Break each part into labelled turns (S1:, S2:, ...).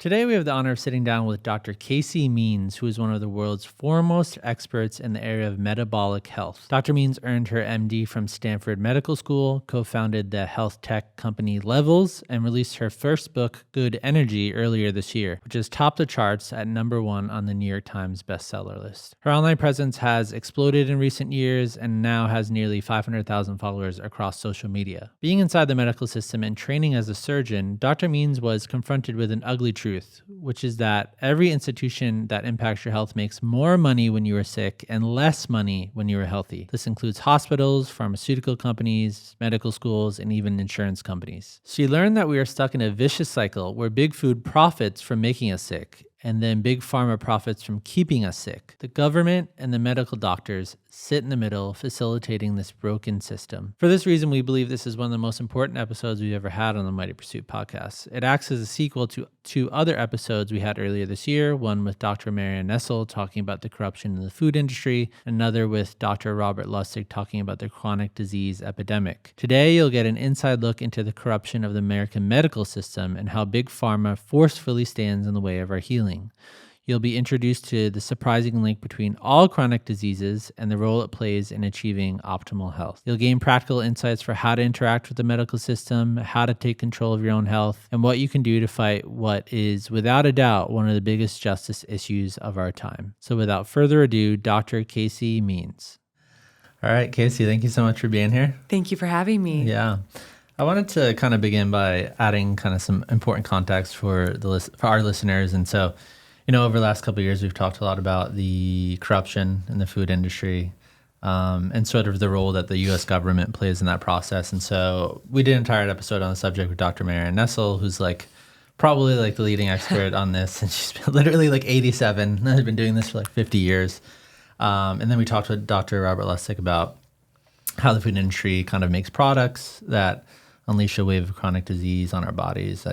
S1: Today, we have the honor of sitting down with Dr. Casey Means, who is one of the world's foremost experts in the area of metabolic health. Dr. Means earned her MD from Stanford Medical School, co-founded the health tech company Levels, and released her first book, Good Energy, earlier this year, which has topped the charts at #1 on the New York Times bestseller list. Her online presence has exploded in recent years and now has nearly 500,000 followers across social media. Being inside the medical system and training as a surgeon, Dr. Means was confronted with an ugly truth, which is that every institution that impacts your health makes more money when you are sick and less money when you are healthy. This includes hospitals, pharmaceutical companies, medical schools, and even insurance companies. She learned that we are stuck in a vicious cycle where big food profits from making us sick, and then big pharma profits from keeping us sick. The government and the medical doctors sit in the middle, facilitating this broken system. For this reason, we believe this is one of the most important episodes we've ever had on the Mighty Pursuit podcast. It acts as a sequel to two other episodes we had earlier this year, one with Dr. Marianne Nessel talking about the corruption in the food industry, another with Dr. Robert Lustig talking about the chronic disease epidemic. Today, you'll get an inside look into the corruption of the American medical system and how big pharma forcefully stands in the way of our healing. You'll be introduced to the surprising link between all chronic diseases and the role it plays in achieving optimal health. You'll gain practical insights for how to interact with the medical system, how to take control of your own health, and what you can do to fight what is, without a doubt, one of the biggest justice issues of our time. So without further ado, Dr. Casey Means. All right, Casey, thank you so much for being here.
S2: Thank you for having me.
S1: Yeah. I wanted to kind of begin by adding kind of some important context for our listeners. And so, over the last couple of years, we've talked a lot about the corruption in the food industry and sort of the role that the U.S. government plays in that process. And so we did an entire episode on the subject with Dr. Marianne Nessel, who's probably the leading expert on this. And she's been literally 87 and has been doing this for 50 years. And then we talked with Dr. Robert Lustig about how the food industry kind of makes products that unleash a wave of chronic disease on our bodies,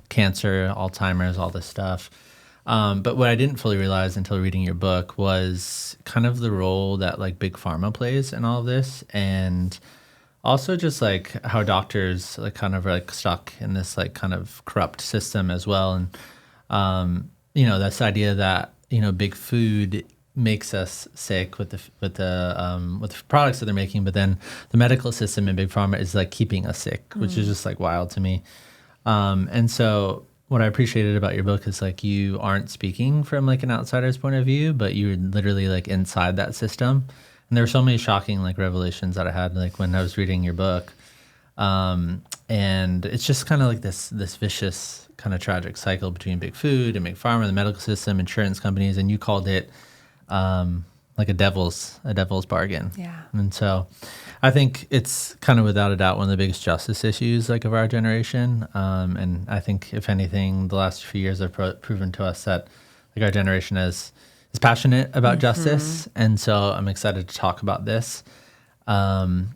S1: cancer, Alzheimer's, all this stuff. But what I didn't fully realize until reading your book was kind of the role that big pharma plays in all of this, and also just how doctors kind of are stuck in this kind of corrupt system as well. And this idea that big food makes us sick with the products that they're making, but then the medical system in big pharma is keeping us sick, which is just wild to me. And so what I appreciated about your book is you aren't speaking from an outsider's point of view, but you're literally inside that system. And there were so many shocking revelations that I had when I was reading your book. And it's just kind of this vicious kind of tragic cycle between big food and big pharma, the medical system, insurance companies, and you called it a devil's bargain.
S2: Yeah.
S1: And so I think it's kind of without a doubt one of the biggest justice issues of our generation. And I think if anything, the last few years have proven to us that our generation is passionate about justice. And so I'm excited to talk about this. And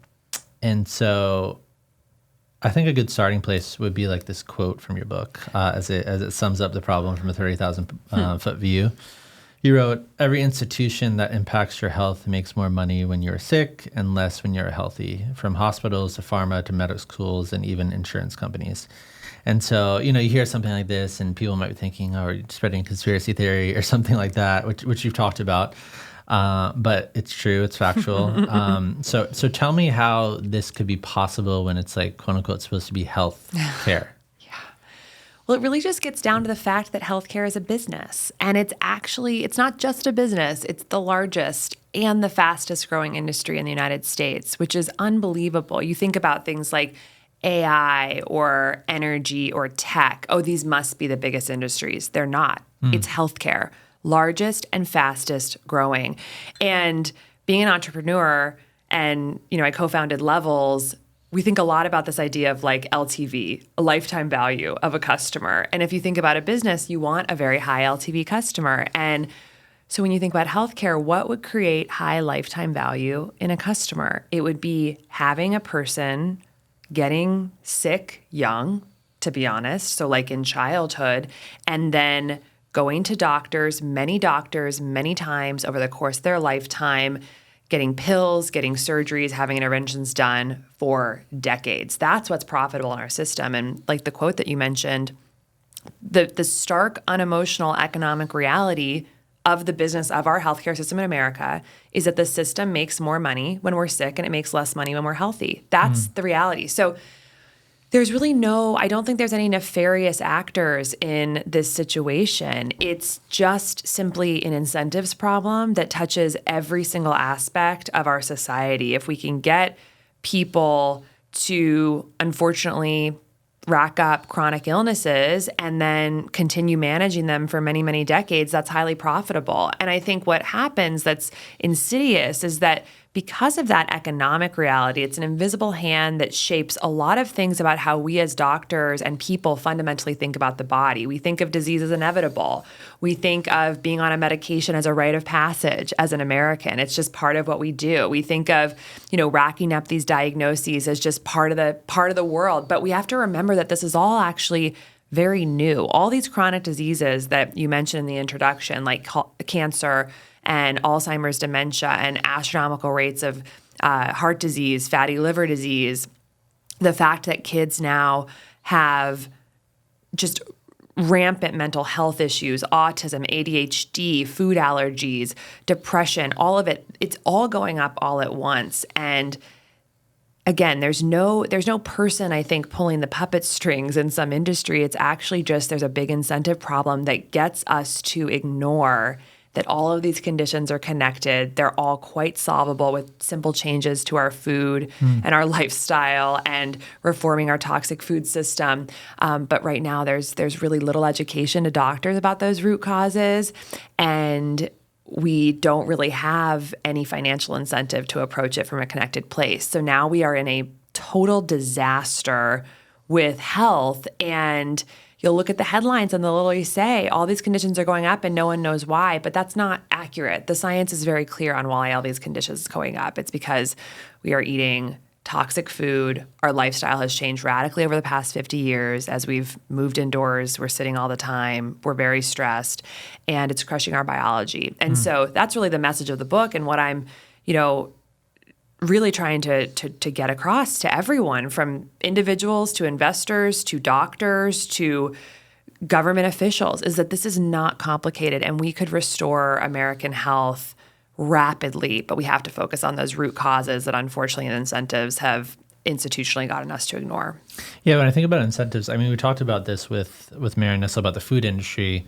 S1: so I think a good starting place would be this quote from your book as it sums up the problem from a 30,000 foot view. You wrote, "Every institution that impacts your health makes more money when you're sick and less when you're healthy, from hospitals to pharma to medical schools and even insurance companies." And so, you hear something like this and people might be thinking, oh, you're spreading conspiracy theory or something like that, which you've talked about. But it's true, it's factual. So tell me how this could be possible when it's quote unquote supposed to be health care.
S2: Well, it really just gets down to the fact that healthcare is a business. And it's not just a business, it's the largest and the fastest growing industry in the United States, which is unbelievable. You think about things like AI or energy or tech. Oh, these must be the biggest industries. They're not. It's healthcare, largest and fastest growing. And being an entrepreneur, and I co-founded Levels, we think a lot about this idea of LTV, a lifetime value of a customer. And if you think about a business, you want a very high LTV customer. And so when you think about healthcare, what would create high lifetime value in a customer? It would be having a person getting sick young, to be honest, so in childhood, and then going to doctors many times over the course of their lifetime, getting pills, getting surgeries, having interventions done for decades. That's what's profitable in our system. And the quote that you mentioned, the stark, unemotional economic reality of the business of our healthcare system in America is that the system makes more money when we're sick and it makes less money when we're healthy. That's the reality. So there's really I don't think there's any nefarious actors in this situation. It's just simply an incentives problem that touches every single aspect of our society. If we can get people to, unfortunately, rack up chronic illnesses and then continue managing them for many, many decades, that's highly profitable. And I think what happens that's insidious is that because of that economic reality, it's an invisible hand that shapes a lot of things about how we as doctors and people fundamentally think about the body. We think of disease as inevitable. We think of being on a medication as a rite of passage as an American. It's just part of what we do. We think of, racking up these diagnoses as just part of the world. But we have to remember that this is all actually very new. All these chronic diseases that you mentioned in the introduction, like cancer and Alzheimer's, dementia, and astronomical rates of heart disease, fatty liver disease, the fact that kids now have just rampant mental health issues, autism, ADHD, food allergies, depression, all of it, it's all going up all at once. And again, there's no person, I think, pulling the puppet strings in some industry. It's actually just there's a big incentive problem that gets us to ignore that all of these conditions are connected. They're all quite solvable with simple changes to our food and our lifestyle and reforming our toxic food system. But right now, there's really little education to doctors about those root causes, and we don't really have any financial incentive to approach it from a connected place. So now we are in a total disaster with health, and you'll look at the headlines and they'll literally say all these conditions are going up and no one knows why, but that's not accurate. The science is very clear on why all these conditions are going up. It's because we are eating toxic food. Our lifestyle has changed radically over the past 50 years. As we've moved indoors, we're sitting all the time, we're very stressed, and it's crushing our biology. And so that's really the message of the book, and what I'm, really trying to get across to everyone, from individuals to investors to doctors to government officials, is that this is not complicated and we could restore American health rapidly, but we have to focus on those root causes that unfortunately the incentives have institutionally gotten us to ignore.
S1: Yeah, when I think about incentives, I mean, we talked about this with Mary Nissel about the food industry.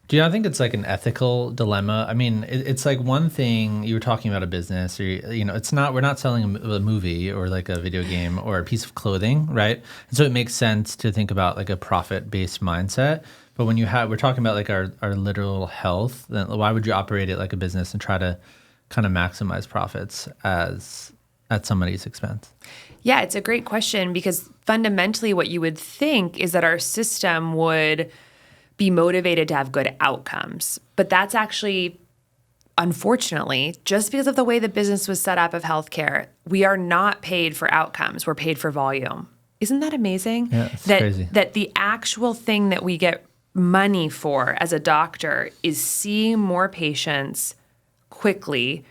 S1: Do you not think it's like an ethical dilemma? I mean, it's like one thing you were talking about a business, or it's not. We're not selling a movie or like a video game or a piece of clothing, right? And so it makes sense to think about like a profit-based mindset. But when we're talking about like our literal health, then why would you operate it like a business and try to kind of maximize profits at somebody's expense?
S2: Yeah, it's a great question, because fundamentally what you would think is that our system would be motivated to have good outcomes. But that's actually, unfortunately, just because of the way the business was set up of healthcare, we are not paid for outcomes. We're paid for volume. Isn't that amazing?
S1: Yeah, it's crazy.
S2: That the actual thing that we get money for as a doctor is seeing more patients quickly,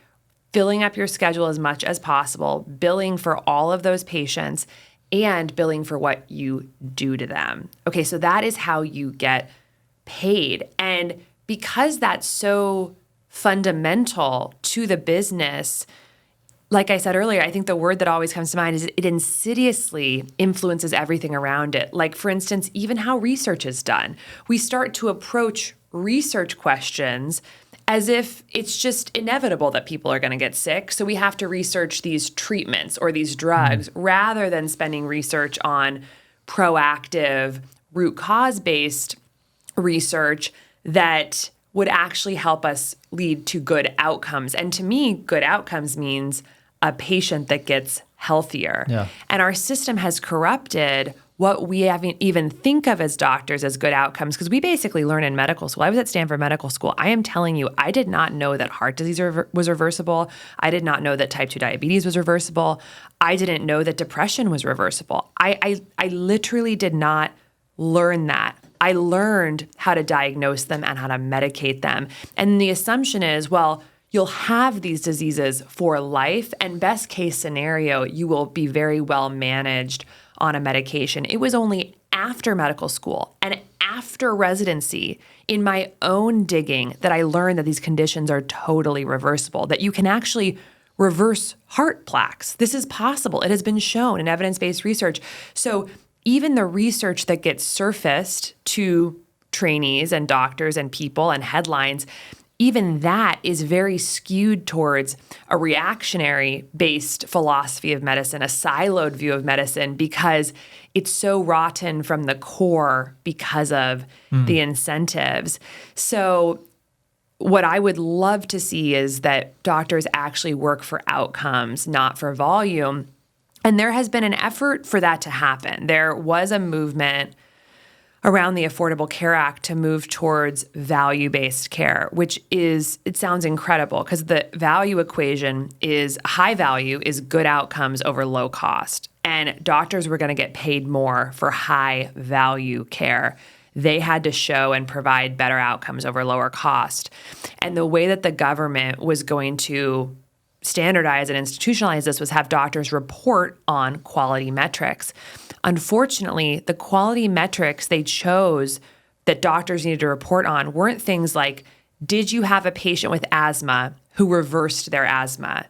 S2: filling up your schedule as much as possible, billing for all of those patients, and billing for what you do to them. Okay, so that is how you get paid. And because that's so fundamental to the business, like I said earlier, I think the word that always comes to mind is it insidiously influences everything around it. Like, for instance, even how research is done. We start to approach research questions as if it's just inevitable that people are going to get sick, so we have to research these treatments or these drugs rather than spending research on proactive, root cause-based research that would actually help us lead to good outcomes. And to me, good outcomes means a patient that gets healthier.
S1: Yeah.
S2: And our system has corrupted what we even think of as doctors as good outcomes, because we basically learn in medical school. I was at Stanford Medical School. I am telling you, I did not know that heart disease was reversible. I did not know that type 2 diabetes was reversible. I didn't know that depression was reversible. I literally did not learn that. I learned how to diagnose them and how to medicate them. And the assumption is, well, you'll have these diseases for life, and best case scenario, you will be very well managed on a medication. It was only after medical school and after residency, in my own digging, that I learned that these conditions are totally reversible, that you can actually reverse heart plaques. This is possible. It has been shown in evidence-based research. So even the research that gets surfaced to trainees and doctors and people and headlines, even that is very skewed towards a reactionary-based philosophy of medicine, a siloed view of medicine, because it's so rotten from the core because of the incentives. So what I would love to see is that doctors actually work for outcomes, not for volume. And there has been an effort for that to happen. There was a movement around the Affordable Care Act to move towards value-based care, which is, it sounds incredible because the value equation is high value is good outcomes over low cost. And doctors were going to get paid more for high value care. They had to show and provide better outcomes over lower cost. And the way that the government was going to standardize and institutionalize this was have doctors report on quality metrics. Unfortunately, the quality metrics they chose that doctors needed to report on weren't things like, did you have a patient with asthma who reversed their asthma?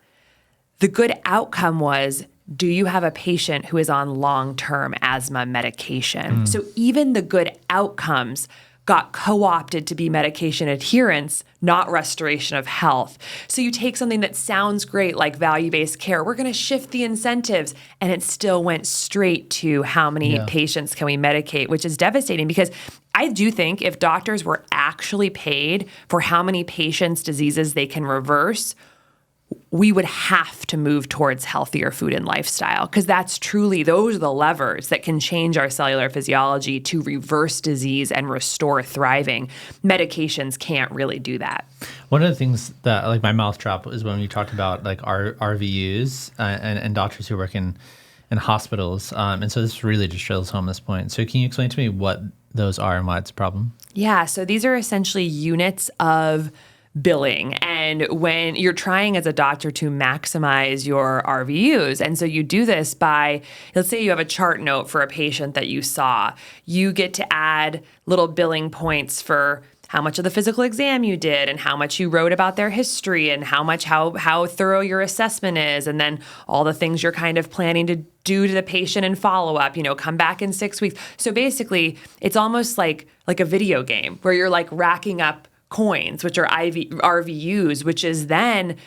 S2: The good outcome was, do you have a patient who is on long-term asthma medication? So even the good outcomes got co-opted to be medication adherence, not restoration of health. So you take something that sounds great like value-based care, we're going to shift the incentives, and it still went straight to how many patients can we medicate, which is devastating because I do think if doctors were actually paid for how many patients' diseases they can reverse, we would have to move towards healthier food and lifestyle because those are the levers that can change our cellular physiology to reverse disease and restore thriving. Medications can't really do that.
S1: One of the things that like my mouth dropped is when we talked about like RVUs and doctors who work in hospitals. And so this really just drills home this point. So can you explain to me what those are and why it's a problem?
S2: Yeah, so these are essentially units of billing. And when you're trying as a doctor to maximize your RVUs, and so you do this by, let's say you have a chart note for a patient that you saw, you get to add little billing points for how much of the physical exam you did and how much you wrote about their history and how thorough your assessment is, and then all the things you're kind of planning to do to the patient in follow-up, come back in 6 weeks. So basically, it's almost like a video game where you're like racking up coins, which are RVUs, which is then,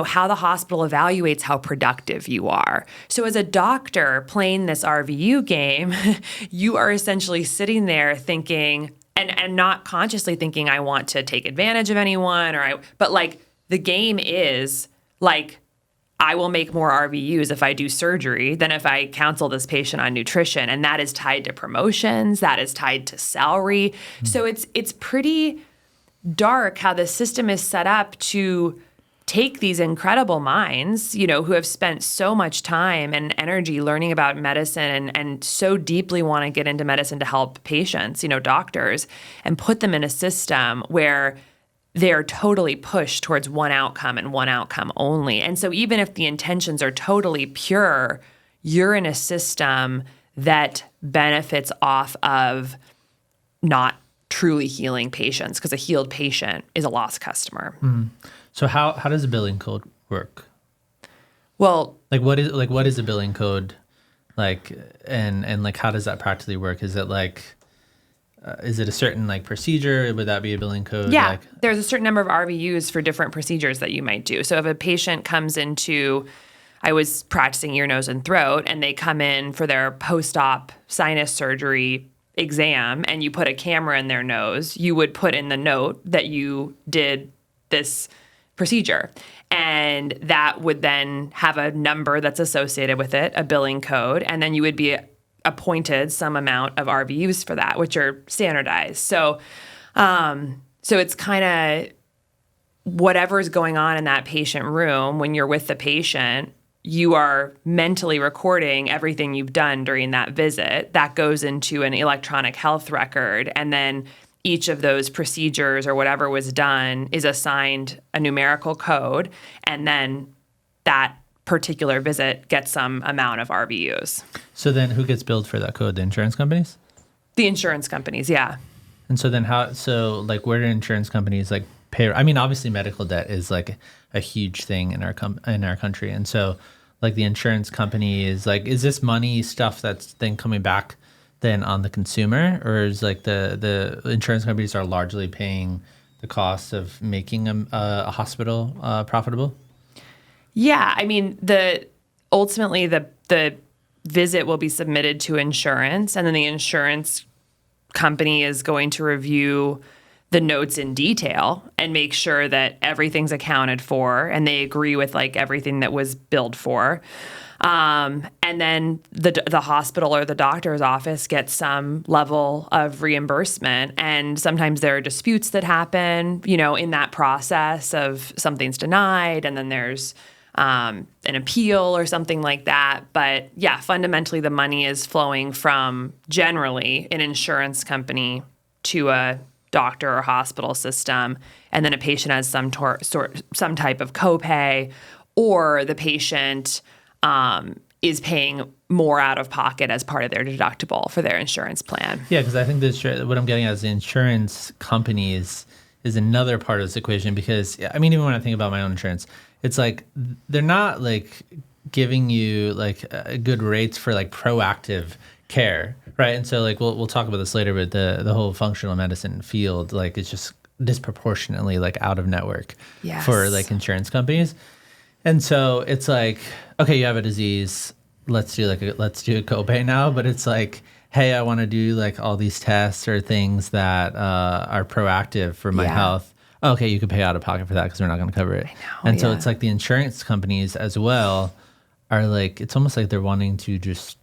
S2: how the hospital evaluates how productive you are. So as a doctor playing this RVU game, you are essentially sitting there thinking, and not consciously thinking, I want to take advantage of anyone, but like the game is like, I will make more RVUs if I do surgery than if I counsel this patient on nutrition. And that is tied to promotions, that is tied to salary. So it's pretty dark how the system is set up to take these incredible minds, who have spent so much time and energy learning about medicine and so deeply want to get into medicine to help patients, doctors, and put them in a system where they're totally pushed towards one outcome and one outcome only. And so even if the intentions are totally pure, you're in a system that benefits off of not truly healing patients, because a healed patient is a lost customer.
S1: So how does a billing code work?
S2: Well,
S1: what is a billing code like, and like how does that practically work? Is it like is it a certain like procedure? Would that be a billing code?
S2: Yeah, there's a certain number of RVUs for different procedures that you might do. So if a patient comes into, I was practicing ear, nose, and throat, and they come in for their post-op sinus surgery exam and you put a camera in their nose, you would put in the note that you did this procedure. And that would then have a number that's associated with it, a billing code, and then you would be appointed some amount of RVUs for that, which are standardized. So it's kind of whatever's going on in that patient room when you're with the patient, you are mentally recording everything you've done during that visit. That goes into an electronic health record. And then each of those procedures or whatever was done is assigned a numerical code. And then that particular visit gets some amount of RVUs.
S1: So then who gets billed for that code? The insurance companies?
S2: The insurance companies, yeah.
S1: And so then where do insurance companies like pay? I mean, obviously medical debt is like a huge thing in our country. And so like the insurance company is like, is this money stuff that's then coming back then on the consumer, or is like the insurance companies are largely paying the cost of making a hospital profitable?
S2: Yeah, I mean, ultimately the visit will be submitted to insurance, and then the insurance company is going to review the notes in detail and make sure that everything's accounted for and they agree with like everything that was billed for. And then the hospital or the doctor's office gets some level of reimbursement. And sometimes there are disputes that happen, in that process of something's denied, and then there's an appeal or something like that. But yeah, fundamentally the money is flowing from generally an insurance company to a doctor or hospital system, and then a patient has some type of copay, or the patient is paying more out of pocket as part of their deductible for their insurance plan.
S1: Yeah, because I think what I'm getting at is the insurance companies is another part of this equation, because I mean, even when I think about my own insurance, it's like they're not like giving you like good rates for like proactive care, right? And so like we'll talk about this later, but the whole functional medicine field like is just disproportionately like out of network for like insurance companies. And so it's like, okay, you have a disease, let's do a copay now, but it's like, hey, I want to do like all these tests or things that are proactive for my health. Okay, you can pay out of pocket for that because we're not going to cover it. And so it's like the insurance companies as well are like, it's almost like they're wanting to just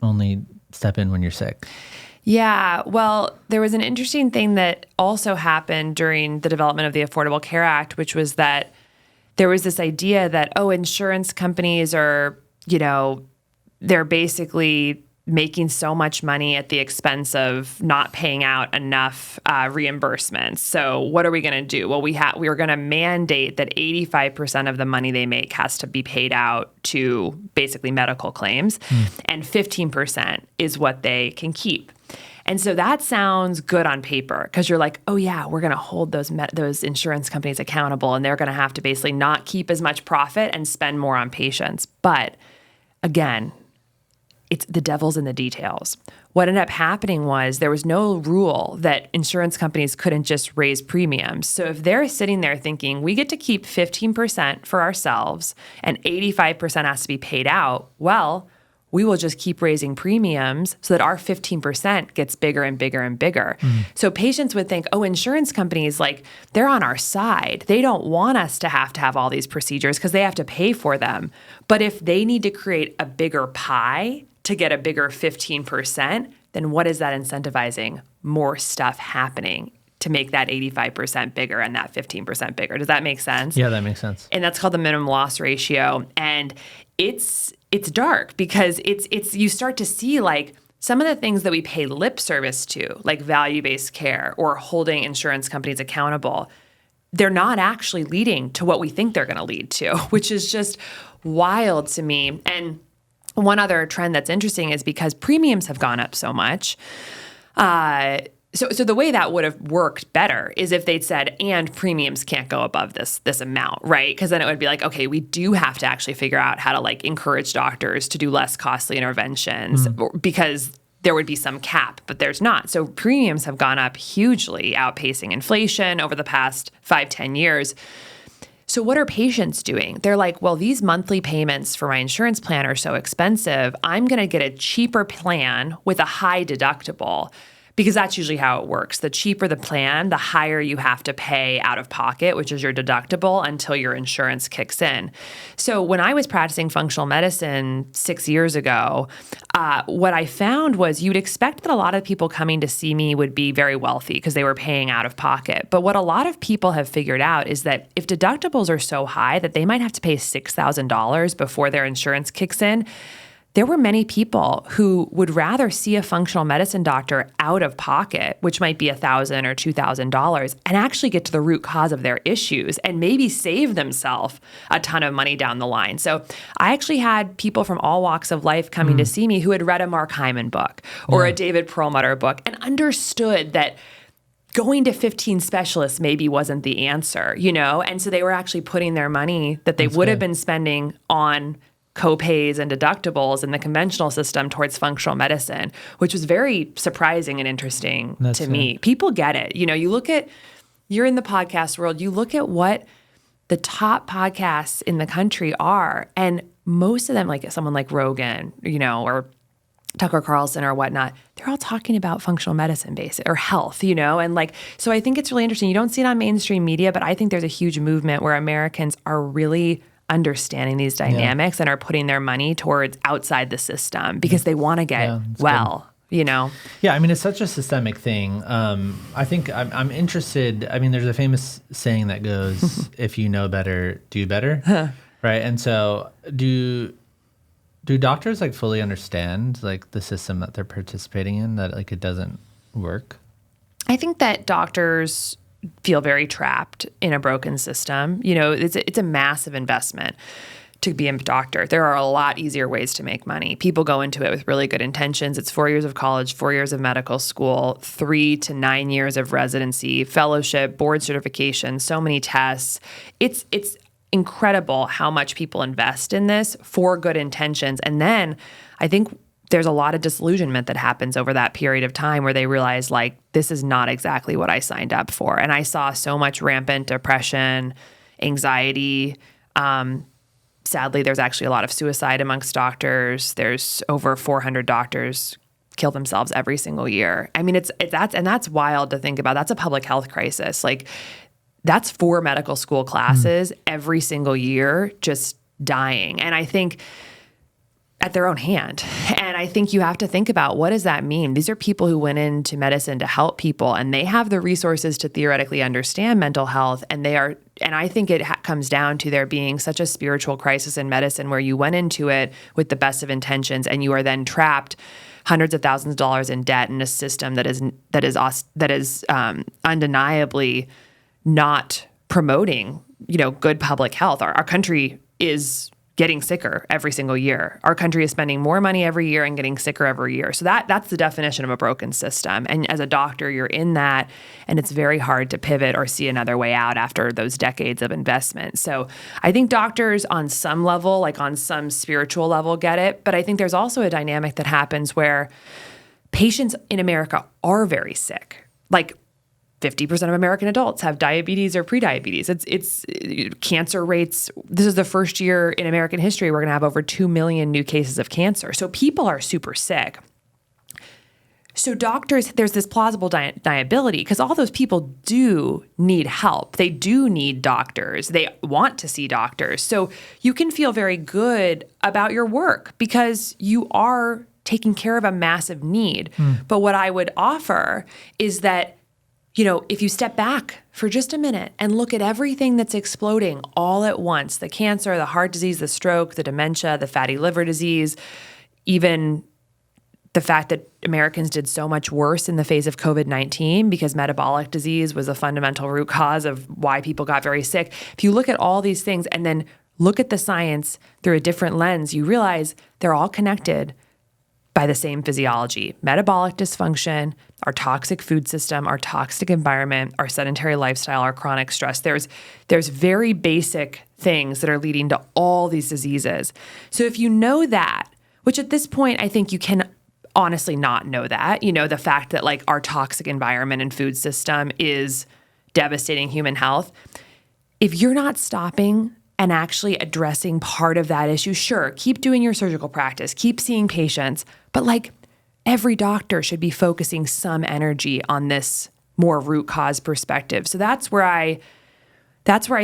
S1: only step in when you're sick.
S2: Yeah, well, there was an interesting thing that also happened during the development of the Affordable Care Act, which was that there was this idea that, insurance companies are, they're basically making so much money at the expense of not paying out enough reimbursements. So what are we going to do? Well, we are going to mandate that 85% of the money they make has to be paid out to basically medical claims, and 15% is what they can keep. And so that sounds good on paper because you're like, oh yeah, we're going to hold those insurance companies accountable, and they're going to have to basically not keep as much profit and spend more on patients. But again, it's the devil's in the details. What ended up happening was there was no rule that insurance companies couldn't just raise premiums. So if they're sitting there thinking we get to keep 15% for ourselves and 85% has to be paid out, well, we will just keep raising premiums so that our 15% gets bigger and bigger and bigger. So patients would think, insurance companies, like, they're on our side. They don't want us to have all these procedures because they have to pay for them. But if they need to create a bigger pie to get a bigger 15%, then what is that incentivizing? More stuff happening to make that 85% bigger and that 15% bigger. Does that make sense?
S1: Yeah, that makes sense.
S2: And that's called the minimum loss ratio. And it's dark because it's you start to see like some of the things that we pay lip service to, like value-based care or holding insurance companies accountable, they're not actually leading to what we think they're going to lead to, which is just wild to me. And one other trend that's interesting is because premiums have gone up so much. So the way that would have worked better is if they'd said, and premiums can't go above this amount, right? Because then it would be like, okay, we do have to actually figure out how to like encourage doctors to do less costly interventions because there would be some cap, but there's not. So premiums have gone up hugely, outpacing inflation over the past 5-10 years. So what are patients doing? They're like, well, these monthly payments for my insurance plan are so expensive. I'm going to get a cheaper plan with a high deductible, because that's usually how it works. The cheaper the plan, the higher you have to pay out of pocket, which is your deductible, until your insurance kicks in. So when I was practicing functional medicine 6 years ago, what I found was you'd expect that a lot of people coming to see me would be very wealthy because they were paying out of pocket. But what a lot of people have figured out is that if deductibles are so high that they might have to pay $6,000 before their insurance kicks in, there were many people who would rather see a functional medicine doctor out of pocket, which might be $1,000 or $2,000, and actually get to the root cause of their issues and maybe save themselves a ton of money down the line. So I actually had people from all walks of life coming to see me who had read a Mark Hyman book or a David Perlmutter book and understood that going to 15 specialists maybe wasn't the answer, And so they were actually putting their money that they would have been spending on co-pays and deductibles in the conventional system towards functional medicine, which was very surprising and interesting to me. People get it. You're in the podcast world, you look at what the top podcasts in the country are, and most of them, like someone like Rogan, or Tucker Carlson or whatnot, they're all talking about functional medicine or health, and so I think it's really interesting. You don't see it on mainstream media, but I think there's a huge movement where Americans are really understanding these dynamics and are putting their money towards outside the system because they want to get well, Yeah,
S1: I mean, it's such a systemic thing. I think I'm interested. I mean, there's a famous saying that goes, if you know better, do better. Right. And so do doctors fully understand the system that they're participating in, that it doesn't work?
S2: I think that doctors feel very trapped in a broken system. It's a massive investment to be a doctor. There are a lot easier ways to make money. People go into it with really good intentions. It's 4 years of college, 4 years of medical school, 3 to 9 years of residency, fellowship, board certification, so many tests. It's incredible how much people invest in this for good intentions. And then I think there's a lot of disillusionment that happens over that period of time where they realize this is not exactly what I signed up for. And I saw so much rampant depression, anxiety. Sadly, there's actually a lot of suicide amongst doctors. There's over 400 doctors kill themselves every single year. I mean, that's wild to think about. That's a public health crisis. That's 4 medical school classes every single year just dying. And I think at their own hand. And I think you have to think about, what does that mean? These are people who went into medicine to help people, and they have the resources to theoretically understand mental health. And I think it comes down to there being such a spiritual crisis in medicine where you went into it with the best of intentions and you are then trapped hundreds of thousands of dollars in debt in a system that is undeniably not promoting, good public health. Our country is getting sicker every single year. Our country is spending more money every year and getting sicker every year. So that's the definition of a broken system. And as a doctor, you're in that, and it's very hard to pivot or see another way out after those decades of investment. So I think doctors on some level, on some spiritual level, get it. But I think there's also a dynamic that happens where patients in America are very sick. 50% of American adults have diabetes or prediabetes. It's cancer rates. This is the first year in American history we're going to have over 2 million new cases of cancer. So people are super sick. So doctors, there's this plausible deniability because all those people do need help. They do need doctors. They want to see doctors. So you can feel very good about your work because you are taking care of a massive need. But what I would offer is that if you step back for just a minute and look at everything that's exploding all at once, the cancer, the heart disease, the stroke, the dementia, the fatty liver disease, even the fact that Americans did so much worse in the face of COVID-19 because metabolic disease was a fundamental root cause of why people got very sick. If you look at all these things and then look at the science through a different lens, you realize they're all connected by the same physiology: metabolic dysfunction, our toxic food system, our toxic environment, our sedentary lifestyle, our chronic stress. There's very basic things that are leading to all these diseases. So if you know that, which at this point I think you can honestly not know that, the fact that our toxic environment and food system is devastating human health, if you're not stopping and actually addressing part of that issue, sure, keep doing your surgical practice, keep seeing patients, but every doctor should be focusing some energy on this more root cause perspective. So that's where I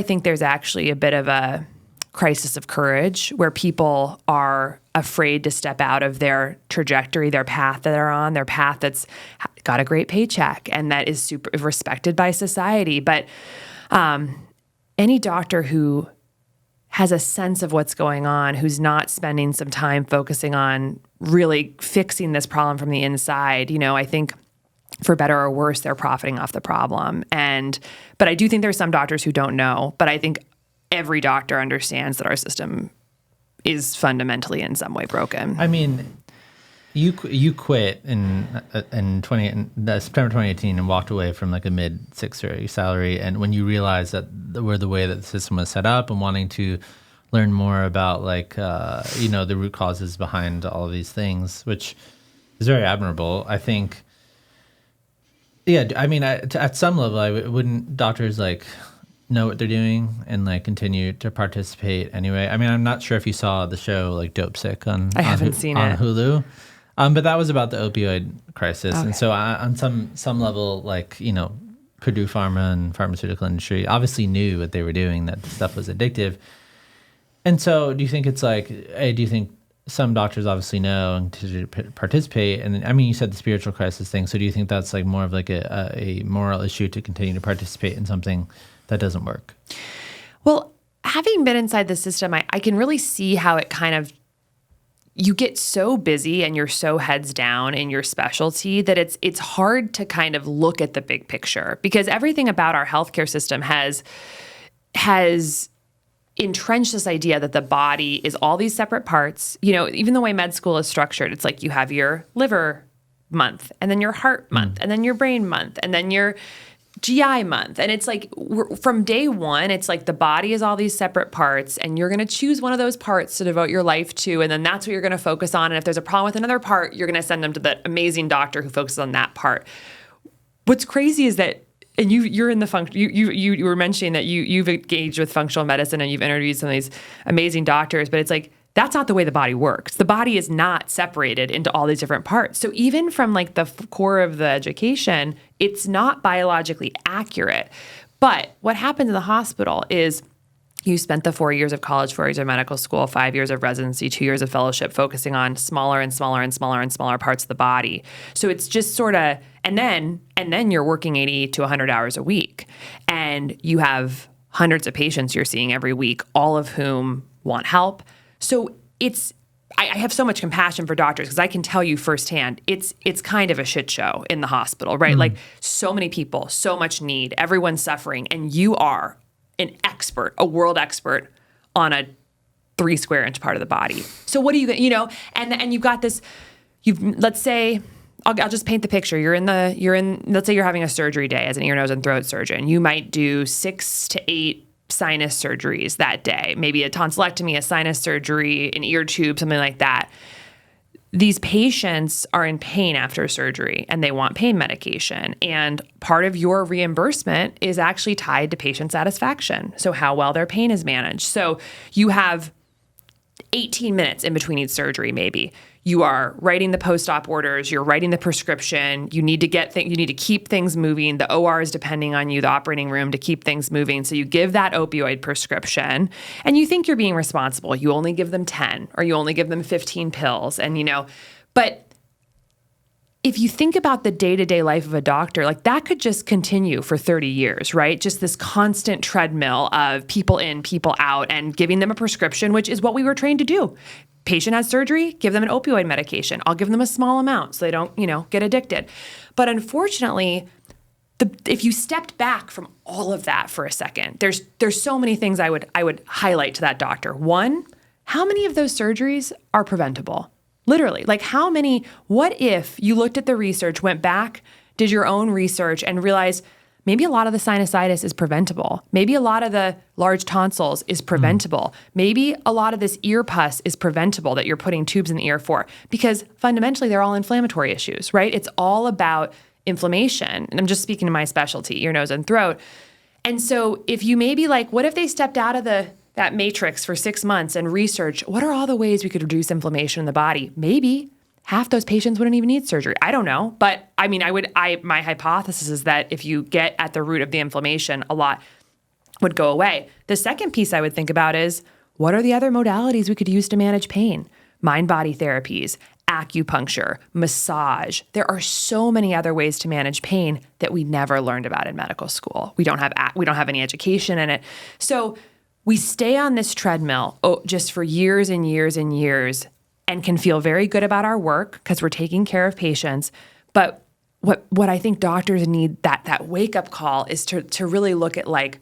S2: think there's actually a bit of a crisis of courage where people are afraid to step out of their trajectory, their path that they're on, their path that's got a great paycheck and that is super respected by society. But any doctor who has a sense of what's going on, who's not spending some time focusing on really fixing this problem from the inside, I think for better or worse, they're profiting off the problem. But I do think there's some doctors who don't know, but I think every doctor understands that our system is fundamentally in some way broken.
S1: I mean, you quit in September 2018 and walked away from like a mid six-figure salary. And when you realized that the way that the system was set up and wanting to learn more about the root causes behind all of these things, which is very admirable, I think. Yeah, I mean, at some level, wouldn't doctors know what they're doing and continue to participate anyway? I mean, I'm not sure if you saw the show Dope Sick on Hulu. But that was about the opioid crisis. Okay. And so on some level, Purdue Pharma and pharmaceutical industry obviously knew what they were doing, that stuff was addictive. And so do you think it's do you think some doctors obviously know and to participate? And I mean, you said the spiritual crisis thing. So do you think that's more of a moral issue to continue to participate in something that doesn't work?
S2: Well, having been inside the system, I can really see how it kind of, you get so busy and you're so heads down in your specialty that it's hard to kind of look at the big picture, because everything about our healthcare system has entrenched this idea that the body is all these separate parts. Even the way med school is structured, it's you have your liver month, and then your heart month, and then your brain month, and then your GI month. And it's from day one, it's the body is all these separate parts, and you're going to choose one of those parts to devote your life to, and then that's what you're going to focus on. And if there's a problem with another part, you're going to send them to the amazing doctor who focuses on that part. What's crazy is that, and you're in the function. You were mentioning that you've engaged with functional medicine and you've interviewed some of these amazing doctors, but it's that's not the way the body works. The body is not separated into all these different parts. So even from the core of the education, it's not biologically accurate. But what happens in the hospital is you spent the 4 years of college, 4 years of medical school, 5 years of residency, 2 years of fellowship, focusing on smaller and smaller and smaller and smaller parts of the body. So it's just sort of, and then you're working 80 to 100 hours a week, and you have hundreds of patients you're seeing every week, all of whom want help. So I have so much compassion for doctors, because I can tell you firsthand, it's kind of a shit show in the hospital, right? So many people, so much need, everyone's suffering, and you are an expert, a world expert on a 3 square inch part of the body. So what do and you've got this, let's say, I'll just paint the picture. Let's say you're having a surgery day as an ear, nose, and throat surgeon. You might do 6 to 8 sinus surgeries that day, maybe a tonsillectomy, a sinus surgery, an ear tube, something like that. These patients are in pain after surgery and they want pain medication. And part of your reimbursement is actually tied to patient satisfaction. So how well their pain is managed. So you have 18 minutes in between each surgery, maybe. You are writing the post-op orders, you're writing the prescription, you need to keep things moving. The OR is depending on you, the operating room, to keep things moving. So you give that opioid prescription and you think you're being responsible. You only give them 10 or you only give them 15 pills. And but if you think about the day-to-day life of a doctor, that could just continue for 30 years, right? Just this constant treadmill of people in, people out, and giving them a prescription, which is what we were trained to do. Patient has surgery, give them an opioid medication. I'll give them a small amount so they don't, get addicted. But unfortunately, if you stepped back from all of that for a second, there's so many things I would highlight to that doctor. One, how many of those surgeries are preventable? Literally, how many, what if you looked at the research, went back, did your own research, and realized maybe a lot of the sinusitis is preventable. Maybe a lot of the large tonsils is preventable. Maybe a lot of this ear pus is preventable that you're putting tubes in the ear for, because fundamentally they're all inflammatory issues, right? It's all about inflammation. And I'm just speaking to my specialty, ear, nose, and throat. And so if you maybe what if they stepped out of that matrix for 6 months and research, what are all the ways we could reduce inflammation in the body? Maybe half those patients wouldn't even need surgery. I don't know. But I mean, my hypothesis is that if you get at the root of the inflammation, a lot would go away. The second piece I would think about is, what are the other modalities we could use to manage pain? Mind-body therapies, acupuncture, massage. There are so many other ways to manage pain that we never learned about in medical school. We don't have any education in it. So we stay on this treadmill just for years and years and years and can feel very good about our work because we're taking care of patients. But what I think doctors need, that wake-up call, is to really look at, like,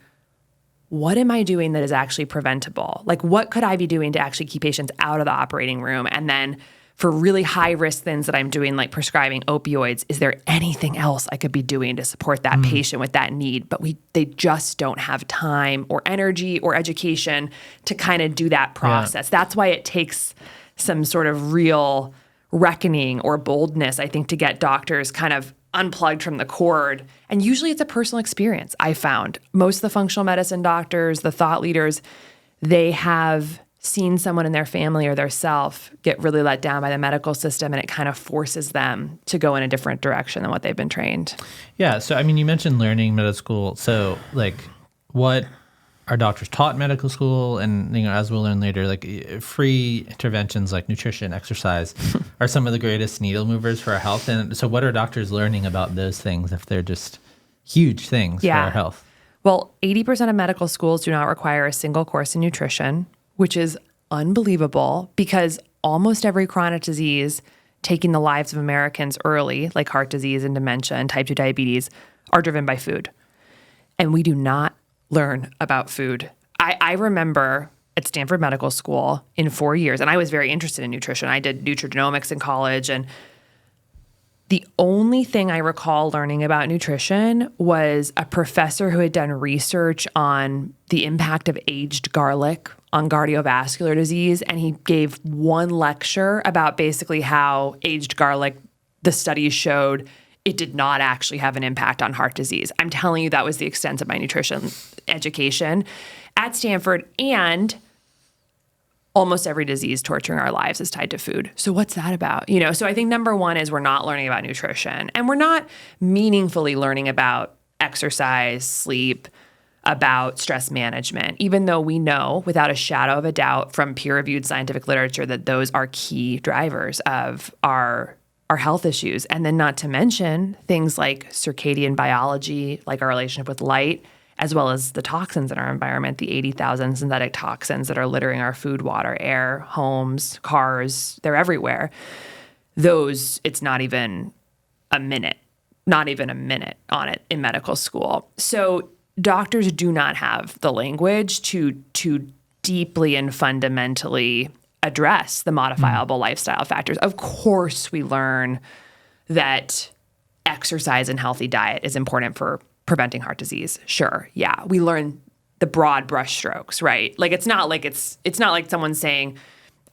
S2: what am I doing that is actually preventable? Like, what could I be doing to actually keep patients out of the operating room? And then for really high-risk things that I'm doing, like prescribing opioids, is there anything else I could be doing to support that patient with that need? But they just don't have time or energy or education to kind of do that process. Yeah. That's why it takes some sort of real reckoning or boldness, I think, to get doctors kind of unplugged from the cord. And usually it's a personal experience, I found. Most of the functional medicine doctors, the thought leaders, they have seen someone in their family or their self get really let down by the medical system, and it kind of forces them to go in a different direction than what they've been trained.
S1: Yeah. So, I mean, you mentioned learning medical school. So, like, what are doctors taught in medical school? And, as we'll learn later, like, free interventions like nutrition, exercise are some of the greatest needle movers for our health. And so what are doctors learning about those things if they're just huge things for our health?
S2: Well, 80% of medical schools do not require a single course in nutrition, which is unbelievable because almost every chronic disease taking the lives of Americans early, like heart disease and dementia and type 2 diabetes, are driven by food. And we do not learn about food. I remember at Stanford Medical School in 4 years, and I was very interested in nutrition. I did nutrigenomics in college, and the only thing I recall learning about nutrition was a professor who had done research on the impact of aged garlic on cardiovascular disease, and he gave one lecture about basically how aged garlic, the studies showed it did not actually have an impact on heart disease. I'm telling you, that was the extent of my nutrition education at Stanford. And almost every disease torturing our lives is tied to food. So what's that about? So I think number one is we're not learning about nutrition, and we're not meaningfully learning about exercise, sleep, about stress management, even though we know without a shadow of a doubt from peer-reviewed scientific literature that those are key drivers of our health issues. And then not to mention things like circadian biology, like our relationship with light, as well as the toxins in our environment, the 80,000 synthetic toxins that are littering our food, water, air, homes, cars, they're everywhere. Those, it's not even a minute on it in medical school. So doctors do not have the language to deeply and fundamentally address the modifiable lifestyle factors. Of course, we learn that exercise and healthy diet is important for preventing heart disease. Sure, yeah, we learn the broad brushstrokes, right? Like it's not like someone saying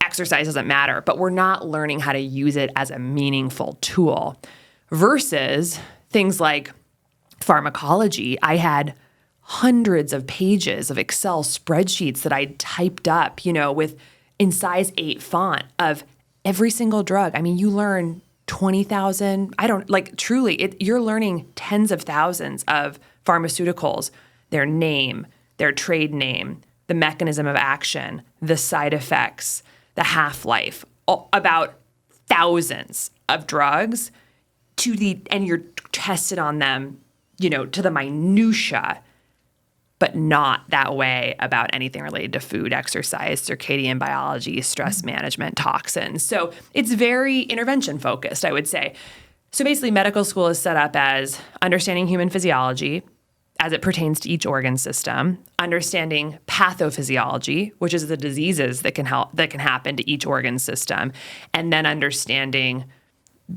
S2: exercise doesn't matter, but we're not learning how to use it as a meaningful tool. Versus things like pharmacology, I had hundreds of pages of Excel spreadsheets that I typed up, with in size 8 font of every single drug. I mean, you learn 20,000. You're learning tens of thousands of pharmaceuticals, their name, their trade name, the mechanism of action, the side effects, the half-life, about thousands of drugs and you're tested on them, to the minutia, but not that way about anything related to food, exercise, circadian biology, stress management, toxins. So it's very intervention focused, I would say. So basically, medical school is set up as understanding human physiology as it pertains to each organ system, understanding pathophysiology, which is the diseases that can happen to each organ system, and then understanding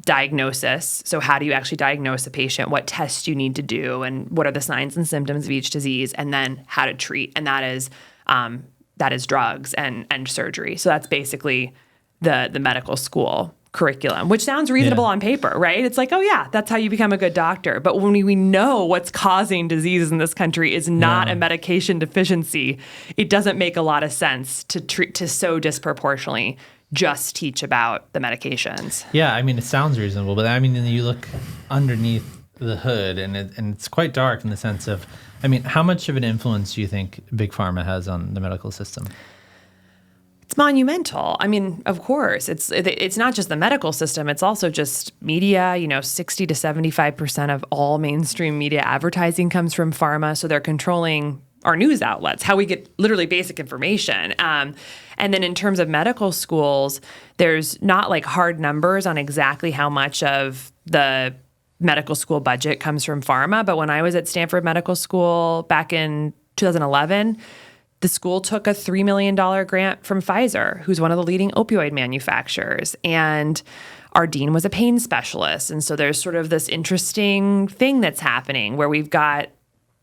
S2: diagnosis. So how do you actually diagnose a patient? What tests you need to do, and what are the signs and symptoms of each disease? And then how to treat, and that is drugs and surgery. So that's basically the medical school curriculum, which sounds reasonable on paper, right? It's like, oh yeah, that's how you become a good doctor. But when we know what's causing diseases in this country is not a medication deficiency, it doesn't make a lot of sense to so disproportionately just teach about the medications. Yeah, I mean, it sounds reasonable, but I mean, you look underneath the hood and it's quite dark in the sense of, I mean, how much of an influence do you think Big Pharma has on the medical system? It's monumental. I mean, of course, it's not just the medical system. It's also just media. 60 to 75% of all mainstream media advertising comes from pharma. So they're controlling our news outlets, how we get literally basic information. And then in terms of medical schools, there's not like hard numbers on exactly how much of the medical school budget comes from pharma. But when I was at Stanford Medical School back in 2011, the school took a $3 million grant from Pfizer, who's one of the leading opioid manufacturers. And our dean was a pain specialist. And so there's sort of this interesting thing that's happening where we've got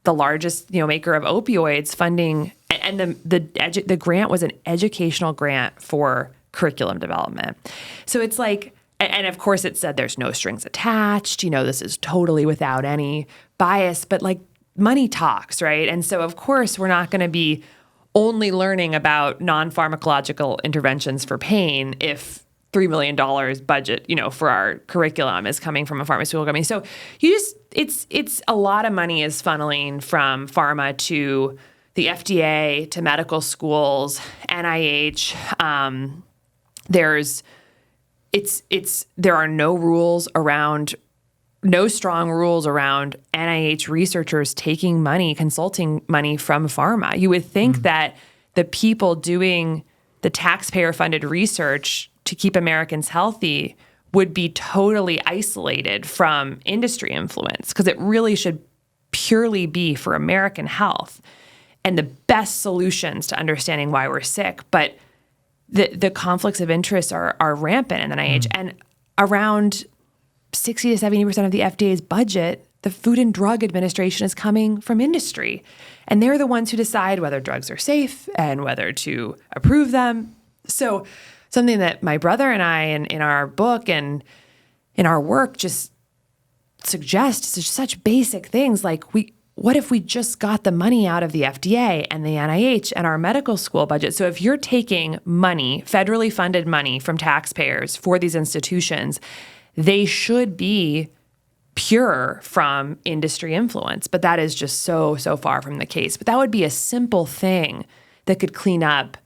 S2: the largest, maker of opioids funding, and the grant was an educational grant for curriculum development. So it's like, and of course it said there's no strings attached, this is totally without any bias, but like money talks, right? And so of course we're not going to be only learning about non-pharmacological interventions for pain if $3 million budget, for our curriculum is coming from a pharmaceutical company. So it's a lot of money is funneling from pharma to the FDA, to medical schools, NIH. There are no strong rules around NIH researchers taking money, consulting money from pharma. You would think that the people doing the taxpayer-funded research to keep Americans healthy would be totally isolated from industry influence, because it really should purely be for American health and the best solutions to understanding why we're sick. But the conflicts of interest are rampant in the NIH. And around 60 to 70% of the FDA's budget, the Food and Drug Administration, is coming from industry. And they're the ones who decide whether drugs are safe and whether to approve them. So something that my brother and I, in our book and in our work, just suggest such basic things like, what if we just got the money out of the FDA and the NIH and our medical school budget? So if you're taking money, federally funded money from taxpayers for these institutions, they should be pure from industry influence. But that is just so far from the case. But that would be a simple thing that could clean up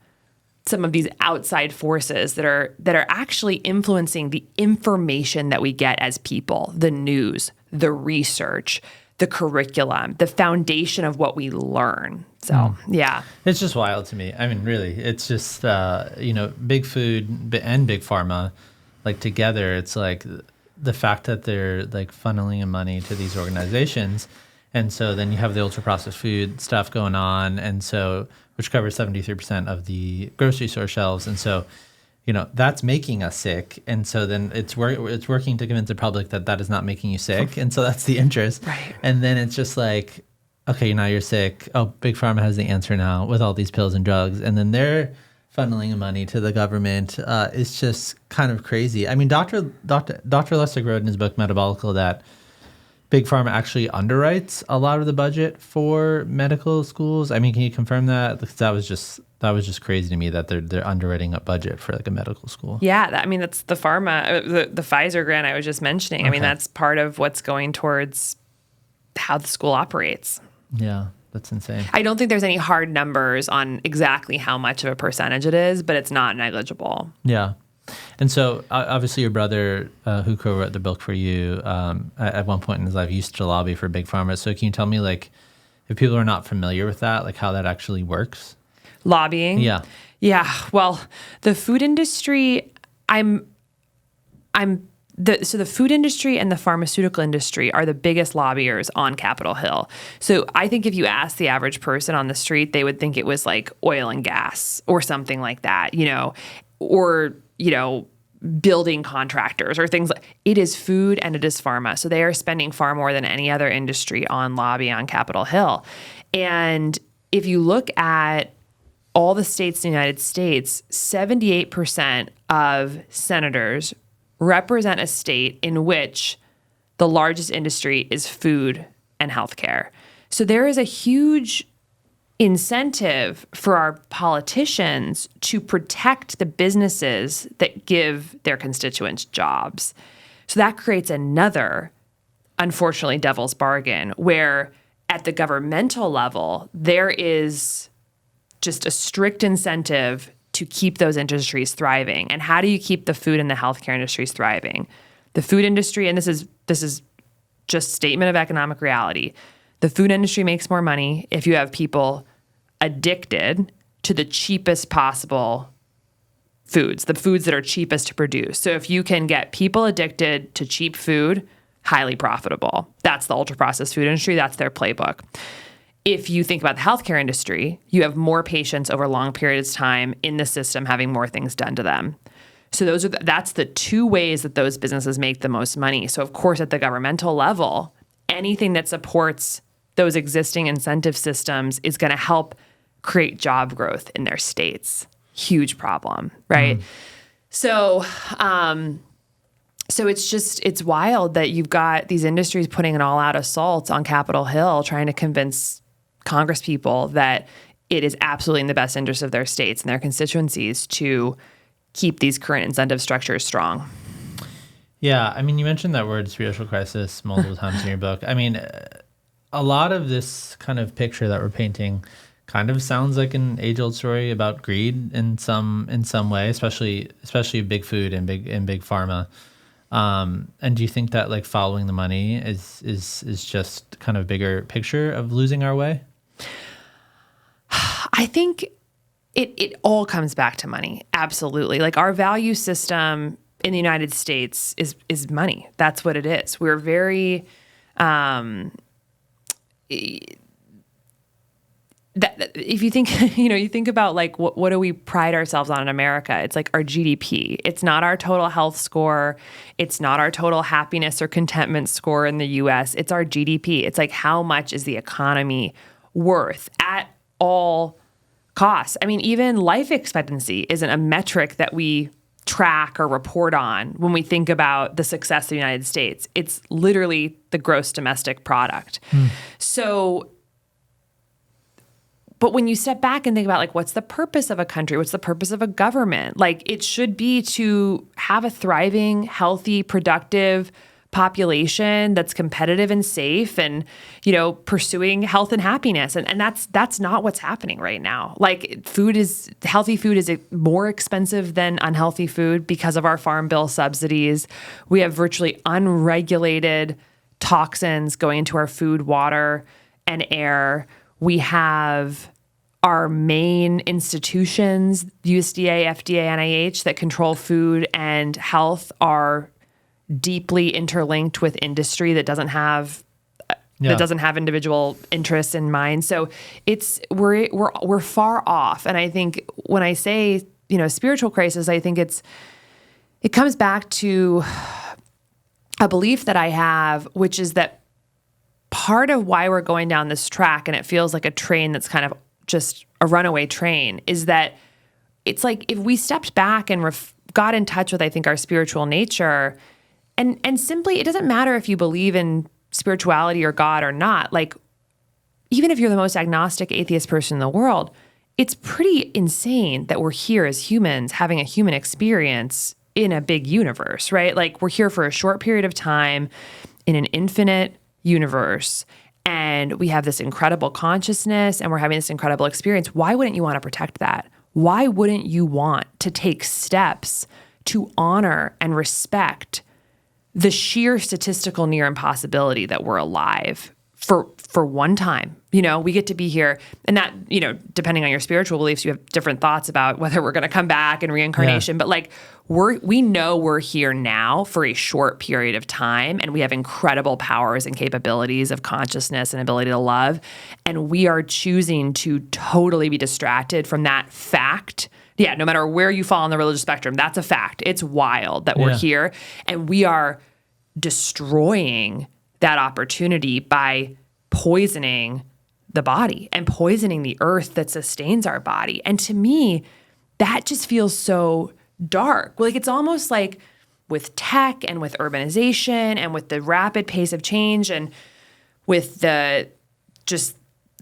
S2: some of these outside forces that are actually influencing the information that we get as people, the news, the research, the curriculum, the foundation of what we learn. So, yeah.
S1: It's just wild to me. I mean, really, it's just, big food and big pharma, like together, it's like the fact that they're like funneling money to these organizations. And so then you have the ultra processed food stuff going on. And so, which covers 73% of the grocery store shelves. And so, that's making us sick. And so then it's working to convince the public that is not making you sick. And so that's the interest.
S2: Right.
S1: And then it's just like, okay, now you're sick. Oh, Big Pharma has the answer now with all these pills and drugs. And then they're funneling money to the government. It's just kind of crazy. I mean, Dr. Lustig wrote in his book, Metabolical, that Big Pharma actually underwrites a lot of the budget for medical schools. I mean, can you confirm that? Because that was just crazy to me that they're underwriting a budget for like a medical school.
S2: Yeah, that's the pharma, the Pfizer grant I was just mentioning. Okay. I mean, that's part of what's going towards how the school operates.
S1: Yeah, that's insane.
S2: I don't think there's any hard numbers on exactly how much of a percentage it is, but it's not negligible.
S1: Yeah. And so obviously your brother, who co-wrote the book for you, at one point in his life used to lobby for Big Pharma. So can you tell me, like, if people are not familiar with that, like how that actually works?
S2: Lobbying?
S1: Yeah.
S2: Yeah. Well, the food industry, so the food industry and the pharmaceutical industry are the biggest lobbyers on Capitol Hill. So I think if you ask the average person on the street, they would think it was like oil and gas or something like that, or building contractors or things like it is food and it is pharma. So they are spending far more than any other industry on lobby on Capitol Hill. And if you look at all the states in the United States, 78% of senators represent a state in which the largest industry is food and healthcare. So there is a huge incentive for our politicians to protect the businesses that give their constituents jobs. So that creates another, unfortunately, devil's bargain where at the governmental level, there is just a strict incentive to keep those industries thriving. And how do you keep the food and the healthcare industries thriving? The food industry, and this is just statement of economic reality, The food industry makes more money if you have people addicted to the cheapest possible foods, the foods that are cheapest to produce. So if you can get people addicted to cheap food, highly profitable. That's the ultra-processed food industry. That's their playbook. If you think about the healthcare industry, you have more patients over long periods of time in the system having more things done to them. So that's the two ways that those businesses make the most money. So of course, at the governmental level, anything that supports those existing incentive systems is going to help create job growth in their states. Huge problem, right? So it's wild that you've got these industries putting an all-out assault on Capitol Hill, trying to convince Congress people that it is absolutely in the best interest of their states and their constituencies to keep these current incentive structures strong.
S1: Yeah, I mean, you mentioned that word spiritual crisis multiple times in your book. I mean, a lot of this kind of picture that we're painting kind of sounds like an age-old story about greed in some way, especially big food and big pharma. And do you think that like following the money is just kind of a bigger picture of losing our way?
S2: I think it all comes back to money. Absolutely. Like our value system in the United States is money. That's what it is. We're very if you think, you think about like what do we pride ourselves on in America? It's like our GDP. It's not our total health score. It's not our total happiness or contentment score in the US. It's our GDP. It's like how much is the economy worth at all costs. I mean, even life expectancy isn't a metric that we track or report on when we think about the success of the United States. It's literally the gross domestic product. So, but when you step back and think about like, what's the purpose of a country? What's the purpose of a government? Like it should be to have a thriving, healthy, productive population that's competitive and safe and, pursuing health and happiness. And that's not what's happening right now. Like healthy food is more expensive than unhealthy food because of our farm bill subsidies. We have virtually unregulated toxins going into our food, water, and air. We have our main institutions, USDA, FDA, NIH, that control food and health are deeply interlinked with industry that doesn't have individual interests in mind. So we're far off. And I think when I say, spiritual crisis, I think it comes back to a belief that I have, which is that part of why we're going down this track, and it feels like a train that's kind of just a runaway train, is that it's like if we stepped back and got in touch with, I think, our spiritual nature, and simply, it doesn't matter if you believe in spirituality or God or not. Like, even if you're the most agnostic, atheist person in the world, it's pretty insane that we're here as humans having a human experience in a big universe, right? Like, we're here for a short period of time in an infinite universe, and we have this incredible consciousness, and we're having this incredible experience. Why wouldn't you want to protect that? Why wouldn't you want to take steps to honor and respect the sheer statistical near impossibility that we're alive for one time? We get to be here, and that, depending on your spiritual beliefs, you have different thoughts about whether we're going to come back and reincarnation. Yeah. But like, we know we're here now for a short period of time, and we have incredible powers and capabilities of consciousness and ability to love. And we are choosing to totally be distracted from that fact. Yeah, no matter where you fall on the religious spectrum, that's a fact. It's wild that we're here, and we are destroying that opportunity by poisoning the body and poisoning the earth that sustains our body. And to me, that just feels so dark. Like, it's almost like with tech and with urbanization and with the rapid pace of change and with the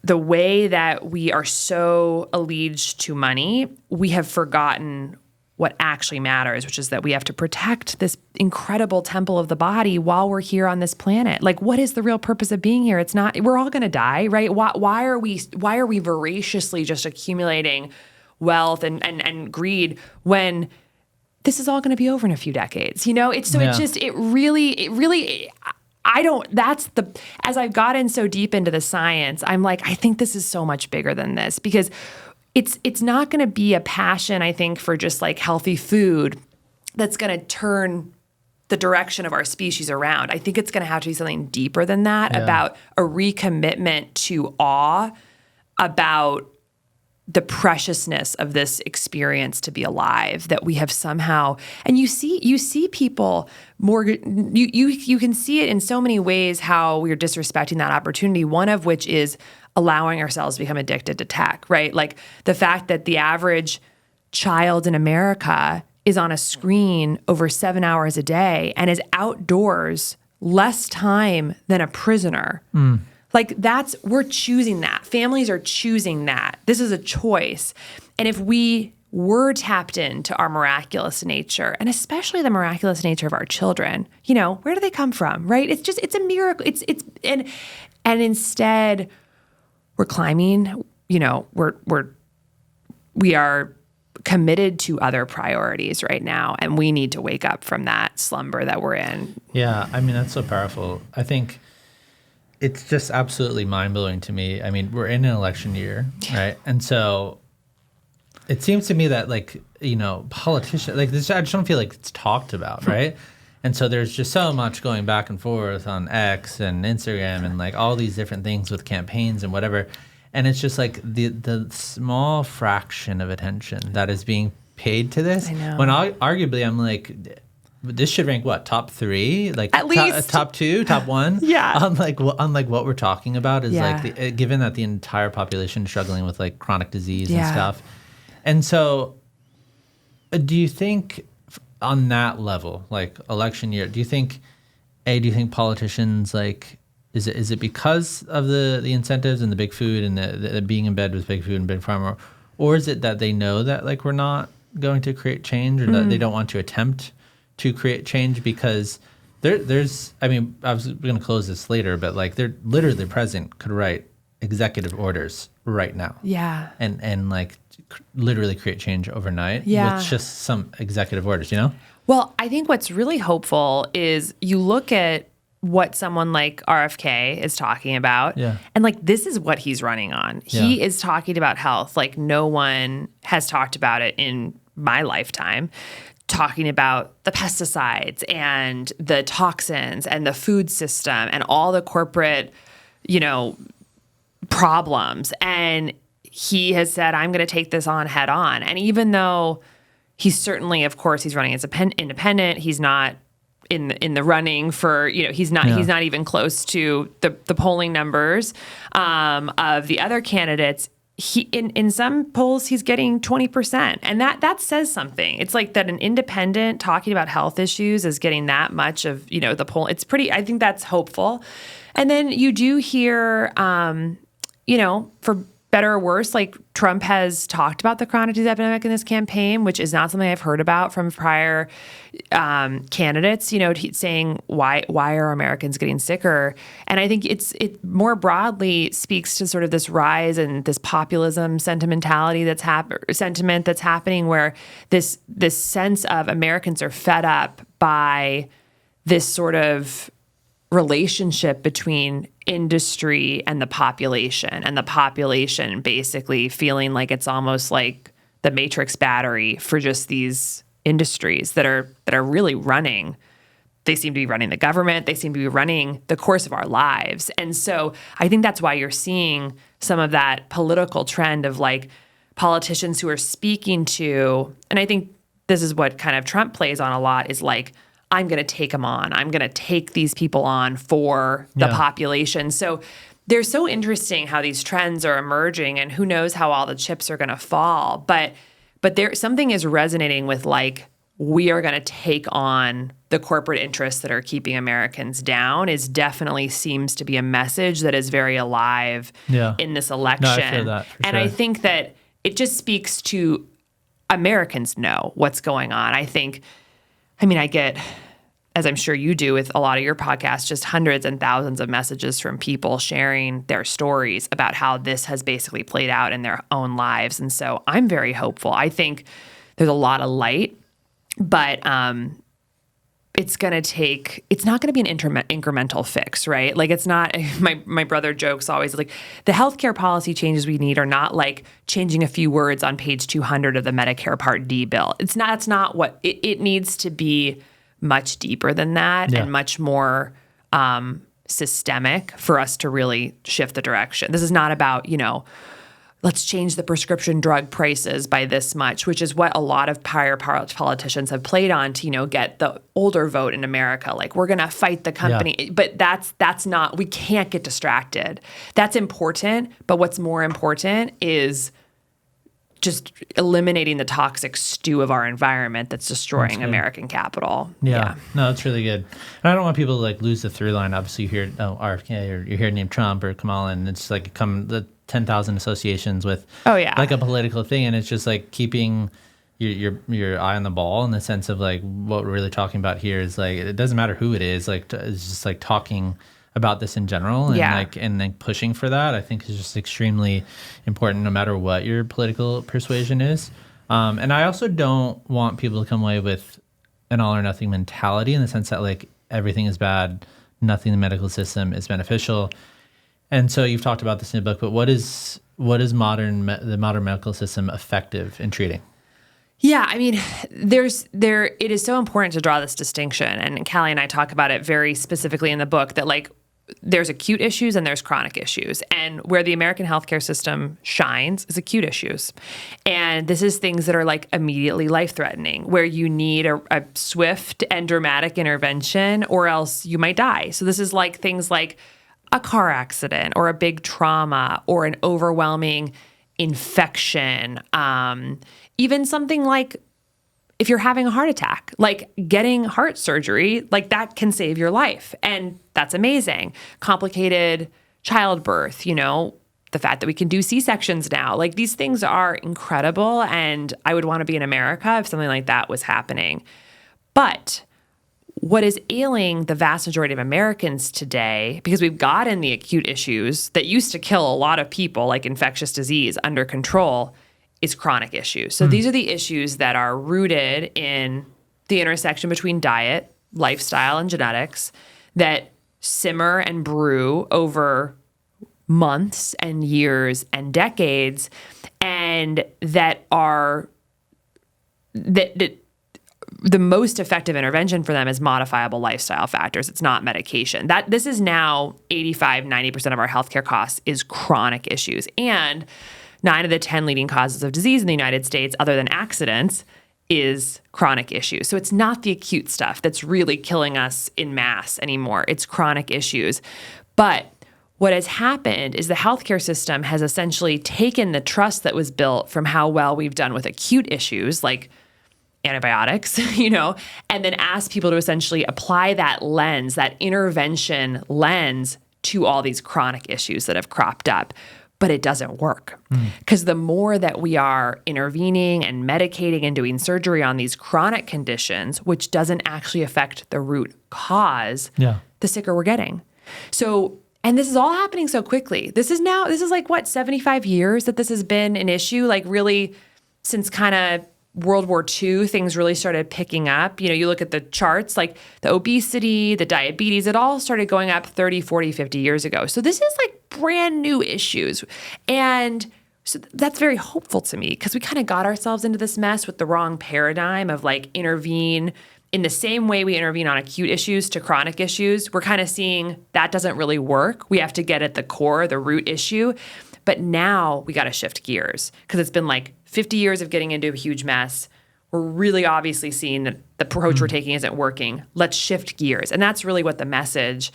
S2: way that we are so alleged to money, we have forgotten what actually matters, which is that we have to protect this incredible temple of the body while we're here on this planet. Like, what is the real purpose of being here? It's not, we're all going to die, right? Why are we voraciously just accumulating wealth and greed when this is all going to be over in a few decades? It really, as I've gotten so deep into the science, I'm like, I think this is so much bigger than this, because it's not going to be a passion, I think, for just like healthy food that's going to turn the direction of our species around. I think it's going to have to be something deeper than that, about a recommitment to awe about the preciousness of this experience to be alive, that we have somehow, and you see people more, you can see it in so many ways how we're disrespecting that opportunity, one of which is allowing ourselves to become addicted to tech, right? Like the fact that the average child in America is on a screen over 7 hours a day and is outdoors less time than a prisoner. Like we're choosing that. Families are choosing that. This is a choice. And if we were tapped into our miraculous nature, and especially the miraculous nature of our children, where do they come from, right? It's a miracle. And instead we're climbing, we are committed to other priorities right now. And we need to wake up from that slumber that we're in.
S1: Yeah. I mean, that's so powerful. I think it's just absolutely mind-blowing to me. I mean, we're in an election year, right? And so it seems to me that, politicians, like this, I just don't feel like it's talked about, right? And so there's just so much going back and forth on X and Instagram and like all these different things with campaigns and whatever. And it's just like the small fraction of attention that is being paid to this.
S2: I know.
S1: When arguably I'm like, this should rank what, top 3, like
S2: at least
S1: top 2, top 1.
S2: Yeah.
S1: Unlike what we're talking about is like given that the entire population is struggling with like chronic disease and stuff. And so, do you think on that level, like election year, do you think politicians like is it because of the incentives and the big food and the being in bed with big food and big pharma, or is it that they know that like we're not going to create change, or that they don't want to attempt to create change? Because there's, I mean, I was going to close this later, but like they're literally, the president could write executive orders right now.
S2: Yeah.
S1: And like literally create change overnight with just some executive orders,
S2: Well, I think what's really hopeful is you look at what someone like RFK is talking about.
S1: Yeah.
S2: And like, this is what he's running on. He is talking about health like no one has talked about it in my lifetime. Talking about the pesticides and the toxins and the food system and all the corporate, problems. And he has said, I'm going to take this on head on. And even though he's certainly, of course, he's running as independent, he's not in the running for, he's not even close to the polling numbers of the other candidates. He in some polls he's getting 20%, and that says something. It's like that an independent talking about health issues is getting that much of the poll. It's pretty. I think that's hopeful. And then you do hear, for better or worse, like Trump has talked about the chronic disease epidemic in this campaign, which is not something I've heard about from prior candidates, saying why are Americans getting sicker? And I think it more broadly speaks to sort of this rise and this populism sentimentality that's happening, where this sense of Americans are fed up by this sort of relationship between industry and the population basically feeling like it's almost like the matrix battery for just these industries that are really running. They seem to be running the government. They seem to be running the course of our lives. And so I think that's why you're seeing some of that political trend of like politicians who are speaking to, and I think this is what kind of Trump plays on a lot, is like, I'm going to take them on. I'm going to take these people on for the population. So they're so interesting how these trends are emerging, and who knows how all the chips are going to fall. But there something is resonating with like, we are going to take on the corporate interests that are keeping Americans down definitely seems to be a message that is very alive in this election.
S1: No, I feel that for
S2: and
S1: sure.
S2: I think that it just speaks to Americans know what's going on. I get, as I'm sure you do with a lot of your podcasts, just hundreds and thousands of messages from people sharing their stories about how this has basically played out in their own lives. And so I'm very hopeful. I think there's a lot of light, but it's not going to be an incremental fix, right? Like it's not, my brother jokes always like the healthcare policy changes we need are not like changing a few words on page 200 of the Medicare Part D bill. It's not what it needs to be much deeper than that and much more systemic for us to really shift the direction. This is not about, let's change the prescription drug prices by this much, which is what a lot of prior politicians have played on to, get the older vote in America. Like we're going to fight the company, but that's not, we can't get distracted. That's important. But what's more important is just eliminating the toxic stew of our environment that's destroying American capital.
S1: Yeah. No, that's really good. And I don't want people to like lose the through line. Obviously you hear RFK or you hear name Trump or Kamala, and it's like the 10,000 associations with like a political thing, and it's just like keeping your eye on the ball in the sense of like what we're really talking about here is like it doesn't matter who it is, like it's just like talking about this in general and then pushing for that I think is just extremely important no matter what your political persuasion is. And I also don't want people to come away with an all or nothing mentality in the sense that like everything is bad, nothing in the medical system is beneficial. And so you've talked about this in the book, but what is the modern medical system effective in treating?
S2: Yeah, I mean, it is so important to draw this distinction, and Callie and I talk about it very specifically in the book that like there's acute issues and there's chronic issues, and where the American healthcare system shines is acute issues, and this is things that are like immediately life-threatening, where you need a swift and dramatic intervention, or else you might die. So this is like things like a car accident or a big trauma or an overwhelming infection, even something like if you're having a heart attack, like getting heart surgery, like that can save your life. And that's amazing. Complicated childbirth, the fact that we can do C-sections now, like these things are incredible. And I would want to be in America if something like that was happening. But what is ailing the vast majority of Americans today, because we've gotten the acute issues that used to kill a lot of people, like infectious disease, under control, is chronic issues. So these are the issues that are rooted in the intersection between diet, lifestyle, and genetics that simmer and brew over months and years and decades, and that are that the most effective intervention for them is modifiable lifestyle factors. It's not medication. This is now 85-90% of our healthcare costs is chronic issues. And 9 of the 10 leading causes of disease in the United States, other than accidents, is chronic issues. So it's not the acute stuff that's really killing us in mass anymore. It's chronic issues. But what has happened is the healthcare system has essentially taken the trust that was built from how well we've done with acute issues, like antibiotics, and then ask people to essentially apply that lens, that intervention lens, to all these chronic issues that have cropped up. But it doesn't work, because the more that we are intervening and medicating and doing surgery on these chronic conditions, which doesn't actually affect the root cause, the sicker we're getting. So, and this is all happening so quickly. This is like, 75 years that this has been an issue, like really since kind of World War II, things really started picking up. You look at the charts, like the obesity, the diabetes, it all started going up 30, 40, 50 years ago. So this is like brand new issues. And so that's very hopeful to me, because we kind of got ourselves into this mess with the wrong paradigm of like intervene in the same way we intervene on acute issues to chronic issues. We're kind of seeing that doesn't really work. We have to get at the core, the root issue. But now we got to shift gears, because it's been like 50 years of getting into a huge mess. We're really obviously seeing that the approach we're taking isn't working. Let's shift gears. And that's really what the message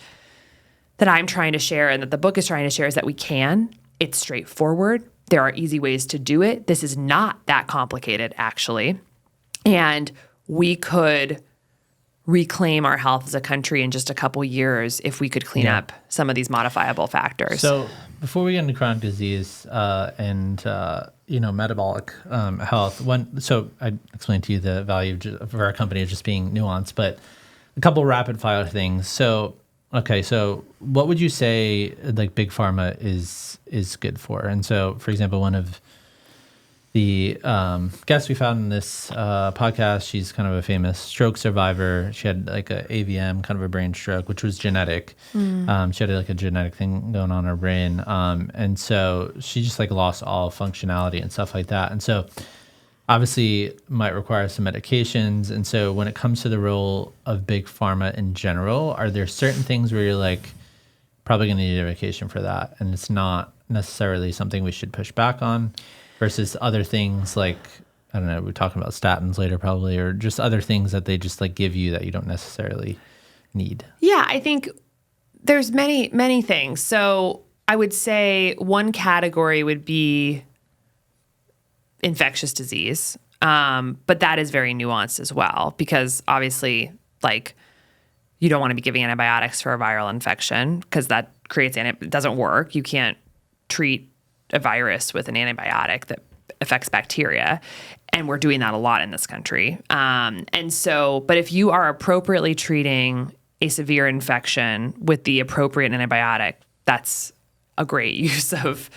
S2: that I'm trying to share and that the book is trying to share is that we can. It's straightforward. There are easy ways to do it. This is not that complicated, actually. And we could reclaim our health as a country in just a couple years if we could clean up some of these modifiable factors.
S1: So before we get into chronic disease and metabolic health, so I explained to you the value of our company of just being nuanced, but a couple rapid fire things. So what would you say like big pharma is good for? And so, for example, one of The guest we found in this podcast, she's kind of a famous stroke survivor. She had like a AVM, kind of a brain stroke, which was genetic. She had like a genetic thing going on in her brain. And so she just like lost all functionality and stuff like that. And so obviously might require some medications. And so when it comes to the role of big pharma in general, are there certain things where you're like, probably going to need a medication for that, and it's not necessarily something we should push back on, versus other things like, I don't know, we're talking about statins later probably, or just other things that they just like give you that you don't necessarily need?
S2: Yeah, I think there's many, many things. So I would say one category would be infectious disease. But that is very nuanced as well, because obviously, like, you don't want to be giving antibiotics for a viral infection because that it doesn't work. You can't treat a virus with an antibiotic that affects bacteria. And we're doing that a lot in this country. And so, but if you are appropriately treating a severe infection with the appropriate antibiotic, that's a great use of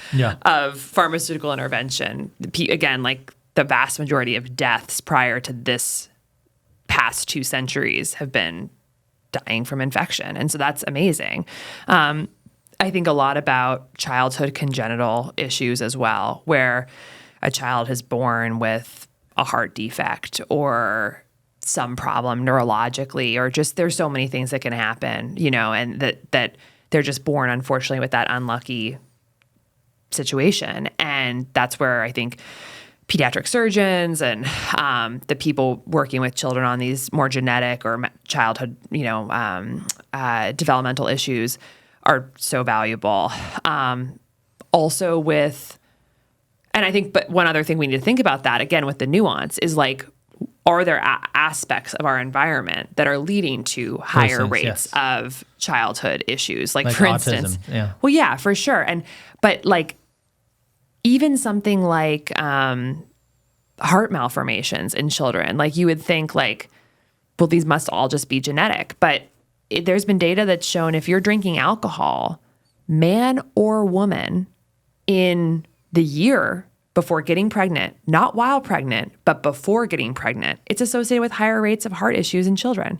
S2: pharmaceutical intervention. Again, like the vast majority of deaths prior to this past 2 centuries have been dying from infection. And so that's amazing. I think a lot about childhood congenital issues as well, where a child is born with a heart defect or some problem neurologically, or just there's so many things that can happen, and that they're just born, unfortunately, with that unlucky situation. And that's where I think pediatric surgeons and the people working with children on these more genetic or childhood, developmental issues are so valuable. Also with, and I think, but one other thing we need to think about that, again, with the nuance is like, are there aspects of our environment that are leading to higher rates of childhood issues? Like for
S1: autism,
S2: instance,
S1: yeah.
S2: Well, yeah, for sure. But like even something like heart malformations in children, like you would think like, well, these must all just be genetic. But there's been data that's shown if you're drinking alcohol, man or woman, in the year before getting pregnant, not while pregnant, but before getting pregnant, it's associated with higher rates of heart issues in children.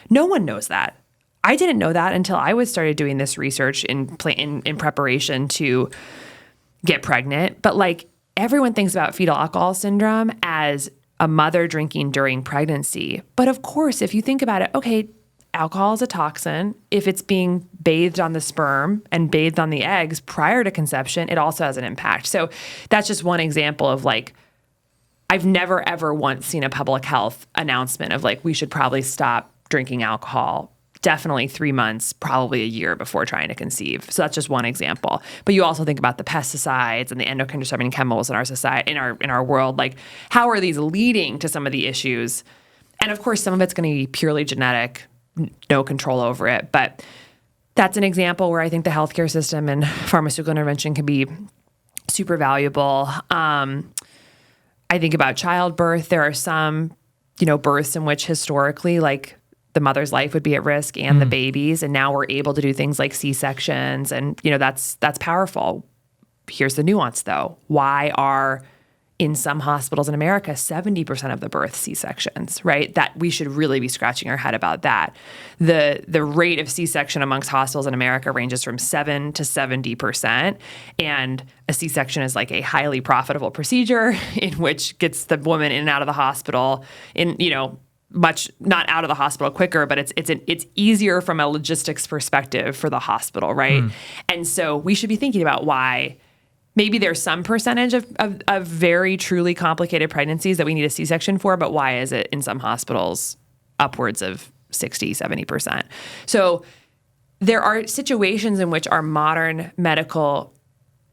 S2: No one knows that. I didn't know that until I started doing this research in preparation to get pregnant. But like everyone thinks about fetal alcohol syndrome as a mother drinking during pregnancy. But of course, if you think about it, okay, alcohol is a toxin. If it's being bathed on the sperm and bathed on the eggs prior to conception, it also has an impact. So that's just one example of like, I've never ever once seen a public health announcement of like, we should probably stop drinking alcohol. Definitely 3 months, probably a year before trying to conceive. So that's just one example. But you also think about the pesticides and the endocrine disrupting chemicals in our society, in our world. Like, how are these leading to some of the issues? And of course, some of it's going to be purely genetic, no control over it. But that's an example where I think the healthcare system and pharmaceutical intervention can be super valuable. I think about childbirth. There are some, births in which historically, like, the mother's life would be at risk and the baby's. And now we're able to do things like C-sections. And, that's powerful. Here's the nuance, though. Why are, in some hospitals in America, 70% of the births C-sections, right? That we should really be scratching our head about that. The rate of C-section amongst hospitals in America ranges from 7 to 70%. And a C-section is like a highly profitable procedure in which gets the woman in and out of the hospital in, much not out of the hospital quicker, but it's easier from a logistics perspective for the hospital, right? And so we should be thinking about why maybe there's some percentage of very truly complicated pregnancies that we need a C-section for, but why is it in some hospitals upwards of 60, 70%? So there are situations in which our modern medical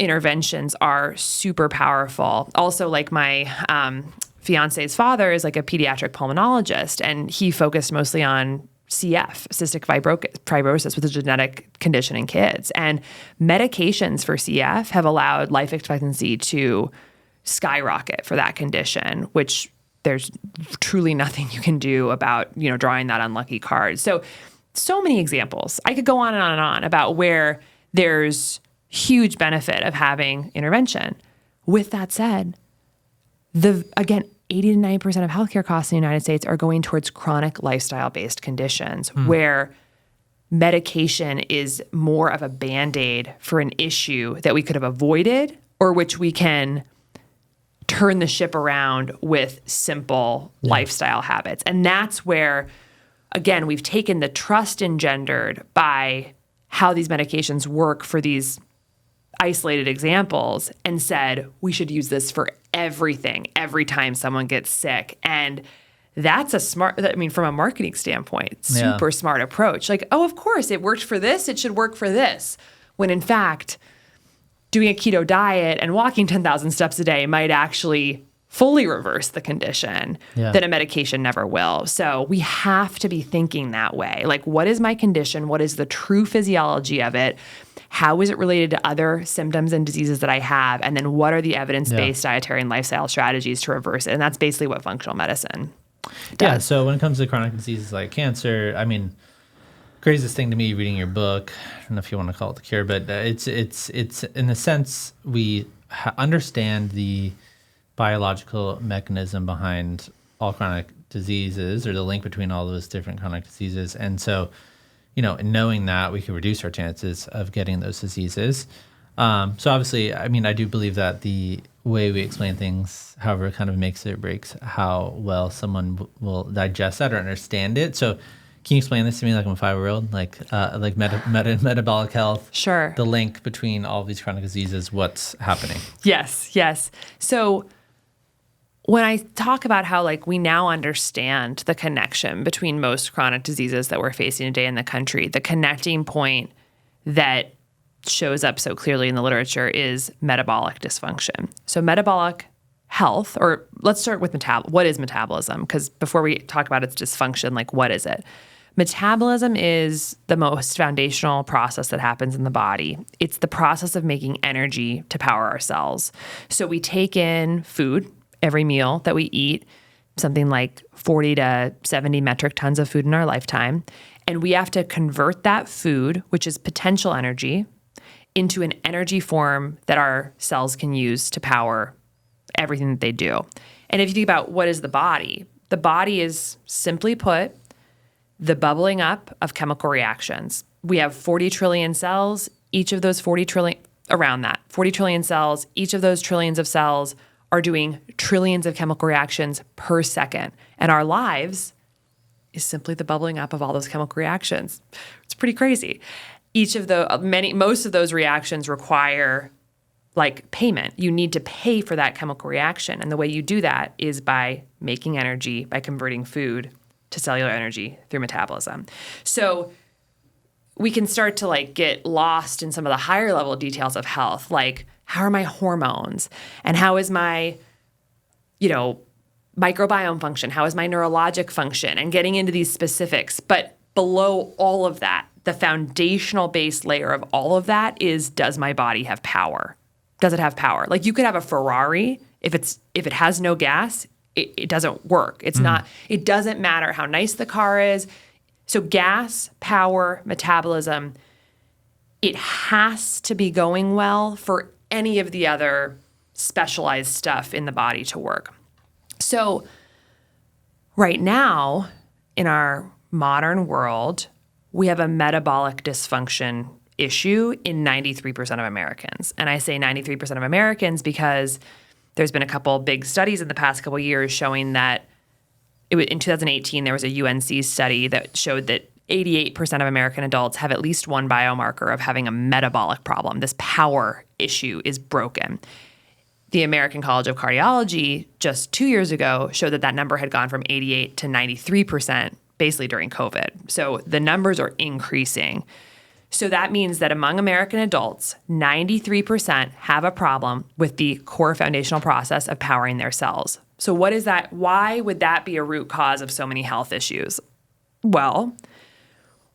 S2: interventions are super powerful. Also, like my fiance's father is like a pediatric pulmonologist, and he focused mostly on CF, cystic fibrosis, with a genetic condition in kids. And medications for CF have allowed life expectancy to skyrocket for that condition, which there's truly nothing you can do about, drawing that unlucky card. So many examples. I could go on and on and on about where there's huge benefit of having intervention. With that said, Again, 80 to 90% of healthcare costs in the United States are going towards chronic lifestyle-based conditions where medication is more of a Band-Aid for an issue that we could have avoided or which we can turn the ship around with simple lifestyle habits. And that's where, again, we've taken the trust engendered by how these medications work for these isolated examples and said, we should use this for everything, every time someone gets sick. And that's from a marketing standpoint, super smart approach. Like, oh, of course, it worked for this, it should work for this. When in fact, doing a keto diet and walking 10,000 steps a day might actually fully reverse the condition that a medication never will. So we have to be thinking that way. Like, what is my condition? What is the true physiology of it? How is it related to other symptoms and diseases that I have? And then what are the evidence-based dietary and lifestyle strategies to reverse it? And that's basically what functional medicine does.
S1: Yeah, so when it comes to chronic diseases like cancer, I mean, craziest thing to me reading your book, I don't know if you want to call it the cure, but it's in a sense, we understand the biological mechanism behind all chronic diseases or the link between all those different chronic diseases. And so, knowing that, we can reduce our chances of getting those diseases. So obviously, I mean, I do believe that the way we explain things, however, kind of makes or breaks how well someone will digest that or understand it. So can you explain this to me like I'm a 5-year-old, like metabolic health?
S2: Sure.
S1: The link between all of these chronic diseases, what's happening?
S2: Yes. So when I talk about how we now understand the connection between most chronic diseases that we're facing today in the country, the connecting point that shows up so clearly in the literature is metabolic dysfunction. So metabolic health, or let's start with what is metabolism? Because before we talk about its dysfunction, what is it? Metabolism is the most foundational process that happens in the body. It's the process of making energy to power our cells. So we take in food, every meal that we eat, something like 40 to 70 metric tons of food in our lifetime. And we have to convert that food, which is potential energy, into an energy form that our cells can use to power everything that they do. And if you think about what is the body is, simply put, the bubbling up of chemical reactions. We have 40 trillion cells, each of those 40 trillion cells, each of those trillions of cells are doing trillions of chemical reactions per second. And our lives is simply the bubbling up of all those chemical reactions. It's pretty crazy. Most of those reactions require payment. You need to pay for that chemical reaction. And the way you do that is by making energy, by converting food to cellular energy through metabolism. So we can start to get lost in some of the higher level details of health, like how are my hormones and how is my, microbiome function? How is my neurologic function? And getting into these specifics. But below all of that, the foundational base layer of all of that is, does my body have power? Does it have power? You could have a Ferrari. If it has no gas, it doesn't work. It's not, it doesn't matter how nice the car is. So gas, power, metabolism, it has to be going well for any of the other specialized stuff in the body to work. So right now, in our modern world, we have a metabolic dysfunction issue in 93% of Americans. And I say 93% of Americans because there's been a couple big studies in the past couple of years showing that in 2018, there was a UNC study that showed that 88% of American adults have at least one biomarker of having a metabolic problem. This power issue is broken. The American College of Cardiology just 2 years ago showed that number had gone from 88 to 93% basically during COVID. So the numbers are increasing. So that means that among American adults, 93% have a problem with the core foundational process of powering their cells. So what is that? Why would that be a root cause of so many health issues? Well,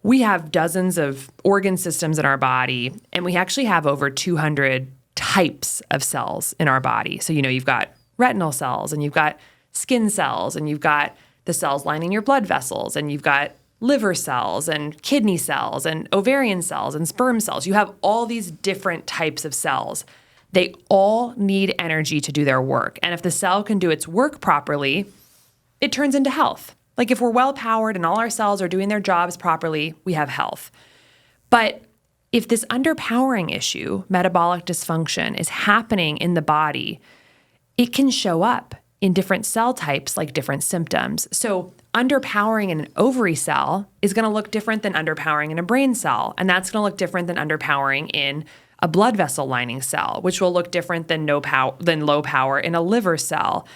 S2: we have dozens of organ systems in our body, and we actually have over 200 types of cells in our body. So, you've got retinal cells, and you've got skin cells, and you've got the cells lining your blood vessels, and you've got liver cells and kidney cells and ovarian cells and sperm cells. You have all these different types of cells They all need energy to do their work. And if the cell can do its work properly, it turns into health. Like if we're well powered and all our cells are doing their jobs properly, we have health. But if this underpowering issue, metabolic dysfunction, is happening in the body, it can show up in different cell types like different symptoms. So underpowering in an ovary cell is going to look different than underpowering in a brain cell. And that's going to look different than underpowering in a blood vessel lining cell, which will look different than low power in a liver cell.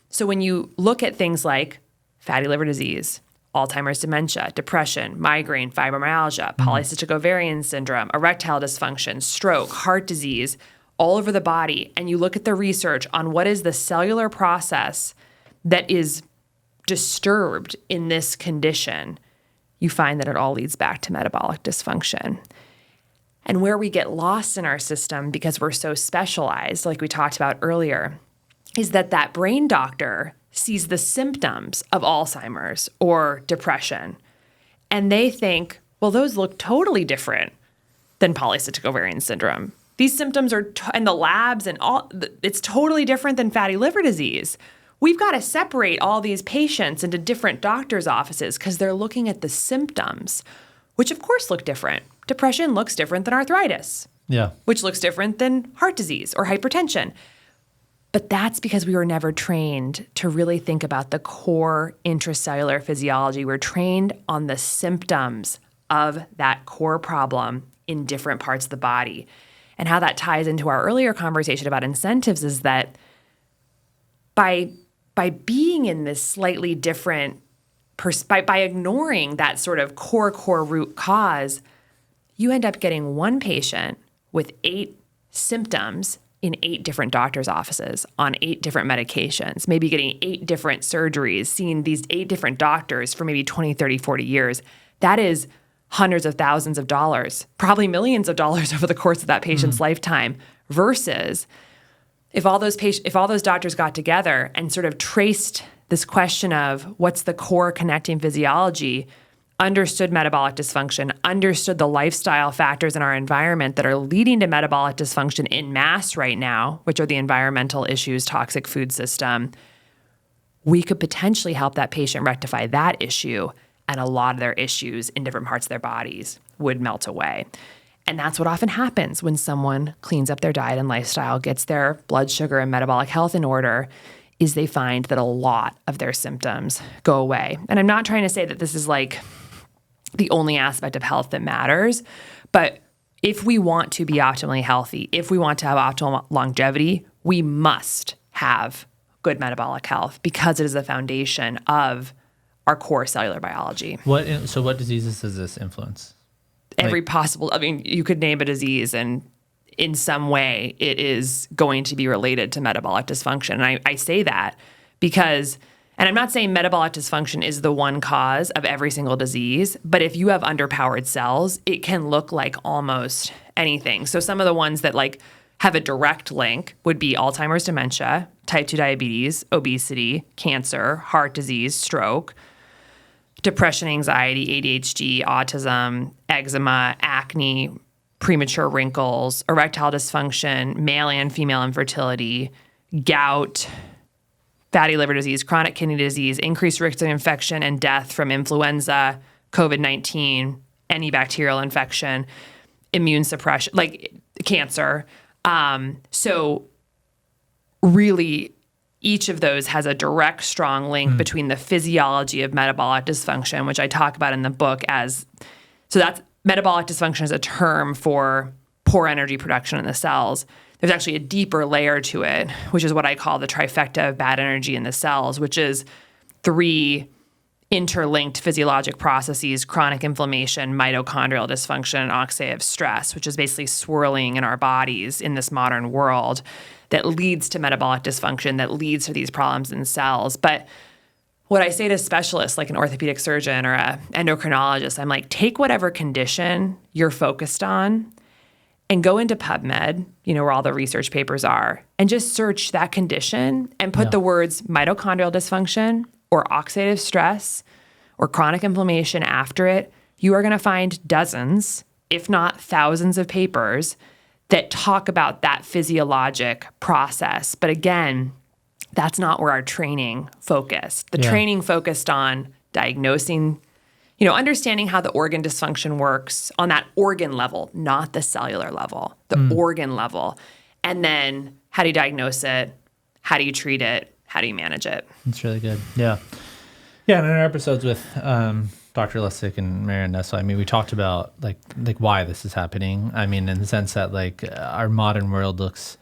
S2: So when you look at things like fatty liver disease, Alzheimer's dementia, depression, migraine, fibromyalgia, polycystic ovarian syndrome, erectile dysfunction, stroke, heart disease, all over the body, and you look at the research on what is the cellular process that is disturbed in this condition, you find that it all leads back to metabolic dysfunction. And where we get lost in our system because we're so specialized, like we talked about earlier, is that brain doctor sees the symptoms of Alzheimer's or depression, and they think, well, those look totally different than polycystic ovarian syndrome. These symptoms are in the labs and all, it's totally different than fatty liver disease. We've got to separate all these patients into different doctors' offices because they're looking at the symptoms, which of course look different. Depression looks different than arthritis, which looks different than heart disease or hypertension. But that's because we were never trained to really think about the core intracellular physiology. We're trained on the symptoms of that core problem in different parts of the body. And how that ties into our earlier conversation about incentives is that by being in this slightly different, by ignoring that sort of core root cause, you end up getting one patient with 8 symptoms in 8 different doctor's offices on 8 different medications, maybe getting 8 different surgeries, seeing these 8 different doctors for maybe 20, 30, 40 years. That is hundreds of thousands of dollars, probably millions of dollars over the course of that patient's lifetime, versus if all those doctors got together and sort of traced this question of what's the core connecting physiology, understood metabolic dysfunction, understood the lifestyle factors in our environment that are leading to metabolic dysfunction in mass right now, which are the environmental issues, toxic food system, we could potentially help that patient rectify that issue, and a lot of their issues in different parts of their bodies would melt away. And that's what often happens when someone cleans up their diet and lifestyle, gets their blood sugar and metabolic health in order, is they find that a lot of their symptoms go away. And I'm not trying to say that this is like the only aspect of health that matters, but if we want to be optimally healthy, if we want to have optimal longevity, we must have good metabolic health because it is the foundation of our core cellular biology.
S1: So what diseases does this influence?
S2: Every possible, I mean, you could name a disease and in some way it is going to be related to metabolic dysfunction. And I say that because, and I'm not saying metabolic dysfunction is the one cause of every single disease, but if you have underpowered cells, it can look like almost anything. So some of the ones that like have a direct link would be Alzheimer's dementia, type 2 diabetes, obesity, cancer, heart disease, stroke, depression, anxiety, ADHD, autism, eczema, acne, premature wrinkles, erectile dysfunction, male and female infertility, gout, fatty liver disease, chronic kidney disease, increased risk of infection and death from influenza, COVID-19, any bacterial infection, immune suppression, like cancer. So really, each of those has a direct, strong link between the physiology of metabolic dysfunction, which I talk about in the book as, so that's metabolic dysfunction is a term for poor energy production in the cells. There's actually a deeper layer to it, which is what I call the trifecta of bad energy in the cells, which is 3 interlinked physiologic processes: chronic inflammation, mitochondrial dysfunction, and oxidative stress, which is basically swirling in our bodies in this modern world that leads to metabolic dysfunction, that leads to these problems in cells. But what I say to specialists like an orthopedic surgeon or an endocrinologist, I'm like, take whatever condition you're focused on and go into PubMed, where all the research papers are, and just search that condition and put the words mitochondrial dysfunction or oxidative stress or chronic inflammation after it. You are going to find dozens, if not thousands of papers that talk about that physiologic process. But again, that's not where our training focused. The training focused on diagnosing, understanding how the organ dysfunction works on that organ level, not the cellular level, the organ level. And then how do you diagnose it? How do you treat it? How do you manage it?
S1: That's really good. Yeah. Yeah, and in our episodes with Dr. Lessick and Marianne Nessel, I mean, we talked about like why this is happening. I mean, in the sense that like our modern world looks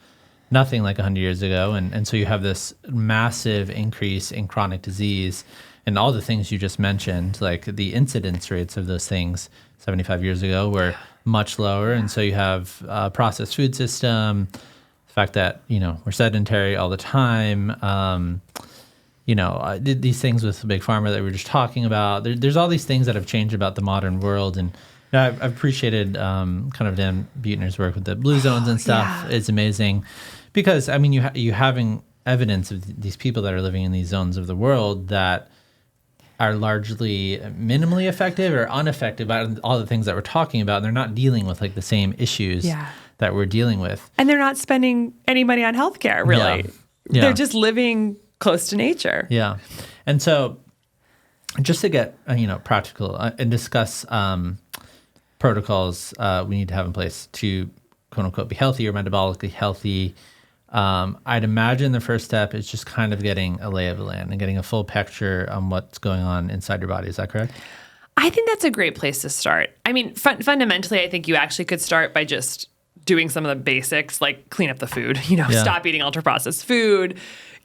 S1: nothing like 100 years ago. And so you have this massive increase in chronic disease and all the things you just mentioned, like the incidence rates of those things 75 years ago were much lower. And so you have a processed food system, the fact that, we're sedentary all the time, these things with Big Pharma that we were just talking about. There's all these things that have changed about the modern world. And I've appreciated kind of Dan Buettner's work with the blue zones and stuff. Yeah. It's amazing because, I mean, you having evidence of these people that are living in these zones of the world that are largely minimally affected or unaffected by all the things that we're talking about. And they're not dealing with like the same issues that we're dealing with.
S2: And they're not spending any money on healthcare, really. Yeah. They're just living close to nature.
S1: Yeah. And so just to get, practical and discuss protocols we need to have in place to, quote unquote, be healthy or metabolically healthy. I'd imagine the first step is just kind of getting a lay of the land and getting a full picture on what's going on inside your body. Is that correct?
S2: I think that's a great place to start. I mean, fundamentally, I think you actually could start by just doing some of the basics, like clean up the food, stop eating ultra-processed food,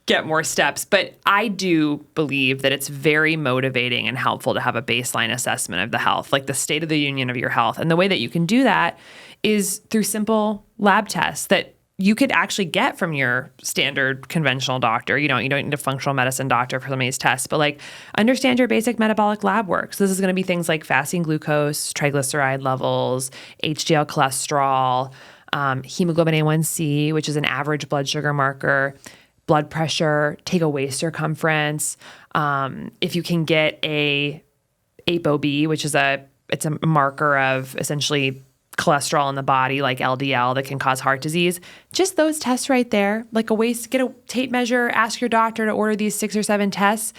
S2: get more steps. But I do believe that it's very motivating and helpful to have a baseline assessment of the health, like the state of the union of your health. And the way that you can do that is through simple lab tests that you could actually get from your standard conventional doctor. You don't need a functional medicine doctor for some of these tests, but like understand your basic metabolic lab work. So this is going to be things like fasting glucose, triglyceride levels, HDL cholesterol, hemoglobin A1C, which is an average blood sugar marker, blood pressure, take a waist circumference. If you can get a ApoB, which is it's a marker of essentially cholesterol in the body, like LDL, that can cause heart disease. Just those tests right there, like a waist, get a tape measure, ask your doctor to order these 6 or 7 tests.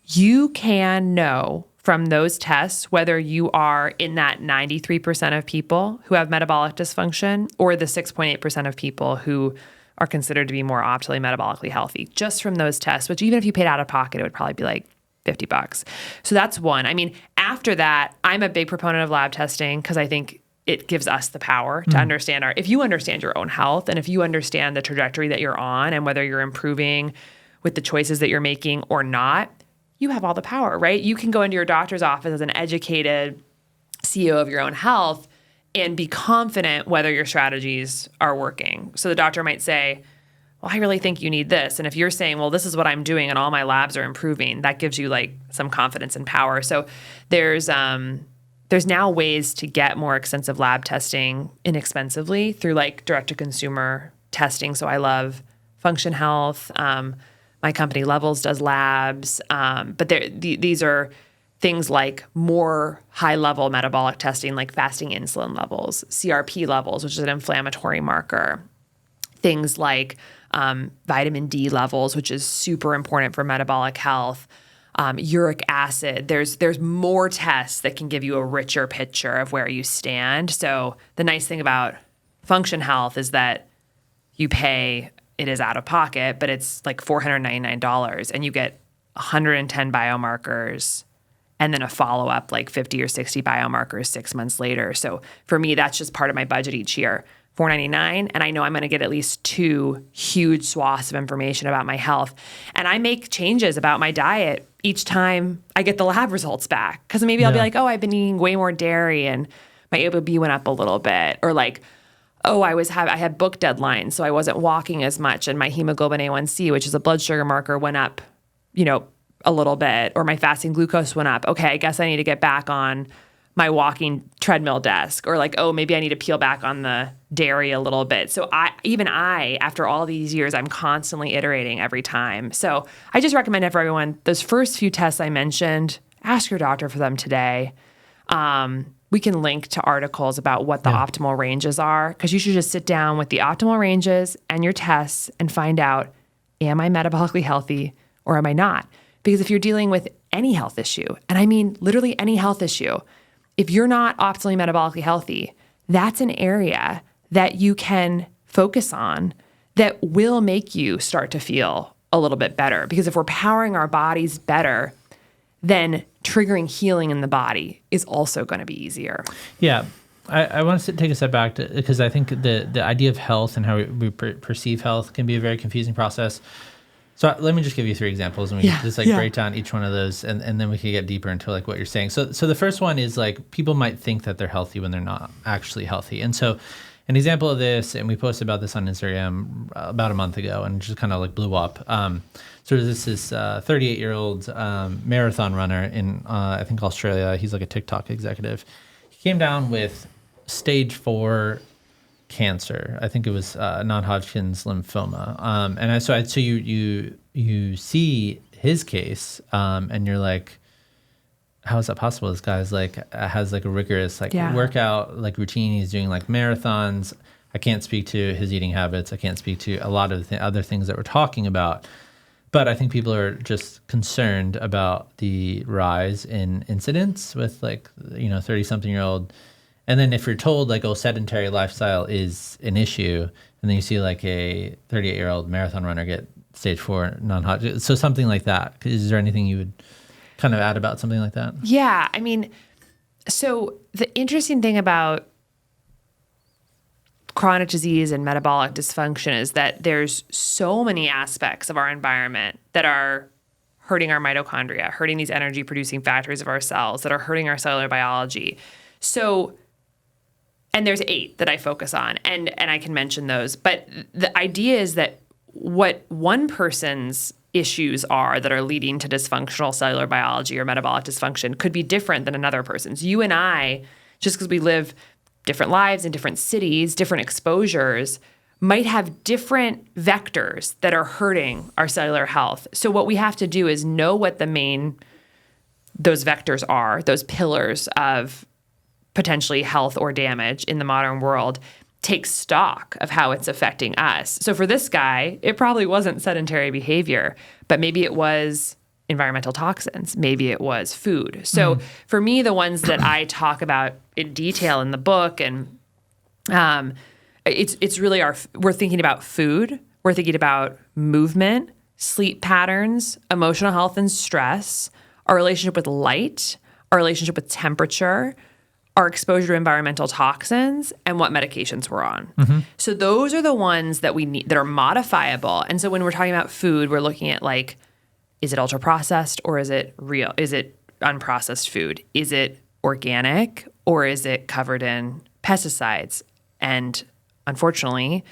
S2: You can know from those tests whether you are in that 93% of people who have metabolic dysfunction or the 6.8% of people who are considered to be more optimally metabolically healthy, just from those tests, which even if you paid out of pocket, it would probably be like $50. So that's one. I mean, after that, I'm a big proponent of lab testing because I think it gives us the power to understand if you understand your own health and if you understand the trajectory that you're on and whether you're improving with the choices that you're making or not, you have all the power, right? You can go into your doctor's office as an educated CEO of your own health and be confident whether your strategies are working. So the doctor might say, well, I really think you need this. And if you're saying, well, this is what I'm doing and all my labs are improving, that gives you like some confidence and power. So there's now ways to get more extensive lab testing inexpensively through like direct-to-consumer testing. So I love Function Health. My company Levels does labs. But these are things like more high-level metabolic testing, like fasting insulin levels, CRP levels, which is an inflammatory marker. Things like vitamin D levels, which is super important for metabolic health. Uric acid. There's more tests that can give you a richer picture of where you stand. So the nice thing about Function Health is that you pay, it is out of pocket, but it's like $499 and you get 110 biomarkers and then a follow-up like 50 or 60 biomarkers 6 months later. So for me, that's just part of my budget each year. $499, and I know I'm going to get at least 2 huge swaths of information about my health. And I make changes about my diet each time I get the lab results back. Because maybe I'll be like, oh, I've been eating way more dairy and my ApoB went up a little bit. Or like, oh, I had book deadlines, so I wasn't walking as much and my hemoglobin A1C, which is a blood sugar marker, went up, a little bit. Or my fasting glucose went up. Okay, I guess I need to get back on my walking treadmill desk. Or like, oh, maybe I need to peel back on the dairy a little bit. So I, after all these years, I'm constantly iterating every time. So I just recommend it for everyone. Those first few tests I mentioned, ask your doctor for them today. we can link to articles about what the optimal ranges are, because you should just sit down with the optimal ranges and your tests and find out, am I metabolically healthy or am I not? Because if you're dealing with any health issue, and I mean literally any health issue, if you're not optimally metabolically healthy, that's an area that you can focus on that will make you start to feel a little bit better. Because if we're powering our bodies better, then triggering healing in the body is also going to be easier.
S1: Yeah. I want to take a step back because I think the idea of health and how we perceive health can be a very confusing process. So let me just give you 3 examples, and we can just break down each one of those, and then we can get deeper into like what you're saying. So the first one is like people might think that they're healthy when they're not actually healthy. And so an example of this, and we posted about this on Instagram about a month ago, and just kind of like blew up. So this is 38-year-old marathon runner in I think Australia. He's like a TikTok executive. He came down with stage 4 cancer. I think it was non-Hodgkin's lymphoma. So you see his case, and you're like, how is that possible? This guy's like has like a rigorous workout like routine. He's doing like marathons. I can't speak to his eating habits. I can't speak to a lot of the other things that we're talking about. But I think people are just concerned about the rise in incidence with 30-something-year-old. And then if you're told like, oh, sedentary lifestyle is an issue, and then you see like a 38-year-old marathon runner get stage 4 non-Hodgkin, so something like that. Is there anything you would kind of add about something like that?
S2: Yeah. I mean, so the interesting thing about chronic disease and metabolic dysfunction is that there's so many aspects of our environment that are hurting our mitochondria, hurting these energy producing factories of our cells, that are hurting our cellular biology. So, and there's 8 that I focus on, and I can mention those. But the idea is that what one person's issues are that are leading to dysfunctional cellular biology or metabolic dysfunction could be different than another person's. You and I, just because we live different lives in different cities, different exposures, might have different vectors that are hurting our cellular health. So what we have to do is know what those vectors are, those pillars of potentially health or damage in the modern world, take stock of how it's affecting us. So for this guy, it probably wasn't sedentary behavior, but maybe it was environmental toxins. Maybe it was food. So for me, the ones that I talk about in detail in the book, and it's really we're thinking about food, we're thinking about movement, sleep patterns, emotional health and stress, our relationship with light, our relationship with temperature, our exposure to environmental toxins, and what medications we're on. So those are the ones that we need that are modifiable. And so when we're talking about food, we're looking at like, is it ultra processed or is it real? Is it unprocessed food? Is it organic or is it covered in pesticides? And unfortunately,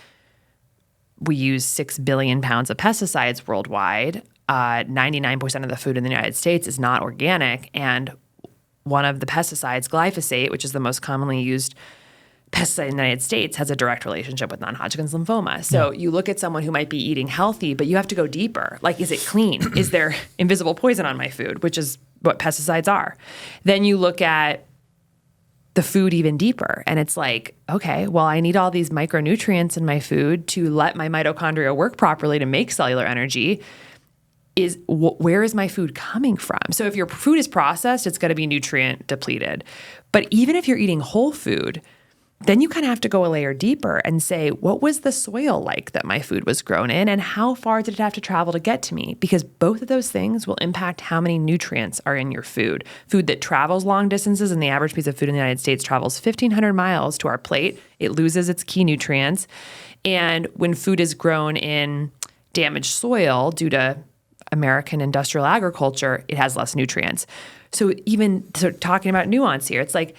S2: we use 6 billion pounds of pesticides worldwide. 99% of the food in the United States is not organic. And one of the pesticides, glyphosate, which is the most commonly used pesticide in the United States, has a direct relationship with non-Hodgkin's lymphoma. So you look at someone who might be eating healthy, but you have to go deeper. Like, is it clean? Is there invisible poison on my food, which is what pesticides are? Then you look at the food even deeper, and it's like, okay, well, I need all these micronutrients in my food to let my mitochondria work properly to make cellular energy. Where is my food coming from? So if your food is processed, it's going to be nutrient depleted. But even if you're eating whole food, then you kind of have to go a layer deeper and say, what was the soil like that my food was grown in, and how far did it have to travel to get to me? Because both of those things will impact how many nutrients are in your food. Food that travels long distances, and the average piece of food in the United States travels 1,500 miles to our plate, it loses its key nutrients. And when food is grown in damaged soil due to American industrial agriculture, it has less nutrients. So talking about nuance here, it's like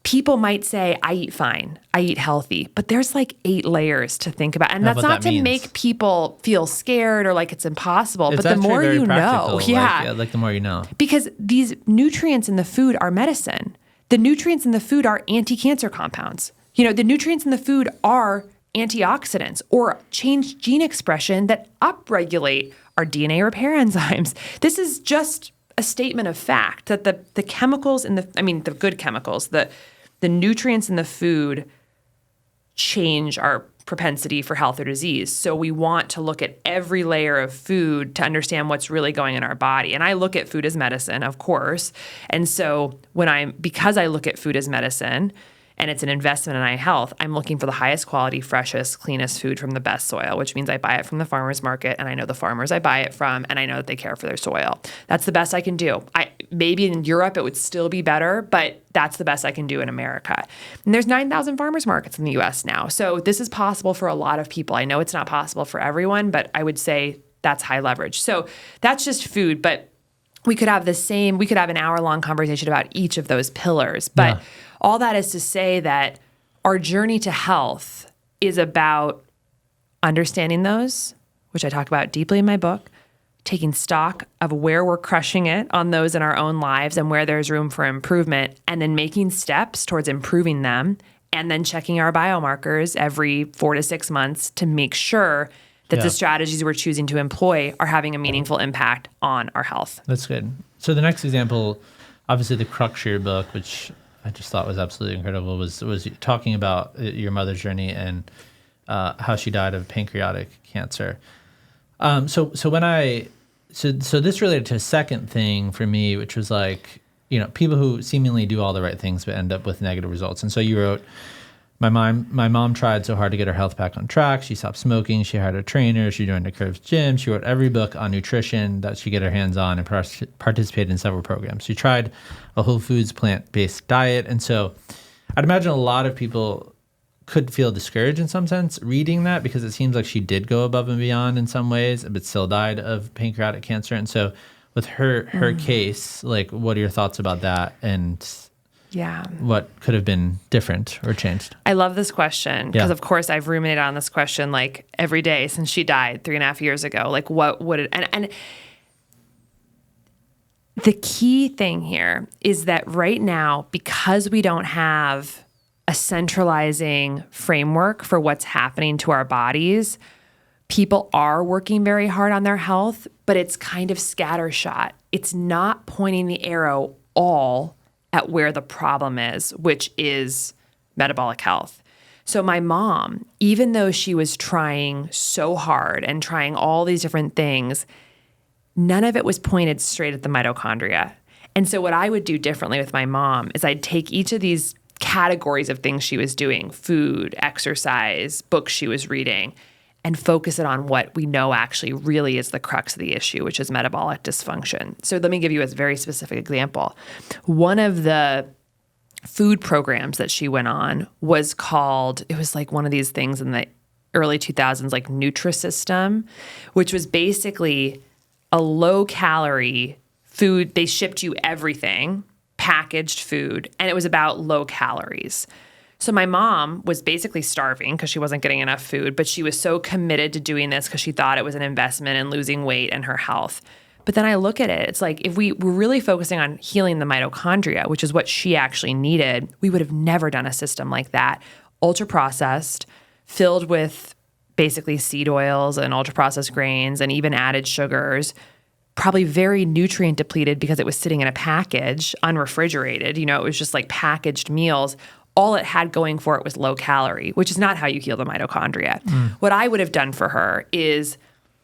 S2: people might say, I eat fine, I eat healthy, but there's like 8 layers to think about. And that's not to make people feel scared or like it's impossible, but the more you know,
S1: like the more you know.
S2: Because these nutrients in the food are medicine. The nutrients in the food are anti-cancer compounds. The nutrients in the food are antioxidants or change gene expression that upregulate our DNA repair enzymes. This is just a statement of fact that the chemicals in the good chemicals, the nutrients in the food change our propensity for health or disease. So we want to look at every layer of food to understand what's really going in our body. And I look at food as medicine, of course. And so because I look at food as medicine and it's an investment in eye health, I'm looking for the highest quality, freshest, cleanest food from the best soil, which means I buy it from the farmer's market, and I know the farmers I buy it from, and I know that they care for their soil. That's the best I can do. Maybe in Europe it would still be better, but that's the best I can do in America. And there's 9,000 farmers markets in the U.S. now. So this is possible for a lot of people. I know it's not possible for everyone, but I would say that's high leverage. So that's just food, but we could have an hour-long conversation about each of those pillars. But all that is to say that our journey to health is about understanding those, which I talk about deeply in my book, taking stock of where we're crushing it on those in our own lives and where there's room for improvement, and then making steps towards improving them, and then checking our biomarkers every 4 to 6 months to make sure that the strategies we're choosing to employ are having a meaningful impact on our health.
S1: That's good. So the next example, obviously the crux of your book, which I just thought was absolutely incredible, was talking about your mother's journey and how she died of pancreatic cancer. So this related to a second thing for me, which was like, people who seemingly do all the right things but end up with negative results. And so you wrote, my mom tried so hard to get her health back on track. She stopped smoking. She hired a trainer. She joined a Curves gym. She wrote every book on nutrition that she could get her hands on and participated in several programs. She tried a whole foods plant-based diet. And so I'd imagine a lot of people could feel discouraged in some sense reading that, because it seems like she did go above and beyond in some ways, but still died of pancreatic cancer. And so with her case, like, what are your thoughts about that? And what could have been different or changed?
S2: I love this question because, of course, I've ruminated on this question like every day since she died 3.5 years ago. Like, what would it... And the key thing here is that right now, because we don't have a centralizing framework for what's happening to our bodies, people are working very hard on their health, but it's kind of scattershot. It's not pointing the arrow all at where the problem is, which is metabolic health. So my mom, even though she was trying so hard and trying all these different things, none of it was pointed straight at the mitochondria. And so what I would do differently with my mom is I'd take each of these categories of things she was doing, food, exercise, books she was reading, and focus it on what we know actually really is the crux of the issue, which is metabolic dysfunction. So let me give you a very specific example. One of the food programs that she went on was like one of these things in the early 2000s, like Nutrisystem, which was basically a low-calorie food. They shipped you everything, packaged food, and it was about low calories. So my mom was basically starving because she wasn't getting enough food, but she was so committed to doing this because she thought it was an investment in losing weight and her health. But then I look at it, it's like if we were really focusing on healing the mitochondria, which is what she actually needed, we would have never done a system like that. Ultra-processed, filled with basically seed oils and ultra-processed grains and even added sugars, probably very nutrient depleted because it was sitting in a package, unrefrigerated. It was just like packaged meals. All it had going for it was low calorie, which is not how you heal the mitochondria. What I would have done for her is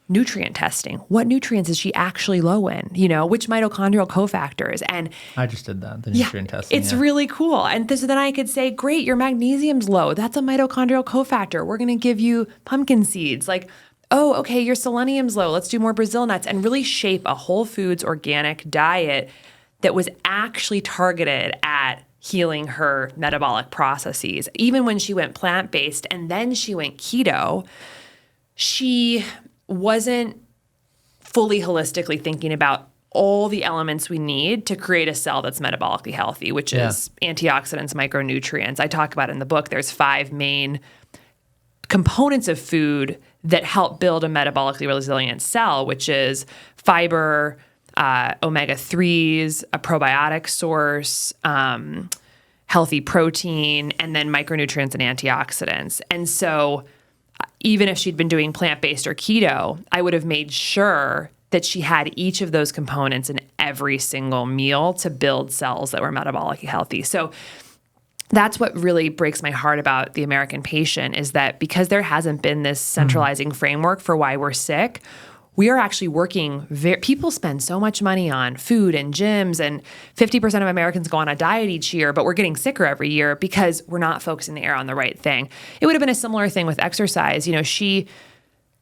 S2: nutrient testing. What nutrients is she actually low in? Which mitochondrial cofactors? And
S1: I just did that, the nutrient testing.
S2: It's really cool. And so then I could say, great, your magnesium's low. That's a mitochondrial cofactor. We're going to give you pumpkin seeds. Like, oh, okay, your selenium's low. Let's do more Brazil nuts, and really shape a whole foods organic diet that was actually targeted at healing her metabolic processes. Even when she went plant-based and then she went keto, she wasn't fully holistically thinking about all the elements we need to create a cell that's metabolically healthy, which is antioxidants, micronutrients. I talk about it in the book. There's 5 main components of food that help build a metabolically resilient cell, which is fiber, omega-3s, a probiotic source, healthy protein, and then micronutrients and antioxidants. And so even if she'd been doing plant-based or keto, I would have made sure that she had each of those components in every single meal to build cells that were metabolically healthy. So that's what really breaks my heart about the American patient, is that because there hasn't been this centralizing framework for why we're sick, we are actually working people spend so much money on food and gyms, and 50% of Americans go on a diet each year, but we're getting sicker every year because we're not focusing the air on the right thing. It would have been a similar thing with exercise.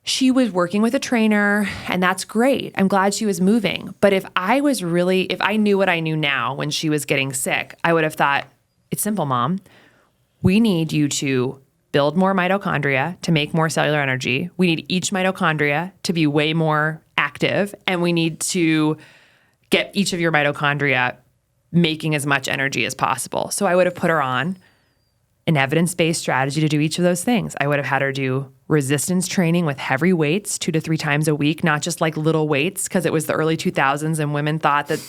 S2: She was working with a trainer, and that's great. I'm glad she was moving. But if I knew what I knew now when she was getting sick, I would have thought, it's simple, Mom. We need you to build more mitochondria to make more cellular energy. We need each mitochondria to be way more active, and we need to get each of your mitochondria making as much energy as possible. So I would have put her on an evidence-based strategy to do each of those things. I would have had her do resistance training with heavy weights 2 to 3 times a week, not just like little weights, because it was the early 2000s and women thought that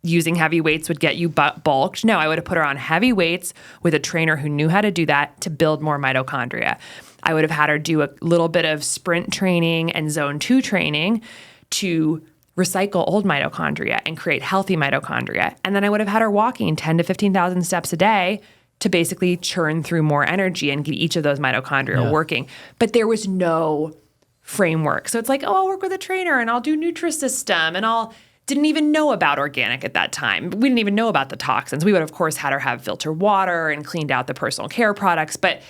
S2: using heavy weights would get you bulked. No, I would have put her on heavy weights with a trainer who knew how to do that to build more mitochondria. I would have had her do a little bit of sprint training and zone 2 training to recycle old mitochondria and create healthy mitochondria. And then I would have had her walking 10 to 15,000 steps a day to basically churn through more energy and get each of those mitochondria working. But there was no framework. So it's like, I'll work with a trainer and I'll do Nutrisystem, and didn't even know about organic at that time. We didn't even know about the toxins. We would, of course, had her have filtered water and cleaned out the personal care products. But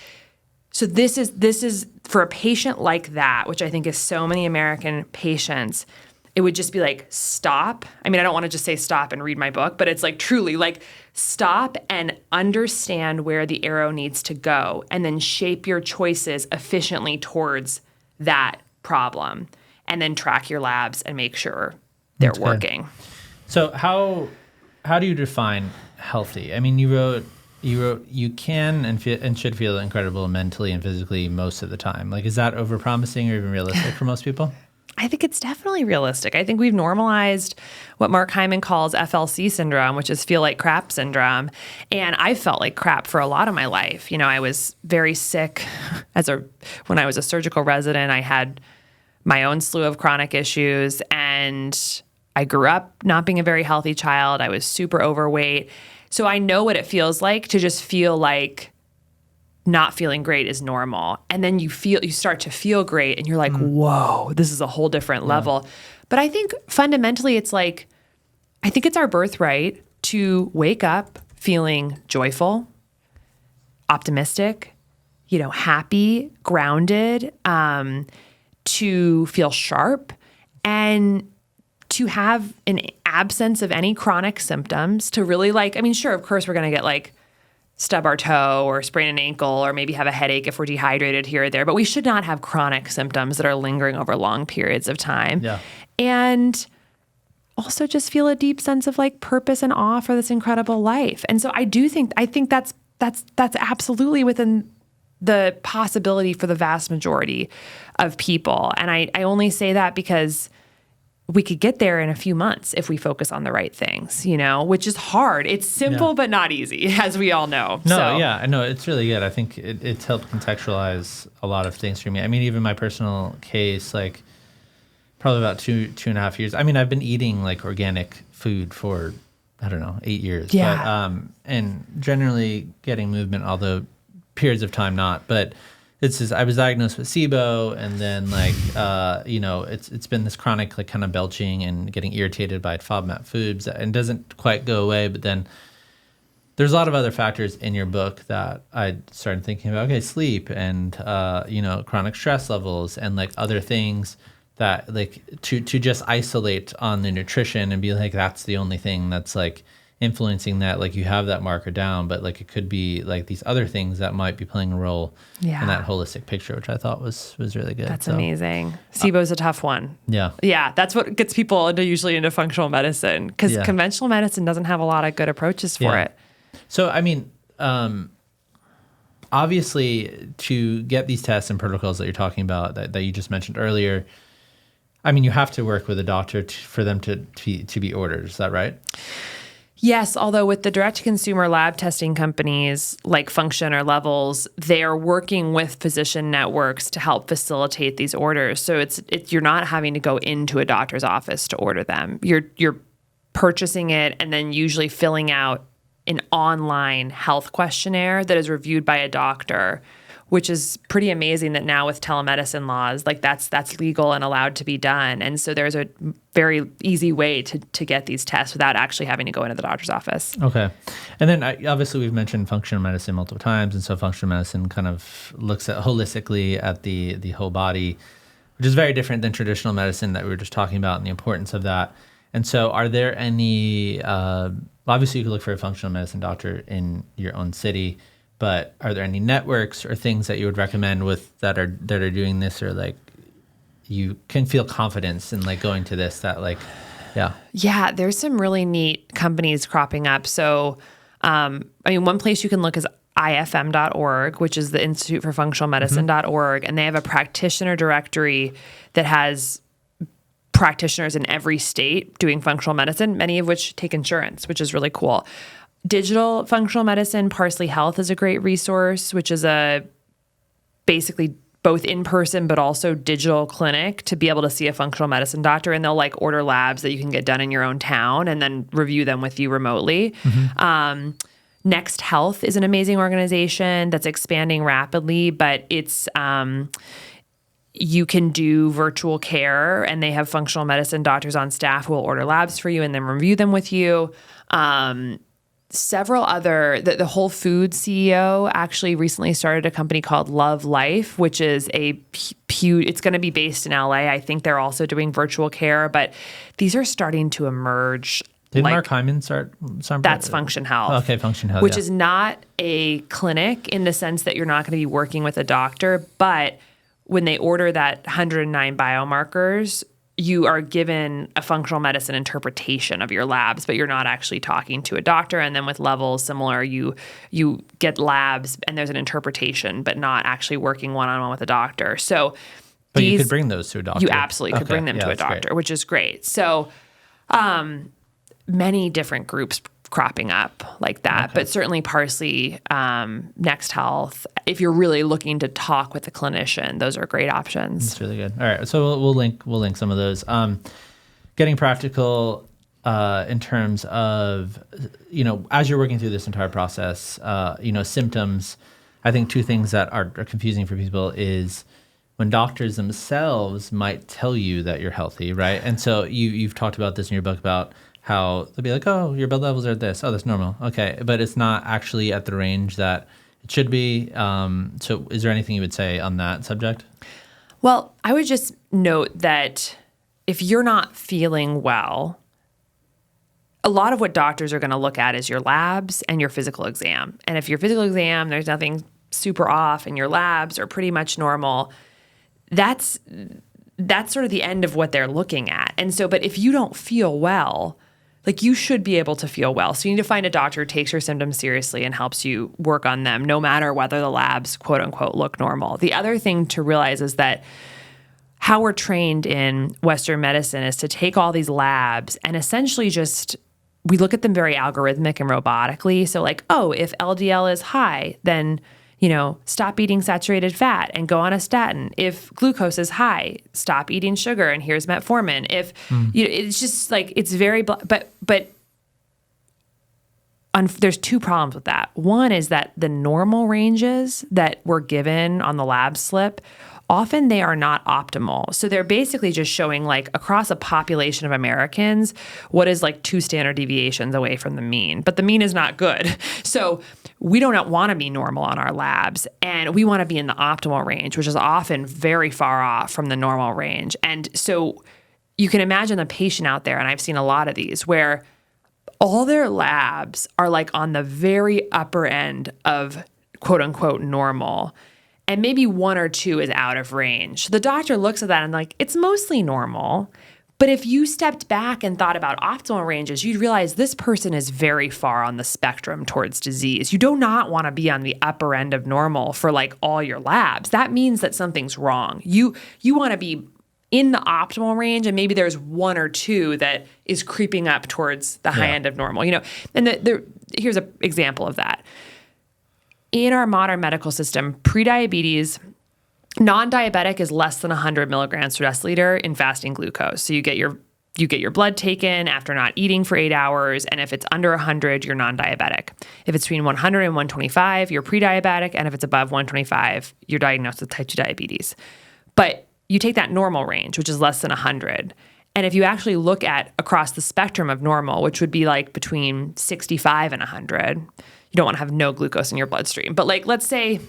S2: so this is for a patient like that, which I think is so many American patients, it would just be like, stop. I mean, I don't want to just say stop and read my book, but it's like truly like stop and understand where the arrow needs to go, and then shape your choices efficiently towards that problem, and then track your labs and make sure they're working.
S1: So how do you define healthy? I mean, you wrote you can and should feel incredible mentally and physically most of the time. Like, is that overpromising or even realistic for most people?
S2: I think it's definitely realistic. I think we've normalized what Mark Hyman calls FLC syndrome, which is feel like crap syndrome. And I felt like crap for a lot of my life. I was very sick when I was a surgical resident. I had my own slew of chronic issues, and I grew up not being a very healthy child. I was super overweight. So I know what it feels like to just feel like not feeling great is normal. And then you start to feel great, and you're like, whoa, this is a whole different level. But I think fundamentally it's like, I think it's our birthright to wake up feeling joyful, optimistic, happy, grounded, to feel sharp, and to have an absence of any chronic symptoms, to really sure, of course, we're going to get stub our toe or sprain an ankle or maybe have a headache if we're dehydrated here or there, but we should not have chronic symptoms that are lingering over long periods of time. Yeah. And also just feel a deep sense of purpose and awe for this incredible life. And so I think that's absolutely within the possibility for the vast majority of people. And I only say that because we could get there in a few months if we focus on the right things, which is hard. It's simple, but not easy, as we all know.
S1: I know it's really good. I think it's helped contextualize a lot of things for me. I mean, even my personal case, probably about two and a half years. I mean, I've been eating organic food for, 8 years.
S2: Yeah.
S1: But, and generally getting movement, although periods of time not, but it's just, I was diagnosed with SIBO, and then it's been this chronic kind of belching and getting irritated by FODMAP foods, and doesn't quite go away. But then there's a lot of other factors in your book that I started thinking about. Okay, sleep and chronic stress levels and other things that to just isolate on the nutrition and be that's the only thing that's influencing that. You have that marker down, but it could be these other things that might be playing a role in that holistic picture, which I thought was really good.
S2: That's amazing. SIBO's a tough one.
S1: Yeah.
S2: Yeah. That's what gets people usually into functional medicine, because conventional medicine doesn't have a lot of good approaches for it.
S1: So, I mean, obviously to get these tests and protocols that you're talking about that you just mentioned earlier, I mean, you have to work with a doctor for them to be ordered. Is that right?
S2: Yes, although with the direct-to-consumer lab testing companies like Function or Levels, they are working with physician networks to help facilitate these orders. So it's you're not having to go into a doctor's office to order them. You're purchasing it and then usually filling out an online health questionnaire that is reviewed by a doctor, which is pretty amazing that now with telemedicine laws, like that's legal and allowed to be done. And so there's a very easy way to get these tests without actually having to go into the doctor's office.
S1: Okay. And then obviously we've mentioned functional medicine multiple times. And so functional medicine kind of looks at holistically at the whole body, which is very different than traditional medicine that we were just talking about and the importance of that. And so are there any, obviously you could look for a functional medicine doctor in your own city, but are there any networks or things that you would recommend that are doing this, or like you can feel confidence in like going to this that like, yeah.
S2: Yeah, there's some really neat companies cropping up. So, one place you can look is ifm.org, which is the Institute for Functional Medicine.org, and they have a practitioner directory that has practitioners in every state doing functional medicine, many of which take insurance, which is really cool. Digital functional medicine, Parsley Health is a great resource, which is a basically both in-person but also digital clinic to be able to see a functional medicine doctor. And they'll like order labs that you can get done in your own town and then review them with you remotely. Next Health is an amazing organization that's expanding rapidly, but it's you can do virtual care, and they have functional medicine doctors on staff who will order labs for you and then review them with you. Several other, the Whole Foods CEO actually recently started a company called Love Life, which is it's going to be based in LA. I think they're also doing virtual care, but these are starting to emerge.
S1: Did Mark Hyman start?
S2: That's Function Health.
S1: Okay, Function Health,
S2: which is not a clinic in the sense that you're not going to be working with a doctor, but when they order that 109 biomarkers, you are given a functional medicine interpretation of your labs, but you're not actually talking to a doctor. And then with Levels, similar, you get labs and there's an interpretation, but not actually working one-on-one with a doctor. So,
S1: but you could bring those to a doctor.
S2: You absolutely could bring them to a doctor, great. Which is great. So, many different groups cropping up like that, but certainly Parsley, Next Health. If you're really looking to talk with a clinician, those are great options.
S1: That's really good. All right, so we'll link some of those. Getting practical in terms of as you're working through this entire process, symptoms. I think two things that are confusing for people is when doctors themselves might tell you that you're healthy, right? And so you've talked about this in your book about how they'll be like, oh, your blood levels are at this. Oh, that's normal. Okay. But it's not actually at the range that it should be. So is there anything you would say on that subject?
S2: Well, I would just note that if you're not feeling well, a lot of what doctors are going to look at is your labs and your physical exam. And if your physical exam, there's nothing super off and your labs are pretty much normal, that's sort of the end of what they're looking at. And so, but if you don't feel well, like you should be able to feel well. So you need to find a doctor who takes your symptoms seriously and helps you work on them, no matter whether the labs, quote unquote, look normal. The other thing to realize is that how we're trained in Western medicine is to take all these labs and essentially we look at them very algorithmic and robotically. So like, oh, if LDL is high, then stop eating saturated fat and go on a statin. If glucose is high, stop eating sugar and here's metformin. If it's just like it's very but there's two problems with that. One is that the normal ranges that were given on the lab slip, often they are not optimal. So they're basically just showing like across a population of Americans what is like 2 standard deviations away from the mean. But the mean is not good. So we don't want to be normal on our labs, and we want to be in the optimal range, which is often very far off from the normal range. And so you can imagine the patient out there, and I've seen a lot of these, where all their labs are like on the very upper end of quote unquote normal, and maybe 1 or 2 is out of range. The doctor looks at that and like, it's mostly normal. But if you stepped back and thought about optimal ranges, you'd realize this person is very far on the spectrum towards disease. You do not want to be on the upper end of normal for like all your labs. That means that something's wrong. You want to be in the optimal range, and maybe there's one or two that is creeping up towards the high end of normal. And here's an example of that. In our modern medical system, prediabetes, non-diabetic is less than 100 milligrams per deciliter in fasting glucose. So you get your blood taken after not eating for 8 hours, and if it's under 100, you're non-diabetic. If it's between 100 and 125, you're pre-diabetic, and if it's above 125, you're diagnosed with type 2 diabetes. But you take that normal range, which is less than 100, and if you actually look at across the spectrum of normal, which would be like between 65 and 100, you don't want to have no glucose in your bloodstream. But like, let's say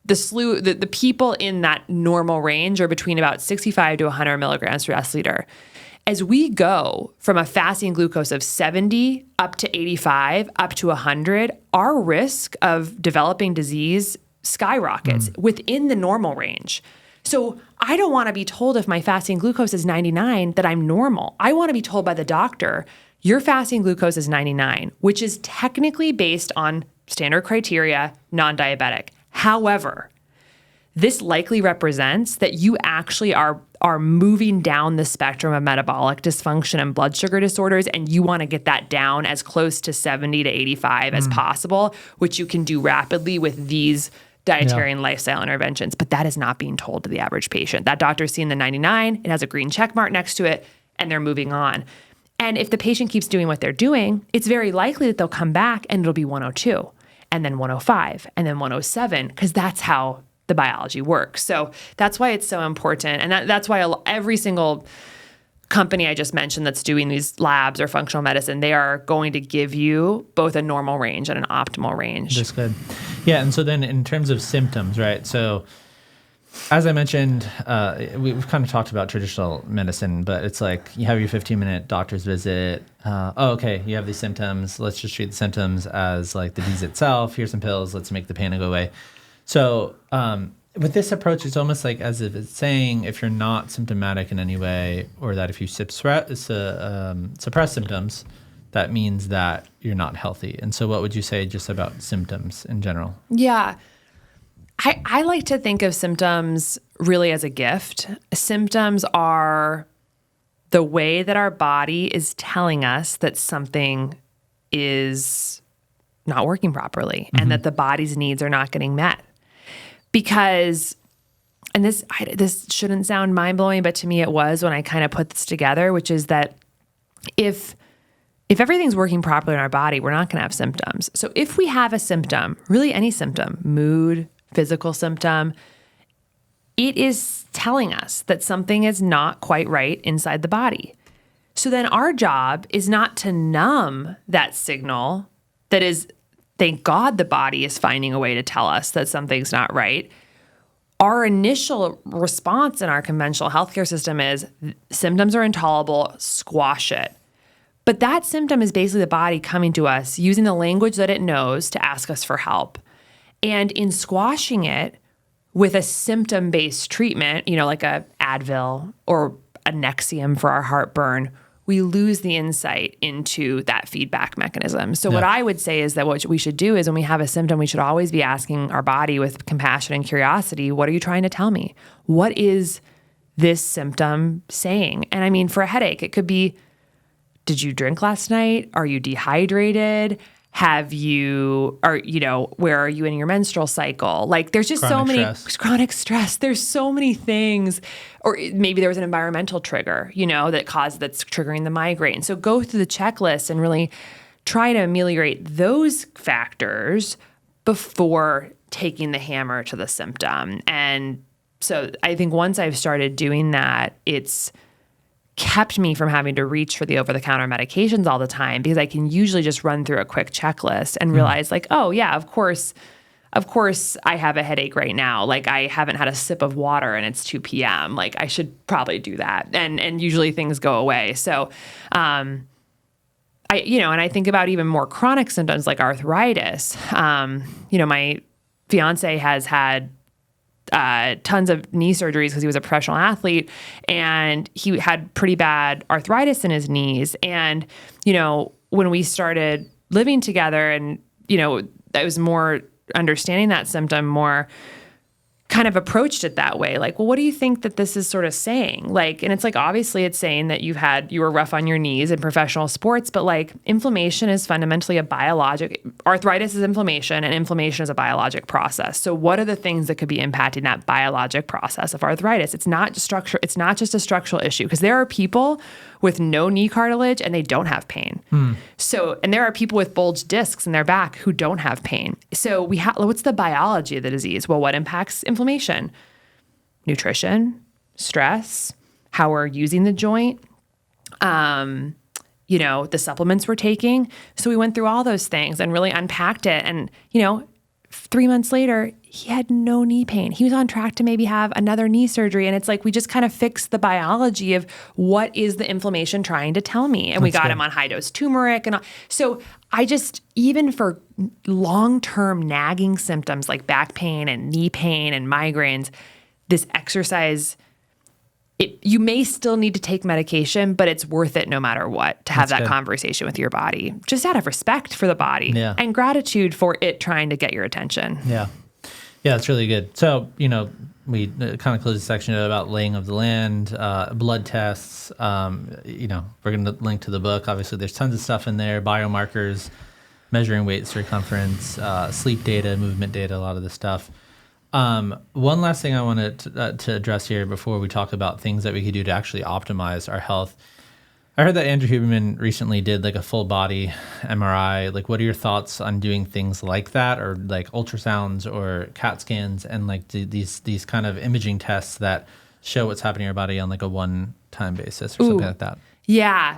S2: the people in that normal range are between about 65 to 100 milligrams per deciliter. As we go from a fasting glucose of 70 up to 85 up to 100, our risk of developing disease skyrockets within the normal range. So I don't want to be told if my fasting glucose is 99 that I'm normal. I want to be told by the doctor, your fasting glucose is 99, which is technically based on standard criteria, non-diabetic. However, this likely represents that you actually are moving down the spectrum of metabolic dysfunction and blood sugar disorders, and you want to get that down as close to 70 to 85 as possible, which you can do rapidly with these dietary and lifestyle interventions. But that is not being told to the average patient. That doctor's seeing the 99, it has a green check mark next to it, and they're moving on. And if the patient keeps doing what they're doing, it's very likely that they'll come back and it'll be 102, and then 105, and then 107, because that's how the biology works. So that's why it's so important. And that's why every single company I just mentioned that's doing these labs or functional medicine, they are going to give you both a normal range and an optimal range.
S1: That's good. Yeah. And so then in terms of symptoms, right? So as I mentioned, we've kind of talked about traditional medicine, but it's like you have your 15-minute doctor's visit. Okay, you have these symptoms. Let's just treat the symptoms as like the disease itself. Here's some pills. Let's make the pain go away. So with this approach, it's almost like as if it's saying if you're not symptomatic in any way, or that if you suppress symptoms, that means that you're not healthy. And so what would you say just about symptoms in general?
S2: Yeah. I like to think of symptoms really as a gift. Symptoms are the way that our body is telling us that something is not working properly and that the body's needs are not getting met. Because, and this shouldn't sound mind-blowing, but to me it was when I kind of put this together, which is that if everything's working properly in our body, we're not going to have symptoms. So if we have a symptom, really any symptom, mood, physical symptom, it is telling us that something is not quite right inside the body. So then our job is not to numb that signal that is, thank God the body is finding a way to tell us that something's not right. Our initial response in our conventional healthcare system is symptoms are intolerable, squash it. But that symptom is basically the body coming to us using the language that it knows to ask us for help. And in squashing it with a symptom-based treatment, like a Advil or a Nexium for our heartburn, we lose the insight into that feedback mechanism. So what I would say is that what we should do is when we have a symptom, we should always be asking our body with compassion and curiosity, what are you trying to tell me? What is this symptom saying? And I mean, for a headache, it could be, did you drink last night? Are you dehydrated? Where are you in your menstrual cycle? Like there's just so many chronic stress. There's so many things, or maybe there was an environmental trigger, that's triggering the migraine. So go through the checklist and really try to ameliorate those factors before taking the hammer to the symptom. And so I think once I've started doing that, it's kept me from having to reach for the over-the-counter medications all the time, because I can usually just run through a quick checklist and realize like, oh yeah, of course I have a headache right now. Like I haven't had a sip of water and it's 2 p.m. Like I should probably do that. And usually things go away. So, and I think about even more chronic symptoms like arthritis. My fiance has had tons of knee surgeries because he was a professional athlete, and he had pretty bad arthritis in his knees. And, when we started living together and, I was more understanding that symptom more, kind of approached it that way. Like, well, what do you think that this is sort of saying? Like, and it's like, obviously it's saying that you were rough on your knees in professional sports, but like inflammation is fundamentally a biologic, arthritis is inflammation and inflammation is a biologic process. So what are the things that could be impacting that biologic process of arthritis? It's not just a structural issue, because there are people with no knee cartilage and they don't have pain. So, and there are people with bulged discs in their back who don't have pain. So what's the biology of the disease? Well, what impacts inflammation? Nutrition, stress, how we're using the joint, the supplements we're taking. So we went through all those things and really unpacked it. And, 3 months later, he had no knee pain. He was on track to maybe have another knee surgery. And it's like, we just kind of fixed the biology of what is the inflammation trying to tell me. And we got him on high dose turmeric. And so I just, even for long-term nagging symptoms like back pain and knee pain and migraines, this exercise, you may still need to take medication, but it's worth it no matter what to have that conversation with your body, just out of respect for the body and gratitude for it trying to get your attention.
S1: Yeah. Yeah, it's really good. So, we kind of closed the section about laying of the land, blood tests. We're going to link to the book. Obviously, there's tons of stuff in there, biomarkers, measuring weight, circumference, sleep data, movement data, a lot of this stuff. One last thing I wanted to address here before we talk about things that we could do to actually optimize our health. I heard that Andrew Huberman recently did like a full body MRI. Like, what are your thoughts on doing things like that, or like ultrasounds or CAT scans and like these kind of imaging tests that show what's happening in your body on like a one-time basis or something like that?
S2: Yeah.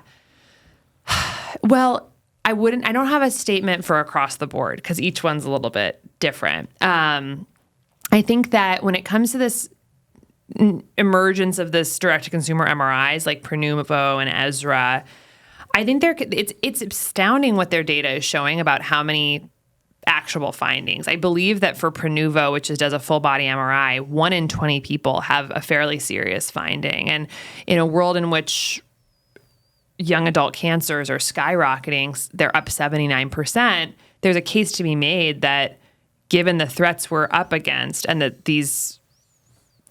S2: Well, I don't have a statement for across the board because each one's a little bit different. I think that when it comes to this emergence of this direct-to-consumer MRIs like Prenuvo and Ezra, I think it's astounding what their data is showing about how many actionable findings. I believe that for Prenuvo, which does a full-body MRI, 1 in 20 people have a fairly serious finding. And in a world in which young adult cancers are skyrocketing, they're up 79%, there's a case to be made that given the threats we're up against and that these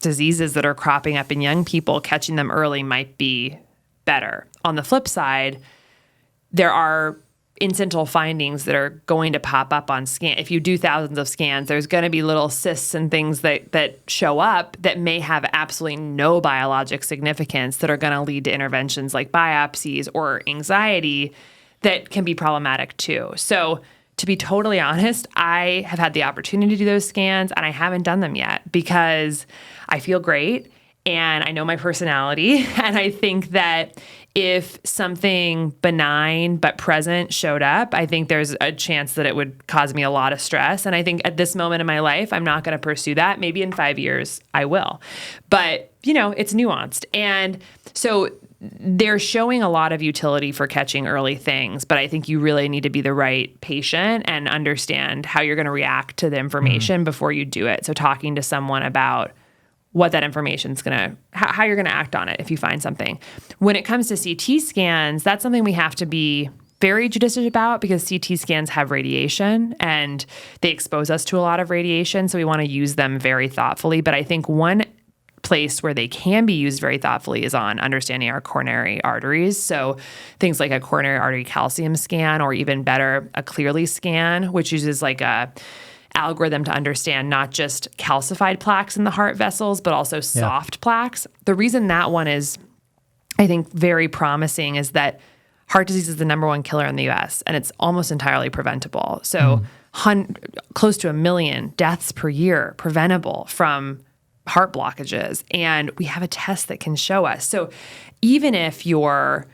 S2: diseases that are cropping up in young people, catching them early might be better. On the flip side, there are incidental findings that are going to pop up on scan. If you do thousands of scans, there's going to be little cysts and things that show up that may have absolutely no biologic significance that are going to lead to interventions like biopsies or anxiety that can be problematic too. So to be totally honest, I have had the opportunity to do those scans and I haven't done them yet because I feel great and I know my personality. And I think that if something benign but present showed up, I think there's a chance that it would cause me a lot of stress. And I think at this moment in my life, I'm not going to pursue that. Maybe in 5 years, I will. But, it's nuanced. And so they're showing a lot of utility for catching early things, but I think you really need to be the right patient and understand how you're going to react to the information before you do it. So talking to someone about what that information is how you're going to act on it if you find something. When it comes to CT scans, that's something we have to be very judicious about because CT scans have radiation and they expose us to a lot of radiation. So we want to use them very thoughtfully. But I think one place where they can be used very thoughtfully is on understanding our coronary arteries. So things like a coronary artery calcium scan, or even better, a Clearly scan, which uses like a algorithm to understand not just calcified plaques in the heart vessels, but also soft plaques. The reason that one is, I think, very promising is that heart disease is the #1 killer in the U.S., and it's almost entirely preventable. So close to 1 million deaths per year preventable from heart blockages, and we have a test that can show us. So even if you're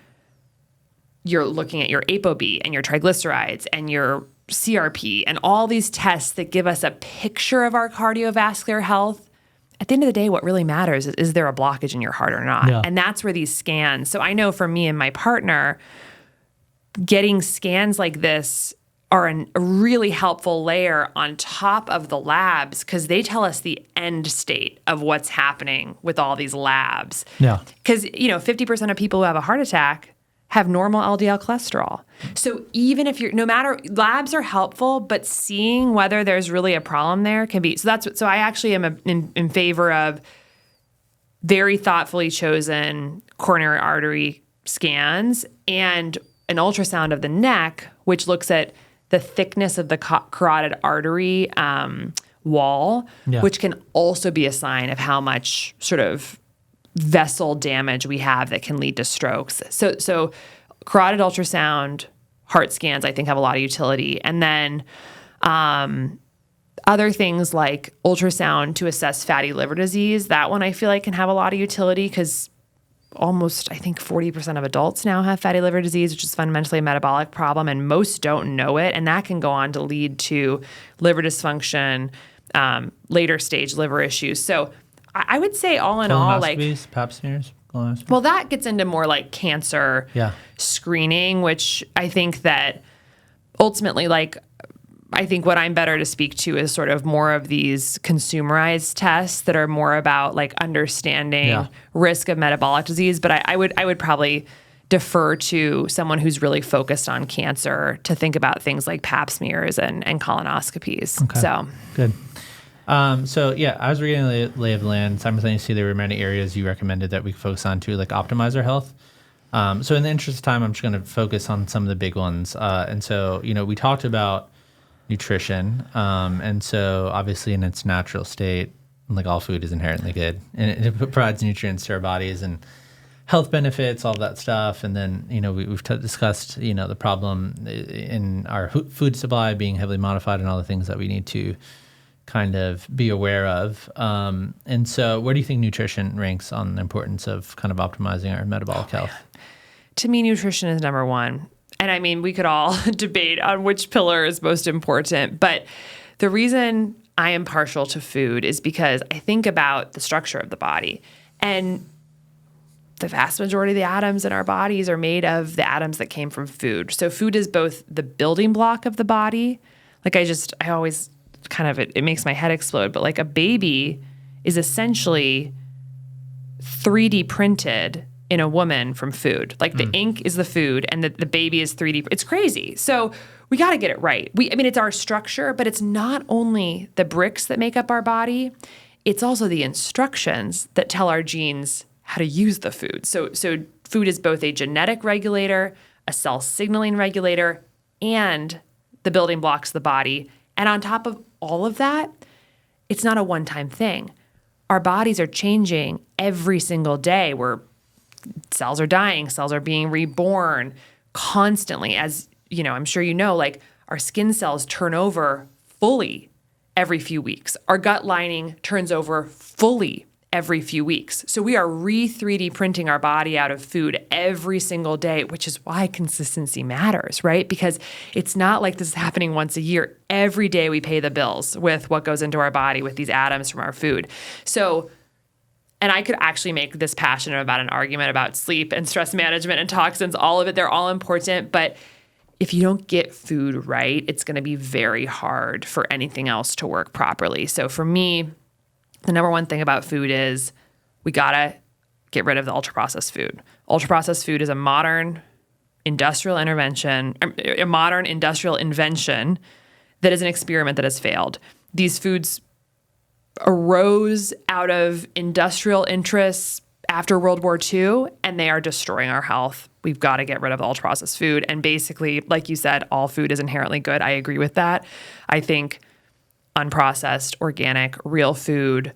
S2: looking at your ApoB and your triglycerides and your CRP and all these tests that give us a picture of our cardiovascular health, at the end of the day, what really matters is there a blockage in your heart or not? Yeah. And that's where these scans. So I know for me and my partner, getting scans like this are a really helpful layer on top of the labs because they tell us the end state of what's happening with all these labs. Yeah. Because, 50% of people who have a heart attack have normal LDL cholesterol. So even if no matter, labs are helpful, but seeing whether there's really a problem there can be, so I actually am in favor of very thoughtfully chosen coronary artery scans and an ultrasound of the neck, which looks at the thickness of the carotid artery wall, which can also be a sign of how much sort of vessel damage we have that can lead to strokes. So carotid ultrasound, heart scans, I think have a lot of utility. And then other things like ultrasound to assess fatty liver disease, that one I feel like can have a lot of utility because almost, I think 40% of adults now have fatty liver disease, which is fundamentally a metabolic problem, and most don't know it. And that can go on to lead to liver dysfunction, later stage liver issues. So I would say all in all, like
S1: pap smears.
S2: Well, that gets into more like cancer screening, which I think that ultimately, like, I think what I'm better to speak to is sort of more of these consumerized tests that are more about like understanding risk of metabolic disease. But I would probably defer to someone who's really focused on cancer to think about things like pap smears and colonoscopies.
S1: Okay.
S2: So
S1: good. So yeah, I was reading the lay of the land. Simultaneously, there were many areas you recommended that we could focus on to like optimize our health. So in the interest of time, I'm just going to focus on some of the big ones. And so, we talked about nutrition. And so obviously in its natural state, like all food is inherently good and it provides nutrients to our bodies and health benefits, all of that stuff. And then, we've discussed, the problem in our food supply being heavily modified and all the things that we need to kind of be aware of. And so where do you think nutrition ranks on the importance of kind of optimizing our metabolic health?
S2: To me, nutrition is number one. And I mean, we could all debate on which pillar is most important, but the reason I am partial to food is because I think about the structure of the body, and the vast majority of the atoms in our bodies are made of the atoms that came from food. So food is both the building block of the body. Like I always kind of, it makes my head explode, but like a baby is essentially 3D printed in a woman from food. Like the ink is the food and the baby is 3D. It's crazy. So we got to get it right. It's our structure, but it's not only the bricks that make up our body, it's also the instructions that tell our genes how to use the food. So food is both a genetic regulator, a cell signaling regulator, and the building blocks of the body. And on top of all of that, it's not a one-time thing. Our bodies are changing every single day. Cells are dying, cells are being reborn constantly. As I'm sure like our skin cells turn over fully every few weeks. Our gut lining turns over fully every few weeks. So we are 3D printing our body out of food every single day, which is why consistency matters, right? Because it's not like this is happening once a year. Every day we pay the bills with what goes into our body with these atoms from our food. So, and I could actually make this passionate about an argument about sleep and stress management and toxins, all of it. They're all important. But if you don't get food right, it's going to be very hard for anything else to work properly. So for me, the number one thing about food is we got to get rid of the ultra-processed food. Ultra-processed food is a modern industrial invention that is an experiment that has failed. These foods arose out of industrial interests after World War II, and they are destroying our health. We've got to get rid of ultra-processed food. And basically, like you said, all food is inherently good. I agree with that. I think unprocessed, organic, real food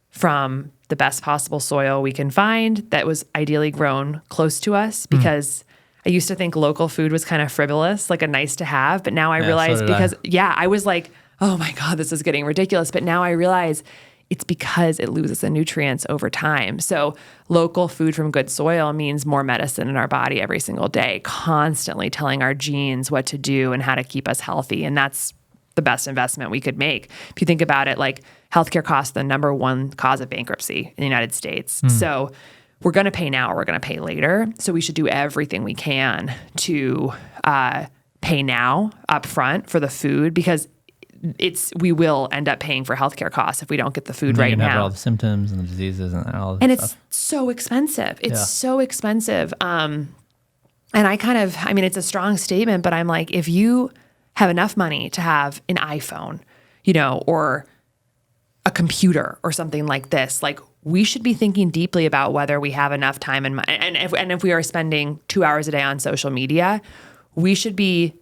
S2: from the best possible soil we can find that was ideally grown close to us, because I used to think local food was kind of frivolous, like a nice to have. But now I realize I was like, oh my God, this is getting ridiculous. But now I realize it's because it loses the nutrients over time. So local food from good soil means more medicine in our body every single day, constantly telling our genes what to do and how to keep us healthy. And that's the best investment we could make. If you think about it, like healthcare costs the number one cause of bankruptcy in the United States. So we're going to pay now or we're going to pay later. So we should do everything we can to pay now up front for the food, because we will end up paying for healthcare costs if we don't get the food right now.
S1: Have all the symptoms and the diseases and all that
S2: and
S1: stuff.
S2: It's so expensive. It's so expensive. And I mean, it's a strong statement, but I'm like, if you have enough money to have an iPhone, or a computer or something like this, like we should be thinking deeply about whether we have enough time and if we are spending 2 hours a day on social media, we should be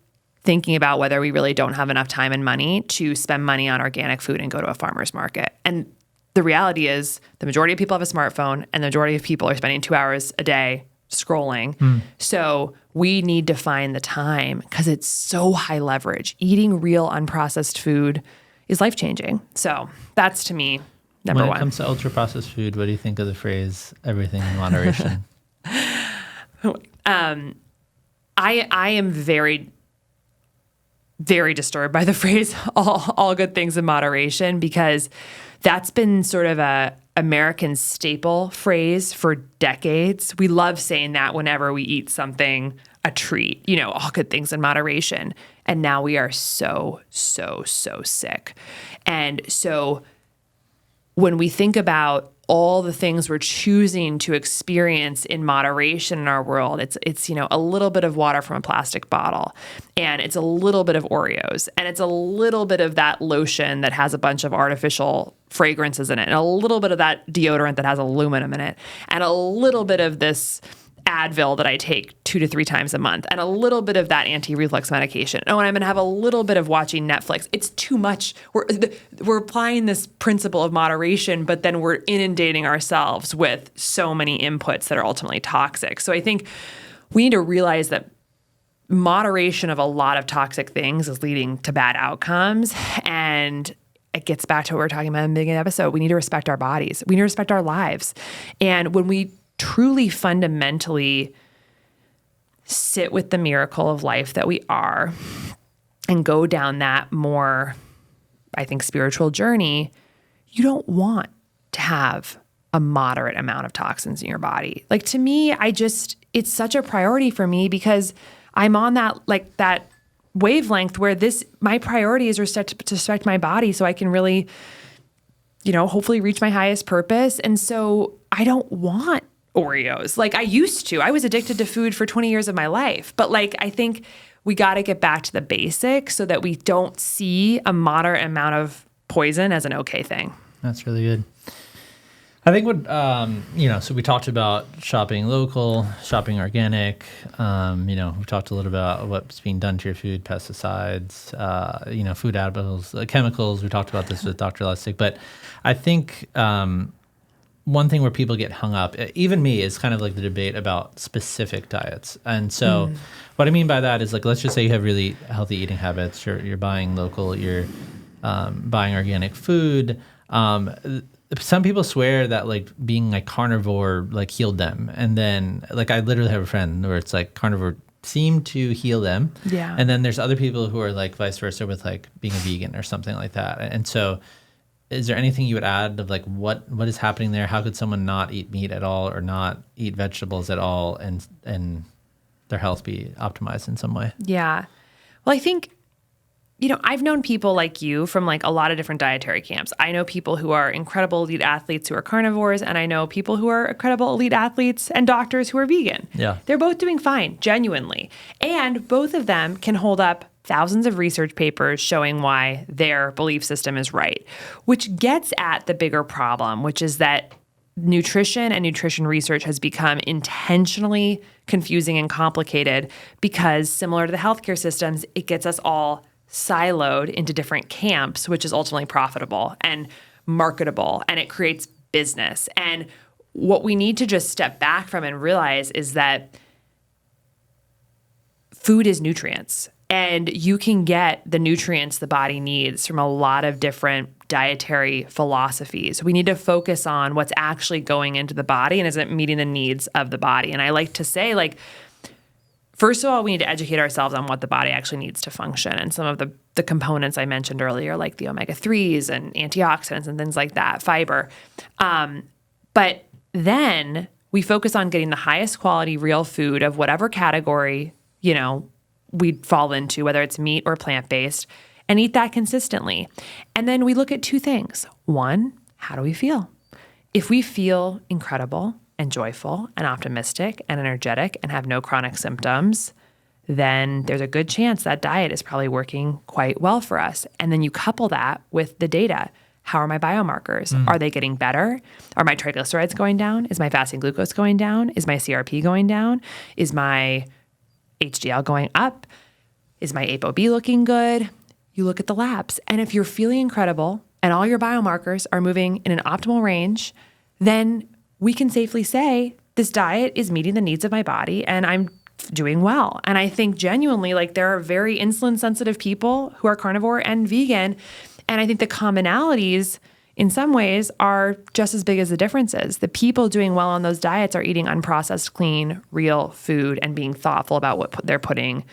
S2: thinking about whether we really don't have enough time and money to spend money on organic food and go to a farmer's market. And the reality is the majority of people have a smartphone and the majority of people are spending 2 hours a day scrolling. So we need to find the time because it's so high leverage. Eating real unprocessed food is life-changing. So that's, to me, number one.
S1: When it comes to ultra-processed food, what do you think of the phrase, everything in moderation?
S2: I am very, very disturbed by the phrase, all good things in moderation, because that's been sort of a American staple phrase for decades. We love saying that whenever we eat something, a treat, all good things in moderation. And now we are so, so, so sick. And so when we think about all the things we're choosing to experience in moderation in our world, it's a little bit of water from a plastic bottle, and it's a little bit of Oreos, and it's a little bit of that lotion that has a bunch of artificial fragrances in it, and a little bit of that deodorant that has aluminum in it, and a little bit of this Advil that I take 2 to 3 times a month, and a little bit of that anti-reflux medication. Oh, and I'm going to have a little bit of watching Netflix. It's too much. We're applying this principle of moderation, but then we're inundating ourselves with so many inputs that are ultimately toxic. So I think we need to realize that moderation of a lot of toxic things is leading to bad outcomes. And it gets back to what we were talking about in the beginning of the episode. We need to respect our bodies. We need to respect our lives. And when we truly fundamentally sit with the miracle of life that we are and go down that more, I think, spiritual journey, you don't want to have a moderate amount of toxins in your body. Like, to me, it's such a priority for me because I'm on that wavelength where my priority is to respect my body so I can really, hopefully reach my highest purpose. And so I don't want Oreos. Like I used to. I was addicted to food for 20 years of my life. But I think we got to get back to the basics so that we don't see a moderate amount of poison as an okay thing.
S1: That's really good. I think so we talked about shopping local, shopping organic. We talked a little about what's being done to your food, pesticides, food additives, chemicals. We talked about this with Dr. Lustig. But I think one thing where people get hung up, even me, is kind of like the debate about specific diets. And so what I mean by that is let's just say you have really healthy eating habits. You're buying local, you're buying organic food. Some people swear that being carnivore healed them. And then I literally have a friend where it's carnivore seemed to heal them.
S2: Yeah.
S1: And then there's other people who are vice versa with being a vegan or something like that. And so is there anything you would add of what is happening there? How could someone not eat meat at all or not eat vegetables at all and their health be optimized in some way?
S2: Yeah. Well, I think, I've known people like you from a lot of different dietary camps. I know people who are incredible elite athletes who are carnivores, and I know people who are incredible elite athletes and doctors who are vegan.
S1: Yeah.
S2: They're both doing fine, genuinely. And both of them can hold up thousands of research papers showing why their belief system is right, which gets at the bigger problem, which is that nutrition and nutrition research has become intentionally confusing and complicated because, similar to the healthcare systems, it gets us all siloed into different camps, which is ultimately profitable and marketable, and it creates business. And what we need to just step back from and realize is that food is nutrients. And you can get the nutrients the body needs from a lot of different dietary philosophies. We need to focus on what's actually going into the body and is it meeting the needs of the body. And I like to say, first of all, we need to educate ourselves on what the body actually needs to function. And some of the components I mentioned earlier, like the omega-3s and antioxidants and things like that, fiber. But then we focus on getting the highest quality real food of whatever category, we'd fall into, whether it's meat or plant-based, and eat that consistently. And then we look at two things. One, how do we feel? If we feel incredible, and joyful and optimistic and energetic and have no chronic symptoms, then there's a good chance that diet is probably working quite well for us. And then you couple that with the data. How are my biomarkers? Are they getting better? Are my triglycerides going down? Is my fasting glucose going down? Is my CRP going down? Is my HDL going up? Is my ApoB looking good? You look at the labs. And if you're feeling incredible and all your biomarkers are moving in an optimal range, then we can safely say this diet is meeting the needs of my body and I'm doing well. And I think genuinely, like, there are very insulin sensitive people who are carnivore and vegan. And I think the commonalities in some ways are just as big as the differences. The people doing well on those diets are eating unprocessed, clean, real food and being thoughtful about what they're putting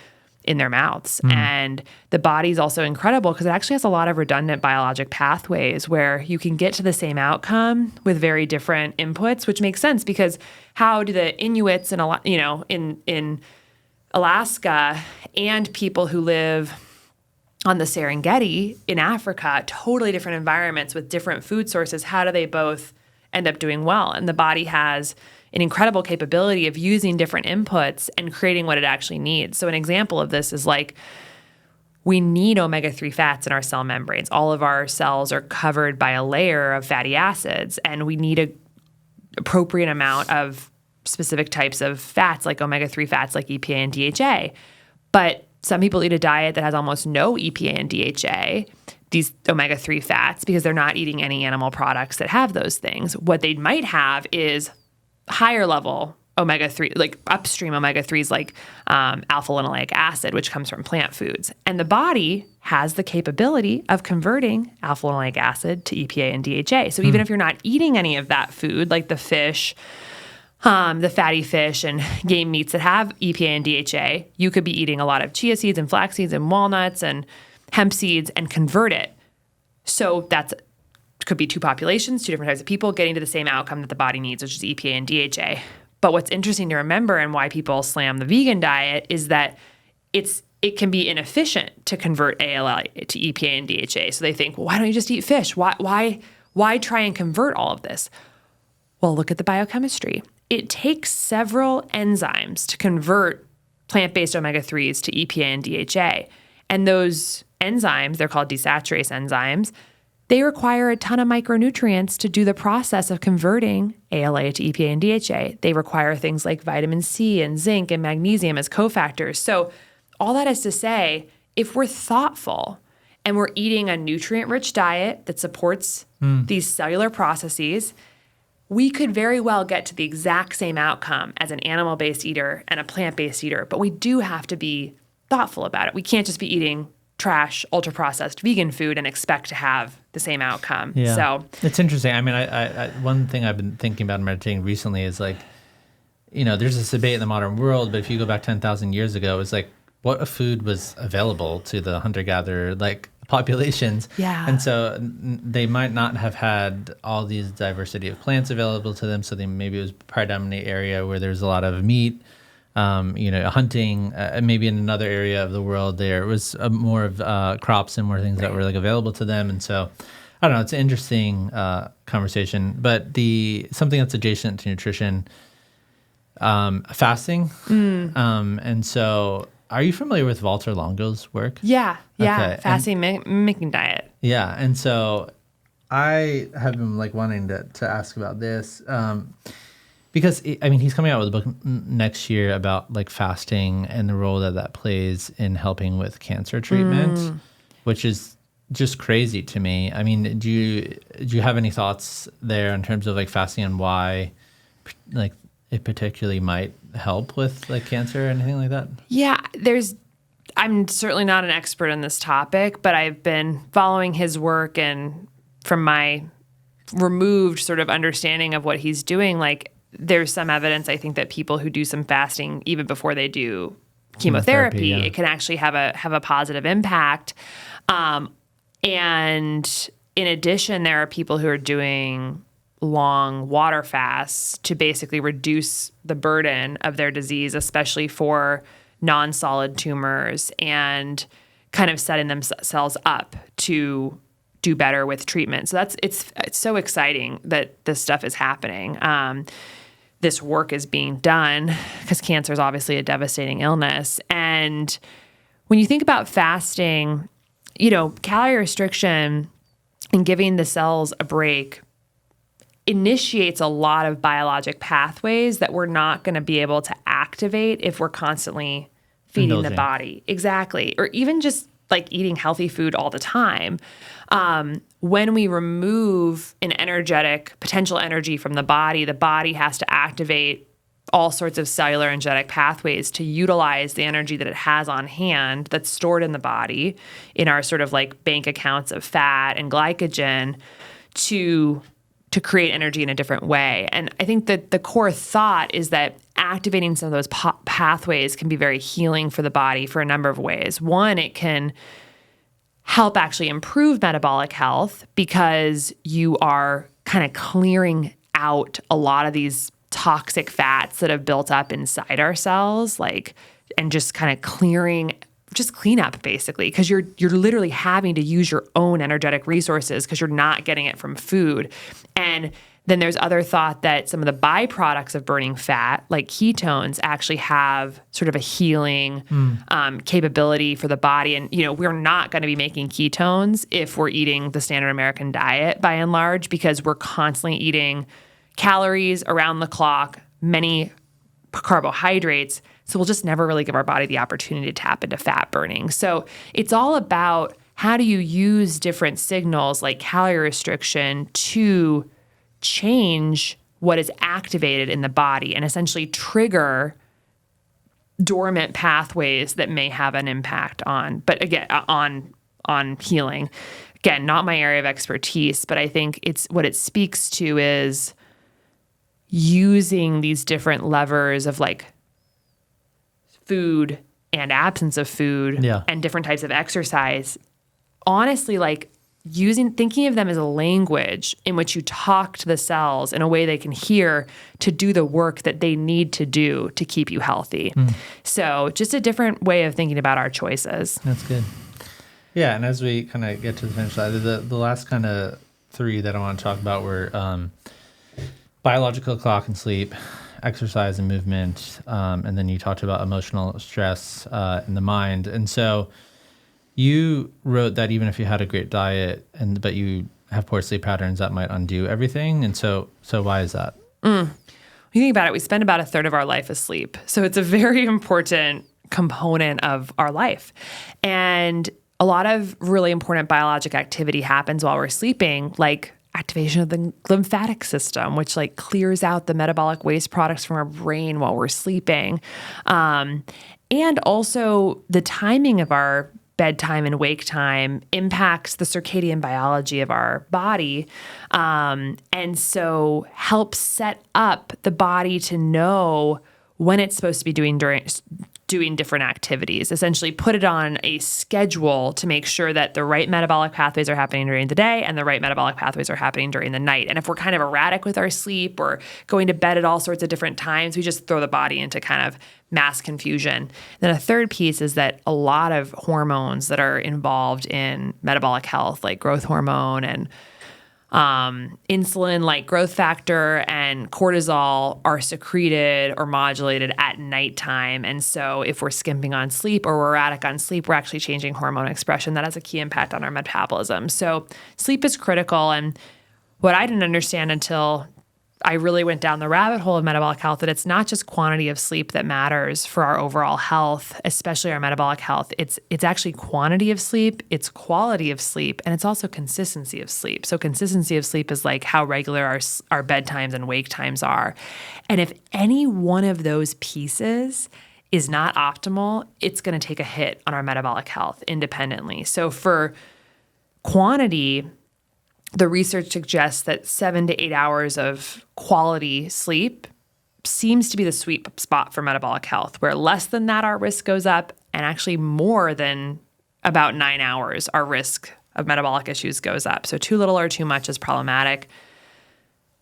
S2: in their mouths. And the body's also incredible because it actually has a lot of redundant biologic pathways where you can get to the same outcome with very different inputs, which makes sense because how do the Inuits in Alaska and people who live on the Serengeti in Africa, totally different environments with different food sources, how do they both end up doing well? And the body has an incredible capability of using different inputs and creating what it actually needs. So an example of this is like, we need omega-3 fats in our cell membranes. All of our cells are covered by a layer of fatty acids, and we need an appropriate amount of specific types of fats, like omega-3 fats, like EPA and DHA. But some people eat a diet that has almost no EPA and DHA, these omega-3 fats, because they're not eating any animal products that have those things. What they might have is higher level omega-3, like upstream omega-3s like alpha-linoleic acid, which comes from plant foods. And the body has the capability of converting alpha-linoleic acid to EPA and DHA. So even if you're not eating any of that food, like the fish, the fatty fish and game meats that have EPA and DHA, you could be eating a lot of chia seeds and flax seeds and walnuts and hemp seeds and convert it. So that's could be two populations, two different types of people getting to the same outcome that the body needs, which is EPA and DHA. But what's interesting to remember and why people slam the vegan diet is that it can be inefficient to convert ALA to EPA and DHA. So they think, well, why don't you just eat fish? Why try and convert all of this? Well, look at the biochemistry. It takes several enzymes to convert plant-based omega-3s to EPA and DHA. And those enzymes, they're called desaturase enzymes, they require a ton of micronutrients to do the process of converting ALA to EPA and DHA. They require things like vitamin C and zinc and magnesium as cofactors. So all that is to say, if we're thoughtful and we're eating a nutrient-rich diet that supports these cellular processes, we could very well get to the exact same outcome as an animal-based eater and a plant-based eater, but we do have to be thoughtful about it. We can't just be eating trash, ultra-processed vegan food and expect to have the same outcome.
S1: Yeah.
S2: So
S1: it's interesting. I mean, I one thing I've been thinking about and meditating recently is like, there's this debate in the modern world, but if you go back 10,000 years ago, it's like what food was available to the hunter-gatherer like populations.
S2: Yeah.
S1: And so they might not have had all these diversity of plants available to them. So maybe it was predominantly area where there's a lot of meat. Hunting, maybe in another area of the world, there was more of crops and more things that were like available to them. And so, I don't know, it's an interesting conversation. But something that's adjacent to nutrition, fasting. And so, are you familiar with Walter Longo's work?
S2: Yeah,
S1: Okay.
S2: fasting mimicking diet.
S1: Yeah, and so I have been like wanting to ask about this. Because, he's coming out with a book next year about like fasting and the role that plays in helping with cancer treatment, which is just crazy to me. I mean, do you have any thoughts there in terms of like fasting and why like it particularly might help with like cancer or anything like that?
S2: Yeah, I'm certainly not an expert in this topic, but I've been following his work, and from my removed sort of understanding of what he's doing, like, there's some evidence, I think, that people who do some fasting even before they do chemotherapy,
S1: yeah.
S2: It can actually have a positive impact. And in addition, there are people who are doing long water fasts to basically reduce the burden of their disease, especially for non-solid tumors, and kind of setting themselves up to do better with treatment. So it's so exciting that this stuff is happening. this work is being done, because cancer is obviously a devastating illness. And when you think about fasting, calorie restriction and giving the cells a break initiates a lot of biologic pathways that we're not going to be able to activate if we're constantly feeding the body. Exactly. Or even just like eating healthy food all the time. When we remove an energetic potential energy from the body has to activate all sorts of cellular and genetic pathways to utilize the energy that it has on hand that's stored in the body in our sort of like bank accounts of fat and glycogen to create energy in a different way. And I think that the core thought is that activating some of those pathways can be very healing for the body for a number of ways. One, it can help actually improve metabolic health because you are kind of clearing out a lot of these toxic fats that have built up inside our cells, and just kind of clean up basically, because you're literally having to use your own energetic resources because you're not getting it from food. And then there's other thought that some of the byproducts of burning fat, like ketones, actually have sort of a healing capability for the body. And, we're not going to be making ketones if we're eating the standard American diet by and large, because we're constantly eating calories around the clock, many carbohydrates. So we'll just never really give our body the opportunity to tap into fat burning. So it's all about how do you use different signals like calorie restriction to change what is activated in the body and essentially trigger dormant pathways that may have an impact on healing. Again, not my area of expertise, but I think what it speaks to is using these different levers of like food and absence of food and different types of exercise. Honestly, thinking of them as a language in which you talk to the cells in a way they can hear to do the work that they need to do to keep you healthy. So just a different way of thinking about our choices.
S1: That's good. Yeah, and as we kind of get to the finish line, the last kind of three that I want to talk about were biological clock and sleep, exercise and movement, and then you talked about emotional stress in the mind. And so you wrote that even if you had a great diet but you have poor sleep patterns, that might undo everything. And so why is that?
S2: When you think about it, we spend about a third of our life asleep. So it's a very important component of our life. And a lot of really important biologic activity happens while we're sleeping, like activation of the lymphatic system, which clears out the metabolic waste products from our brain while we're sleeping. And also the timing of our bedtime and wake time impacts the circadian biology of our body. And so helps set up the body to know when it's supposed to be doing different activities, essentially put it on a schedule to make sure that the right metabolic pathways are happening during the day and the right metabolic pathways are happening during the night. And if we're kind of erratic with our sleep or going to bed at all sorts of different times, we just throw the body into kind of mass confusion. Then a third piece is that a lot of hormones that are involved in metabolic health, like growth hormone and insulin, like growth factor, and cortisol are secreted or modulated at nighttime. And so if we're skimping on sleep or we're erratic on sleep, we're actually changing hormone expression. That has a key impact on our metabolism. So sleep is critical. And what I didn't understand until I really went down the rabbit hole of metabolic health, that it's not just quantity of sleep that matters for our overall health, especially our metabolic health. It's actually quantity of sleep, it's quality of sleep, and it's also consistency of sleep. So consistency of sleep is like how regular our bedtimes and wake times are. And if any one of those pieces is not optimal, it's going to take a hit on our metabolic health independently. So for quantity, the research suggests that 7 to 8 hours of quality sleep seems to be the sweet spot for metabolic health, where less than that, our risk goes up, and actually more than about 9 hours, our risk of metabolic issues goes up. So too little or too much is problematic.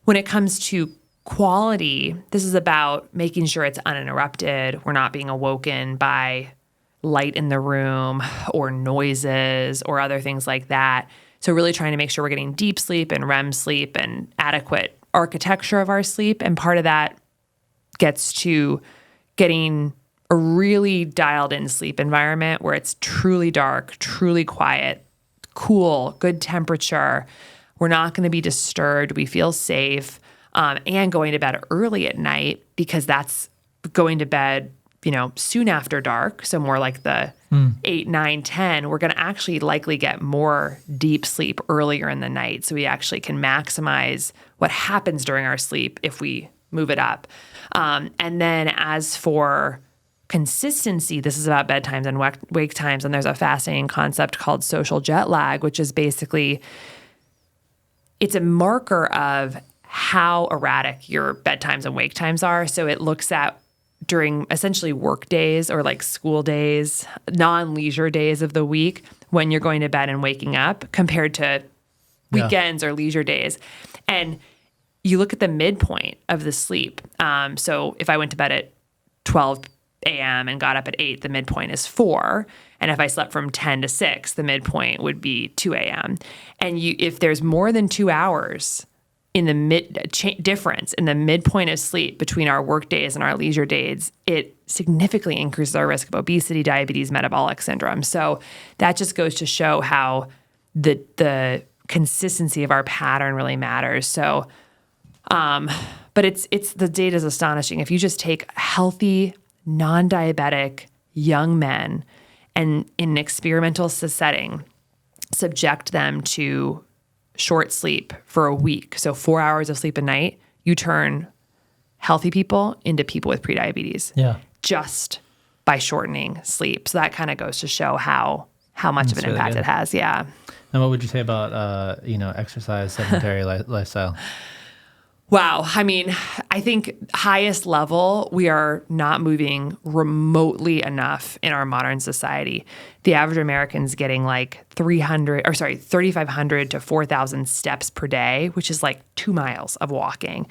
S2: When it comes to quality, this is about making sure it's uninterrupted. We're not being awoken by light in the room or noises or other things like that. So really trying to make sure we're getting deep sleep and REM sleep and adequate architecture of our sleep. And part of that gets to getting a really dialed in sleep environment where it's truly dark, truly quiet, cool, good temperature. We're not going to be disturbed. We feel safe, and going to bed early at night, because that's going to bed, soon after dark. So more like the 8, 9, 10, we're going to actually likely get more deep sleep earlier in the night. So we actually can maximize what happens during our sleep if we move it up. And then as for consistency, this is about bedtimes and wake times. And there's a fascinating concept called social jet lag, which is basically, it's a marker of how erratic your bedtimes and wake times are. So it looks at during essentially work days or like school days, non-leisure days of the week, when you're going to bed and waking up compared to weekends or leisure days. And you look at the midpoint of the sleep. So if I went to bed at 12 a.m. and got up at 8, the midpoint is 4. And if I slept from 10 to 6, the midpoint would be 2 a.m. And if there's more than 2 hours in the difference in the midpoint of sleep between our work days and our leisure days, it significantly increases our risk of obesity, diabetes, metabolic syndrome. So that just goes to show how the consistency of our pattern really matters. So, but it's the data is astonishing. If you just take healthy, non-diabetic young men and in an experimental setting, subject them to short sleep for a week, so 4 hours of sleep a night, you turn healthy people into people with prediabetes.
S1: Yeah.
S2: Just by shortening sleep. So that kind of goes to show how much of an impact it has. Yeah.
S1: And what would you say about exercise, sedentary lifestyle?
S2: Wow. I mean, I think highest level, we are not moving remotely enough in our modern society. The average American's getting like 3,500 to 4,000 steps per day, which is like 2 miles of walking.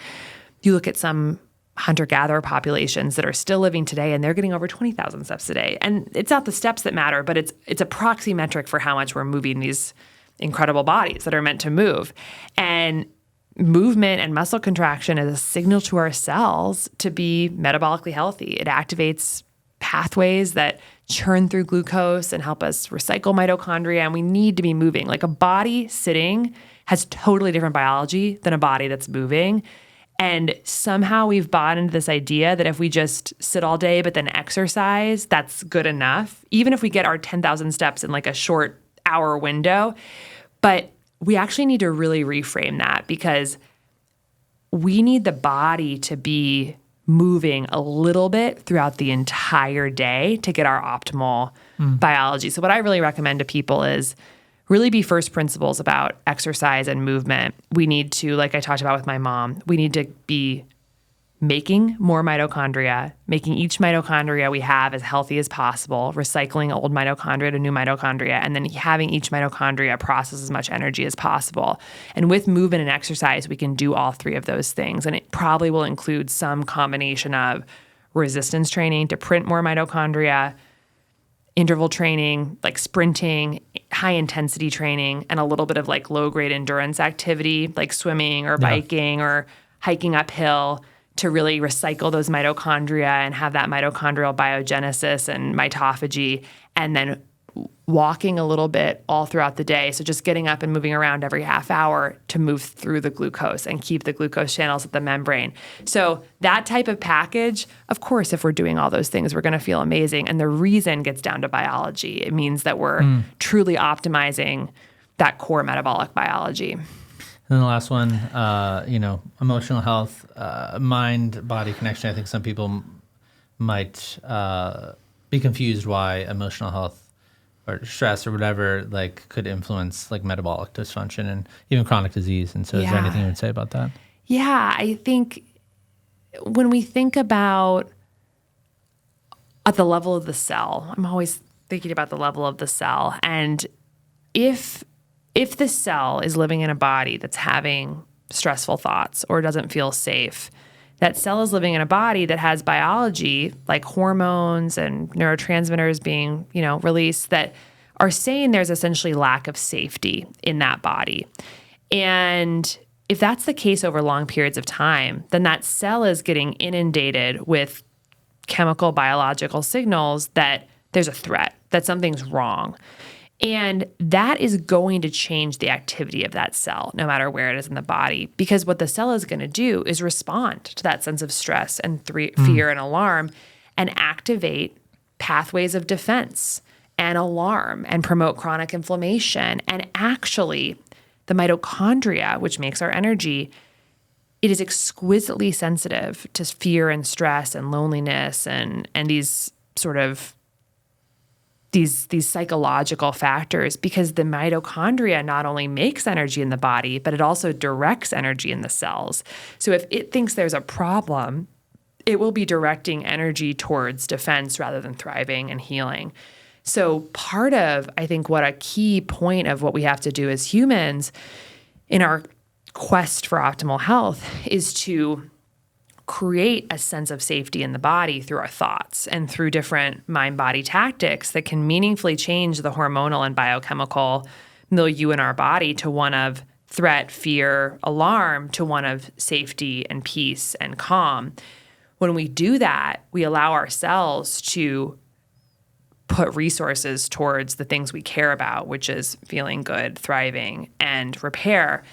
S2: You look at some hunter-gatherer populations that are still living today, and they're getting over 20,000 steps a day. And it's not the steps that matter, but it's a proxy metric for how much we're moving these incredible bodies that are meant to move. And movement and muscle contraction is a signal to our cells to be metabolically healthy. It activates pathways that churn through glucose and help us recycle mitochondria, and we need to be moving. Like a body sitting has totally different biology than a body that's moving. And somehow we've bought into this idea that if we just sit all day but then exercise, that's good enough, even if we get our 10,000 steps in like a short hour window. But we actually need to really reframe that, because we need the body to be moving a little bit throughout the entire day to get our optimal biology. So what I really recommend to people is really be first principles about exercise and movement. We need to, like I talked about with my mom, we need to be making more mitochondria, making each mitochondria we have as healthy as possible, recycling old mitochondria to new mitochondria, and then having each mitochondria process as much energy as possible. And with movement and exercise, we can do all three of those things. And it probably will include some combination of resistance training to print more mitochondria, interval training, like sprinting, high intensity training, and a little bit of like low grade endurance activity, like swimming or biking or hiking uphill, to really recycle those mitochondria and have that mitochondrial biogenesis and mitophagy, and then walking a little bit all throughout the day. So just getting up and moving around every half hour to move through the glucose and keep the glucose channels at the membrane. So that type of package, of course, if we're doing all those things, we're going to feel amazing. And the reason gets down to biology. It means that we're truly optimizing that core metabolic biology.
S1: And then the last one, emotional health, mind-body connection. I think some people might be confused why emotional health or stress or whatever could influence metabolic dysfunction and even chronic disease. And so is there anything you would say about that?
S2: Yeah, I think when we think about at the level of the cell, I'm always thinking about the level of the cell. And if the cell is living in a body that's having stressful thoughts or doesn't feel safe, that cell is living in a body that has biology like hormones and neurotransmitters being, released that are saying there's essentially lack of safety in that body. And if that's the case over long periods of time, then that cell is getting inundated with chemical biological signals that there's a threat, that something's wrong. And that is going to change the activity of that cell, no matter where it is in the body, because what the cell is going to do is respond to that sense of stress and fear and alarm and activate pathways of defense and alarm and promote chronic inflammation. And actually, the mitochondria, which makes our energy, it is exquisitely sensitive to fear and stress and loneliness and these sort of these psychological factors, because the mitochondria not only makes energy in the body, but it also directs energy in the cells. So if it thinks there's a problem, it will be directing energy towards defense rather than thriving and healing. So part of, I think, what a key point of what we have to do as humans in our quest for optimal health is to create a sense of safety in the body through our thoughts and through different mind-body tactics that can meaningfully change the hormonal and biochemical milieu in our body to one of threat, fear, alarm, to one of safety and peace and calm. When we do that, we allow ourselves to put resources towards the things we care about, which is feeling good, thriving, and repair.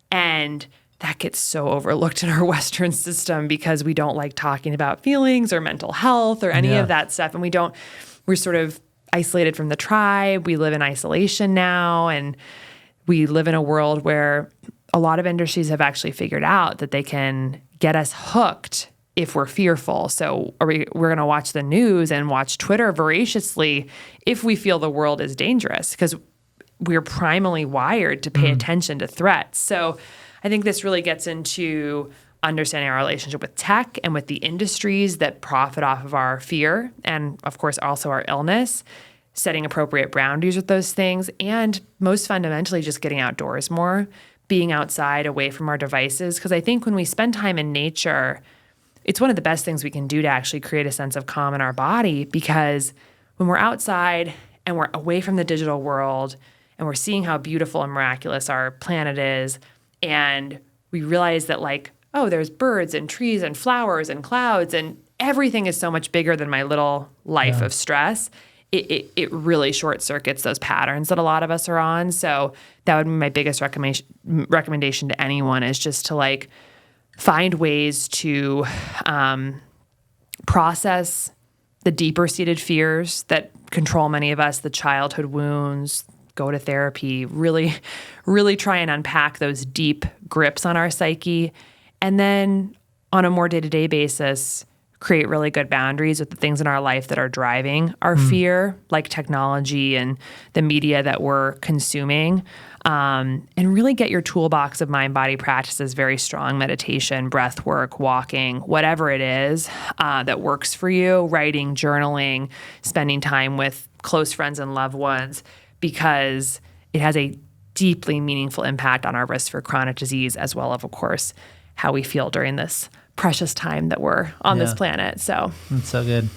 S2: And that gets so overlooked in our Western system because we don't like talking about feelings or mental health or any of that stuff. And we're sort of isolated from the tribe. We live in isolation now. And we live in a world where a lot of industries have actually figured out that they can get us hooked if we're fearful. So we're going to watch the news and watch Twitter voraciously if we feel the world is dangerous, because we're primarily wired to pay attention to threats. So I think this really gets into understanding our relationship with tech and with the industries that profit off of our fear and, of course, also our illness, setting appropriate boundaries with those things, and most fundamentally just getting outdoors more, being outside away from our devices. Because I think when we spend time in nature, it's one of the best things we can do to actually create a sense of calm in our body, because when we're outside and we're away from the digital world and we're seeing how beautiful and miraculous our planet is, and we realize that, like, oh, there's birds and trees and flowers and clouds and everything is so much bigger than my little life of stress, it really short circuits those patterns that a lot of us are on. So that would be my biggest recommendation to anyone, is just to, like, find ways to process the deeper seated fears that control many of us, the childhood wounds, go to therapy, really, really try and unpack those deep grips on our psyche. And then on a more day-to-day basis, create really good boundaries with the things in our life that are driving our fear, like technology and the media that we're consuming. And really get your toolbox of mind-body practices very strong: meditation, breath work, walking, whatever it is that works for you, writing, journaling, spending time with close friends and loved ones, because it has a deeply meaningful impact on our risk for chronic disease, as well as, of course, how we feel during this precious time that we're on this planet. So
S1: that's so good.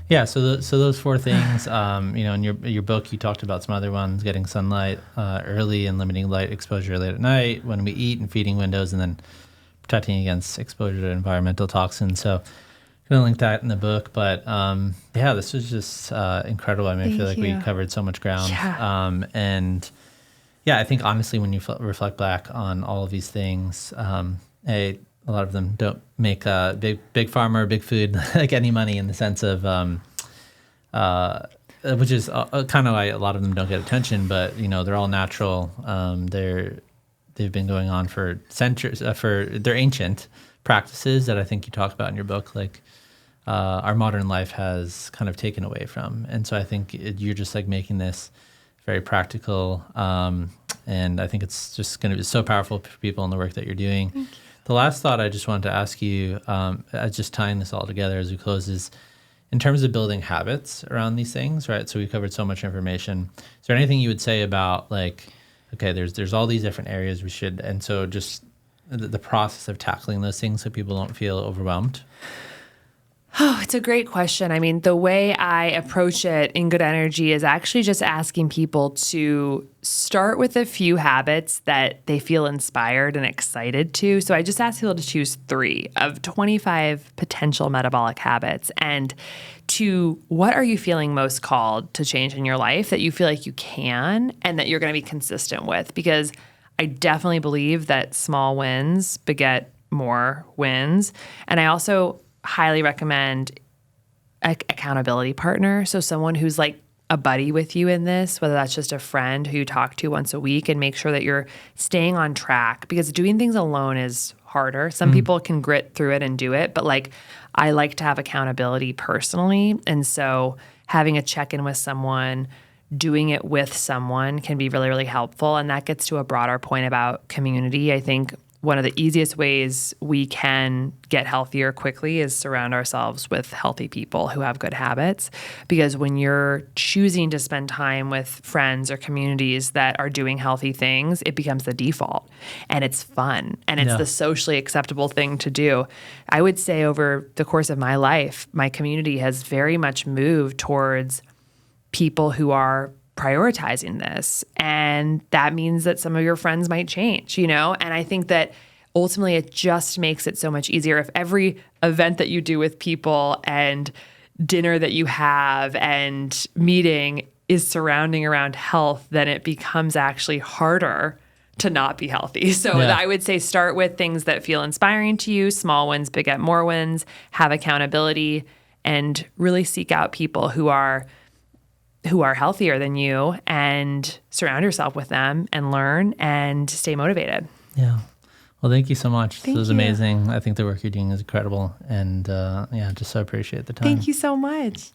S1: Yeah. So those four things, in your book, you talked about some other ones: getting sunlight early and limiting light exposure late at night, when we eat, and feeding windows, and then protecting against exposure to environmental toxins. So I'm going to link that in the book. But this was just incredible. I mean, I feel like we covered so much ground. I think honestly, when you reflect back on all of these things, a lot of them don't make big pharma or big food like any money, in the sense of, which is kind of why a lot of them don't get attention. But they're all natural. They've been going on for centuries. They're ancient practices that I think you talk about in your book, like our modern life has kind of taken away from. And so I think you're just like making this very practical, and I think it's just going to be so powerful for people in the work that you're doing. The last thought I just wanted to ask you, just tying this all together as we close, is in terms of building habits around these things, right? So we covered so much information. Is there anything you would say about, like, okay, there's all these different areas we should, and so just the process of tackling those things so people don't feel overwhelmed?
S2: Oh, it's a great question. I mean, the way I approach it in Good Energy is actually just asking people to start with a few habits that they feel inspired and excited to. So I just ask people to choose 3 of 25 potential metabolic habits, and to what are you feeling most called to change in your life that you feel like you can and that you're going to be consistent with. Because I definitely believe that small wins beget more wins. And I also highly recommend accountability partner. So someone who's like a buddy with you in this, whether that's just a friend who you talk to once a week, and make sure that you're staying on track, because doing things alone is harder. Some people can grit through it and do it, but like I like to have accountability personally. And so having a check-in with someone, doing it with someone can be really, really helpful. And that gets to a broader point about community. I think one of the easiest ways we can get healthier quickly is surround ourselves with healthy people who have good habits. Because when you're choosing to spend time with friends or communities that are doing healthy things, it becomes the default, and it's fun, and it's the socially acceptable thing to do. I would say over the course of my life, my community has very much moved towards people who are prioritizing this. And that means that some of your friends might change, And I think that ultimately it just makes it so much easier if every event that you do with people and dinner that you have and meeting is surrounding around health, then it becomes actually harder to not be healthy. So I would say start with things that feel inspiring to you. Small wins beget more wins. Have accountability, and really seek out people who are healthier than you, and surround yourself with them and learn and stay motivated.
S1: Yeah. Well, thank you so much.
S2: Thank
S1: This was
S2: you.
S1: amazing. I think the work you're doing is incredible. And just so appreciate the time.
S2: Thank you so much.